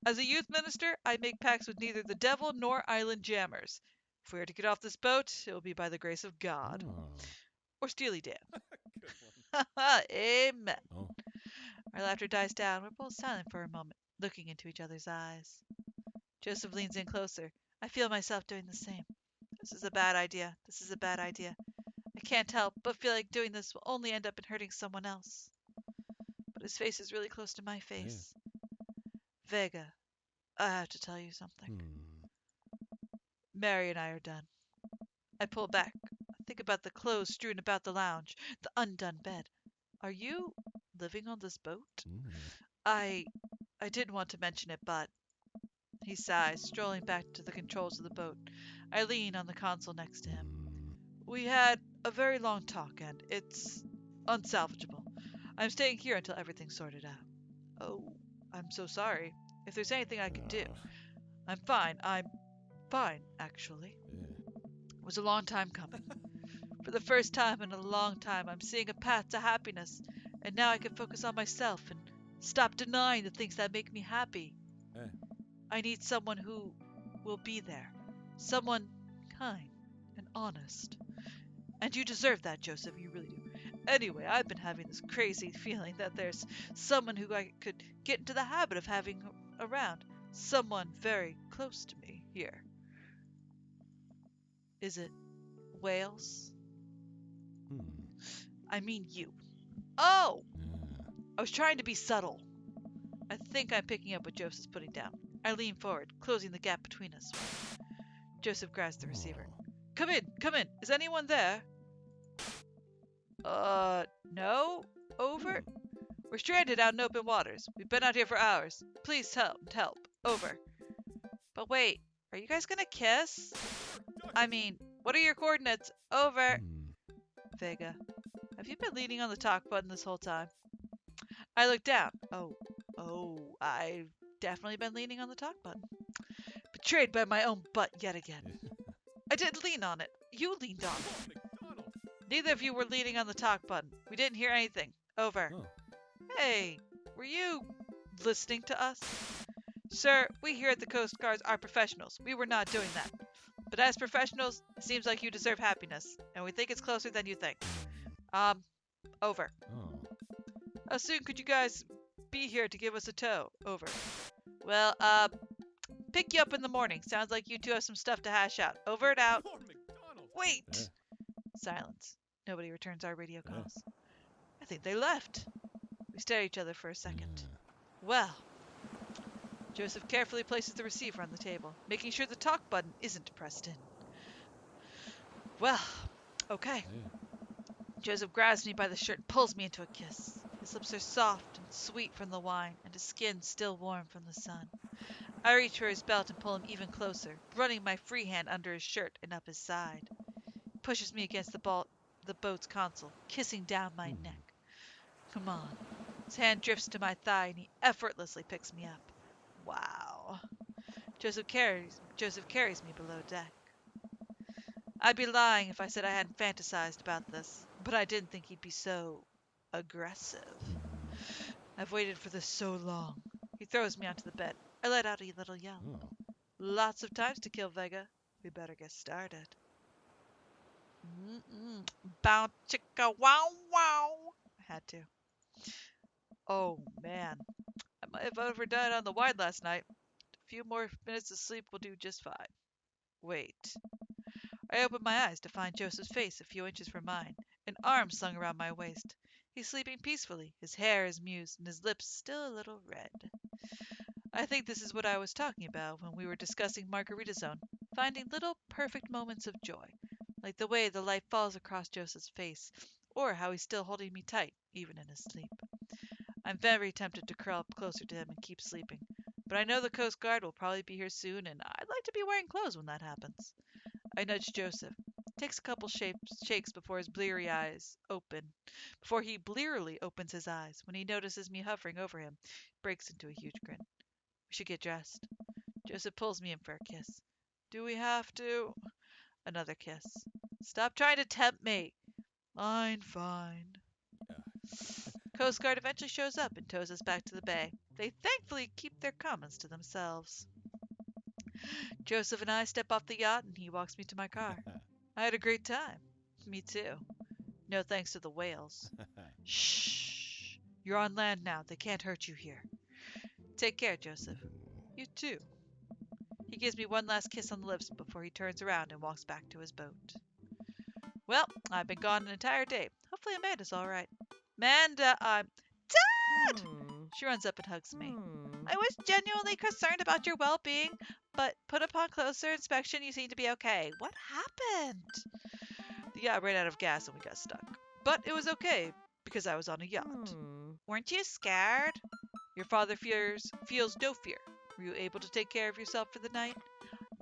As a youth minister, I make pacts with neither the devil nor island jammers. If we are to get off this boat, it will be by the grace of God. Or Steely Dan. Good one. Amen. Our laughter dies down. We're both silent for a moment. looking into each other's eyes. Joseph leans in closer. I feel myself doing the same. This is a bad idea. This is a bad idea. I can't help but feel like doing this will only end up in hurting someone else. But his face is really close to my face. Vega, I have to tell you something. Mary and I are done. I pull back. I think about the clothes strewn about the lounge, the undone bed. Are you living on this boat? I didn't want to mention it, but he sighs, strolling back to the controls of the boat. I lean on the console next to him. We had a very long talk, and it's unsalvageable. I'm staying here until everything's sorted out. Oh, I'm so sorry. If there's anything I can do. I'm fine. I'm fine, actually. It was a long time coming. For the first time in a long time, I'm seeing a path to happiness, and now I can focus on myself and stop denying the things that make me happy. I need someone who will be there. Someone kind and honest. And you deserve that, Joseph, you really do. Anyway, I've been having this crazy feeling that there's someone who I could get into the habit of having around. Someone very close to me here. Is it Wales? I mean you. Oh! I was trying to be subtle. I think I'm picking up what Joseph's putting down. I lean forward, closing the gap between us. Joseph grabs the receiver. Come in, come in. Is anyone there? No? Over? We're stranded out in open waters. We've been out here for hours. Please help. Over. But wait, are you guys gonna kiss? I mean, what are your coordinates? Over. Vega, have you been leaning on the talk button this whole time? I look down. I've definitely been leaning on the talk button. Betrayed by my own butt yet again. I didn't lean on it. You leaned on it. Neither of you were leaning on the talk button. We didn't hear anything. Over. Hey, were you listening to us? Sir, we here at the Coast Guards are professionals. We were not doing that. But as professionals, it seems like you deserve happiness, and we think it's closer than you think. Over. How soon could you guys be here to give us a tow? Over. Well, pick you up in the morning. Sounds like you two have some stuff to hash out. Over and out. Wait! Silence. Nobody returns our radio calls. I think they left. We stare at each other for a second. Well, Joseph carefully places the receiver on the table, making sure the talk button isn't pressed in. Well, okay. Joseph grabs me by the shirt and pulls me into a kiss. His lips are soft and sweet from the wine, and his skin still warm from the sun. I reach for his belt and pull him even closer, running my free hand under his shirt and up his side. He pushes me against the boat's console, kissing down my neck. Come on. His hand drifts to my thigh, and he effortlessly picks me up. Wow. Joseph carries me below deck. I'd be lying if I said I hadn't fantasized about this, but I didn't think he'd be so aggressive. I've waited for this so long. He throws me onto the bed. I let out a little yell. Lots of times to kill, Vega. We better get started. Bow chicka wow wow. I had to. Oh man, I might have overdone on the wine last night. A few more minutes of sleep will do just fine. Wait. I open my eyes to find Joseph's face a few inches from mine, an arm slung around my waist. He's sleeping peacefully, his hair is mused, and his lips still a little red. I think this is what I was talking about when we were discussing Margarita Zone, finding little perfect moments of joy, like the way the light falls across Joseph's face, or how he's still holding me tight, even in his sleep. I'm very tempted to curl up closer to him and keep sleeping, but I know the Coast Guard will probably be here soon, and I'd like to be wearing clothes when that happens. I nudge Joseph. It takes a couple shakes before he blearily opens his eyes. When he notices me hovering over him, he breaks into a huge grin. We should get dressed. Joseph pulls me in for a kiss. Do we have to? Another kiss. Stop trying to tempt me. Fine. Coast Guard eventually shows up and tows us back to the bay. They thankfully keep their comments to themselves. Joseph and I step off the yacht and he walks me to my car. I had a great time. Me too. No thanks to the whales. Shh. You're on land now. They can't hurt you here. Take care, Joseph. You too. He gives me one last kiss on the lips before he turns around and walks back to his boat. Well, I've been gone an entire day. Hopefully Amanda's all right. Amanda, I'm... Dad! She runs up and hugs me. I was genuinely concerned about your well-being, but put upon closer inspection, you seem to be okay. What happened? The yacht ran out of gas and we got stuck. But it was okay, because I was on a yacht. Weren't you scared? Your father feels no fear. Were you able to take care of yourself for the night?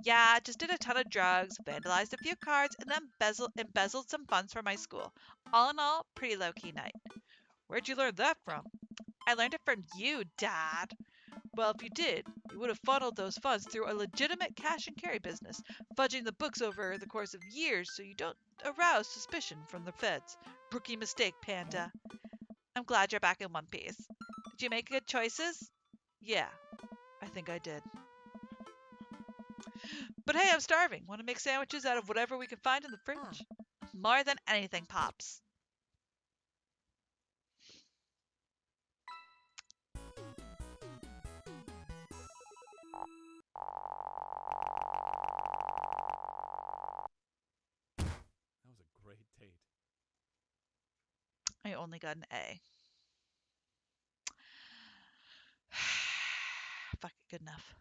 Yeah, just did a ton of drugs, vandalized a few cards, and then embezzled some funds for my school. All in all, pretty low-key night. Where'd you learn that from? I learned it from you, Dad. Well, if you did, you would have funneled those funds through a legitimate cash and carry business, fudging the books over the course of years so you don't arouse suspicion from the feds. Rookie mistake, Panda. I'm glad you're back in one piece. Did you make good choices? Yeah, I think I did. But hey, I'm starving. Want to make sandwiches out of whatever we can find in the fridge? More than anything, Pops. That was a great date. I only got an A. Fuck it, good enough.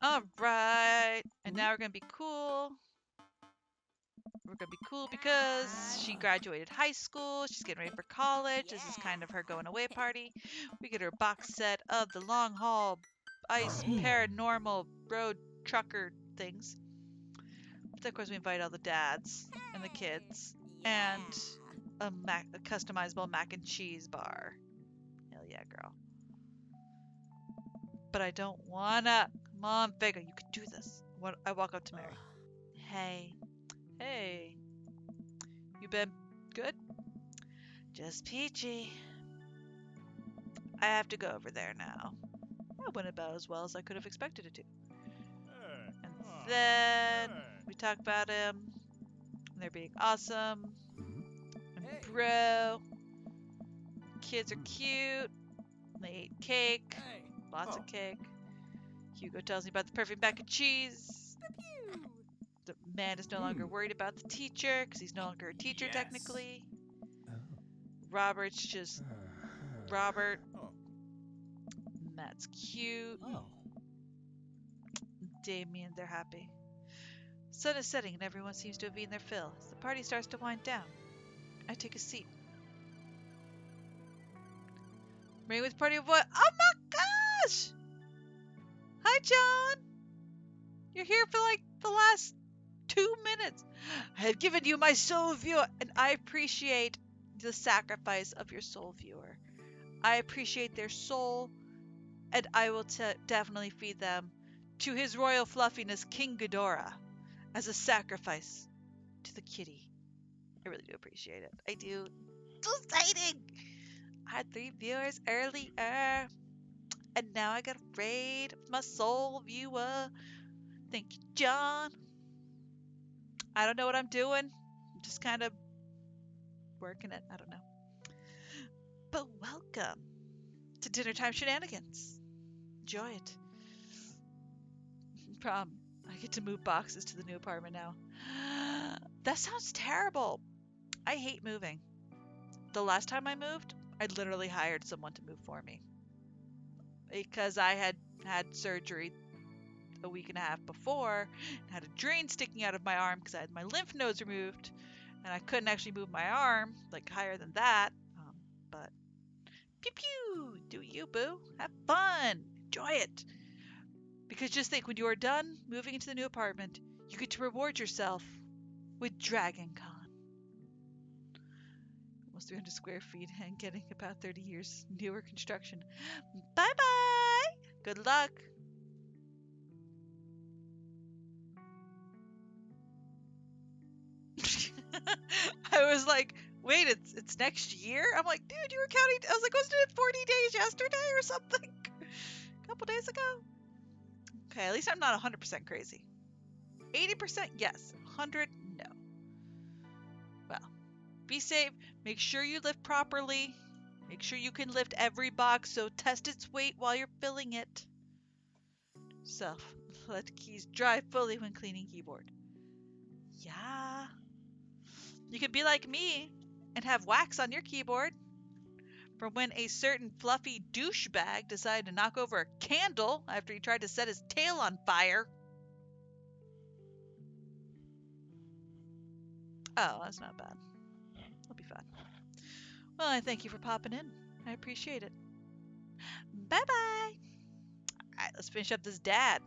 All right, and now we're gonna be cool. We're gonna be cool because she graduated high school. She's getting ready for college. This is kind of her going away party. We get her a box set of the long haul ice paranormal road trucker things. But of course, we invite all the dads and the kids and a customizable mac and cheese bar. Hell yeah, girl. But I don't wanna. Come on, Vega, you can do this. I walk up to Mary. Hey. Hey. You been good? Just peachy. I have to go over there now. That went about as well as I could have expected it to. And then we talk about him. And they're being awesome. And bro. Kids are cute. They ate cake. Lots of cake. Hugo tells me about the perfect mac and cheese. The man is no longer worried about the teacher because he's no longer a teacher technically. Robert's just Robert. Matt's cute. Damien, they're happy. Sun is setting and everyone seems to have eaten their fill. As the party starts to wind down, I take a seat. Ring with party of what? Oh my gosh! Hi, John! You're here for like the last 2 minutes. I have given you my soul viewer, and I appreciate the sacrifice of your soul viewer. I appreciate their soul, and I will definitely feed them to his royal fluffiness, King Ghidorah, as a sacrifice to the kitty. I really do appreciate it. I do. So exciting! I had 3 viewers earlier, and now I got a raid of my soul viewer. Thank you, John. I don't know what I'm doing. I'm just kind of working it. I don't know. But welcome to Dinner Time Shenanigans. Enjoy it. Prom. I get to move boxes to the new apartment now. That sounds terrible. I hate moving. The last time I moved, I literally hired someone to move for me. Because I had had surgery a week and a half before, and had a drain sticking out of my arm because I had my lymph nodes removed, and I couldn't actually move my arm, like higher than that. But pew pew, do you, boo? Have fun, enjoy it. Because just think, when you are done moving into the new apartment, you get to reward yourself with Dragon Con. Almost 300 square feet and getting about 30 years newer construction. Bye bye. Good luck. I was like, wait, it's next year? I'm like, dude, you were counting. I was like, wasn't it 40 days yesterday or something? A couple days ago? Okay, at least I'm not 100% crazy. 80% yes. 100 no. be safe. Make sure you lift properly. Make sure you can lift every box, so test its weight while you're filling it. So, let keys dry fully when cleaning keyboard. Yeah. You could be like me and have wax on your keyboard from when a certain fluffy douchebag decided to knock over a candle after he tried to set his tail on fire. Oh, that's not bad. It'll be fun. Well, I thank you for popping in. I appreciate it. Bye-bye. All right, let's finish up this dad.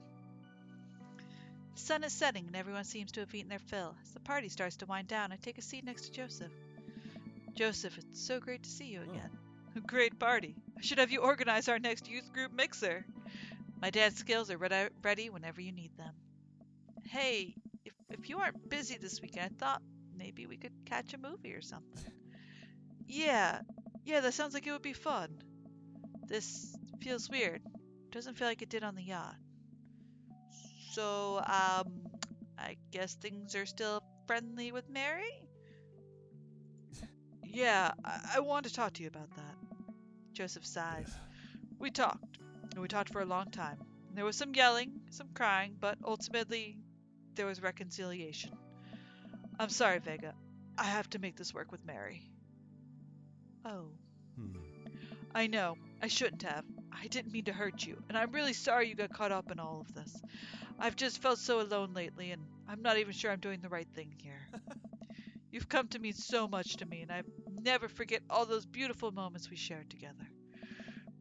The sun is setting and everyone seems to have eaten their fill. As the party starts to wind down, I take a seat next to Joseph. Joseph, it's so great to see you again. A great party. I should have you organize our next youth group mixer. My dad's skills are ready whenever you need them. Hey, if you aren't busy this weekend, I thought maybe we could catch a movie or something. Yeah, that sounds like it would be fun. This feels weird. Doesn't feel like it did on the yacht. So, I guess things are still friendly with Mary? Yeah, I want to talk to you about that. Joseph sighs. We talked. And we talked for a long time. There was some yelling, some crying, but ultimately, there was reconciliation. I'm sorry, Vega. I have to make this work with Mary. Oh. I know. I shouldn't have. I didn't mean to hurt you, and I'm really sorry you got caught up in all of this. I've just felt so alone lately, and I'm not even sure I'm doing the right thing here. You've come to mean so much to me, and I never forget all those beautiful moments we shared together.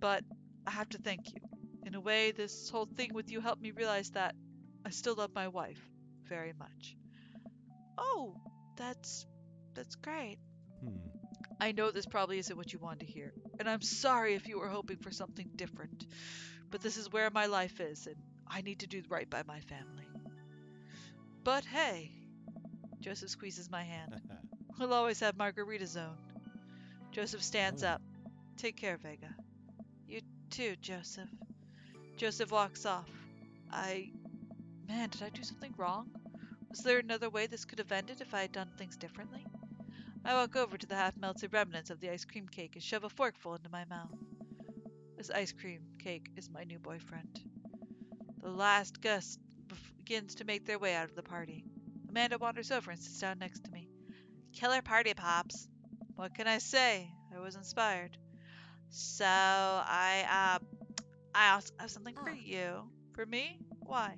But I have to thank you. In a way, this whole thing with you helped me realize that I still love my wife very much. Oh, that's great. I know this probably isn't what you wanted to hear, and I'm sorry if you were hoping for something different, but this is where my life is, and I need to do right by my family. But hey, Joseph squeezes my hand. We'll always have Margarita Zone. Joseph stands up. Take care, Vega. You too, Joseph. Joseph walks off. Man, did I do something wrong? Was there another way this could have ended if I had done things differently? I walk over to the half-melted remnants of the ice cream cake and shove a forkful into my mouth. This ice cream cake is my new boyfriend. The last gust begins to make their way out of the party. Amanda wanders over and sits down next to me. Killer party, Pops. What can I say? I was inspired. So, I also have something for you. For me? Why?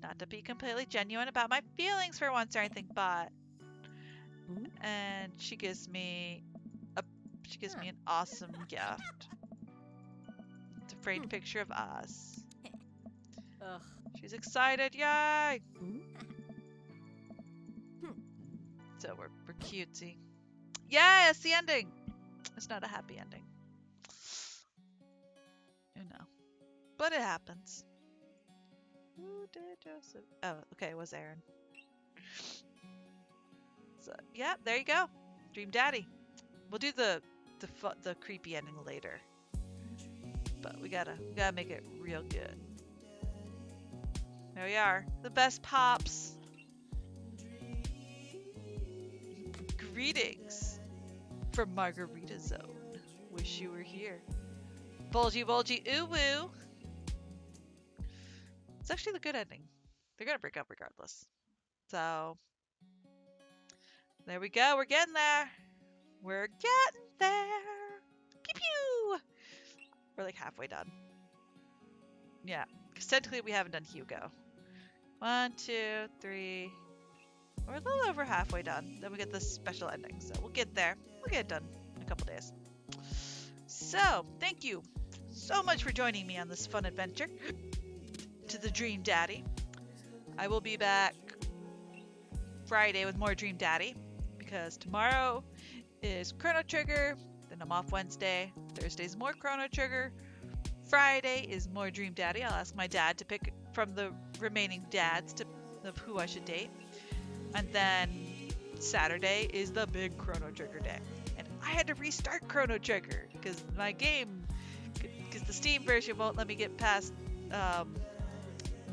Not to be completely genuine about my feelings for once or anything, but... And she gives me an awesome gift. It's a framed picture of us. Ugh. She's excited, yay! So we're cutesy. Yeah, it's the ending. It's not a happy ending. You know. But it happens. Who did Joseph? Oh, okay, it was Aaron. So, yeah, there you go. Dream Daddy. We'll do the creepy ending later. But we gotta make it real good. There we are. The best Pops. Greetings from Margarita Zone. Wish you were here. Bulgy ooh woo. It's actually the good ending. They're gonna break up regardless. So there we go. We're getting there. We're getting there. Pew pew. We're like halfway done. Yeah, because technically we haven't done Hugo. 1, 2, 3. We're a little over halfway done. Then we get this special ending. So we'll get there. We'll get it done in a couple days. So, thank you so much for joining me on this fun adventure to the Dream Daddy. I will be back Friday with more Dream Daddy because tomorrow is Chrono Trigger. Then I'm off Wednesday. Thursday's more Chrono Trigger. Friday is more Dream Daddy. I'll ask my dad to pick from the remaining dads of who I should date. And then Saturday is the big Chrono Trigger day. And I had to restart Chrono Trigger because my game, because the Steam version won't let me get past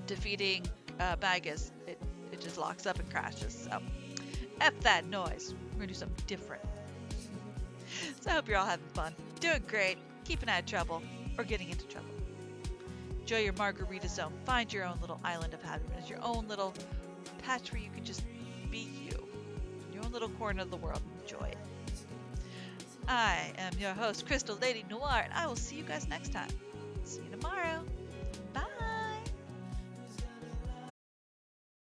defeating Magus. It just locks up and crashes. So F that noise. We're gonna do something different. So I hope you're all having fun, doing great, keeping out of trouble, or getting into trouble. Enjoy your margarita zone. Find your own little island of happiness, your own little patch where you can just be you, your own little corner of the world. Enjoy it. I am your host, Crystal Lady Noir, and I will see you guys next time. See you tomorrow.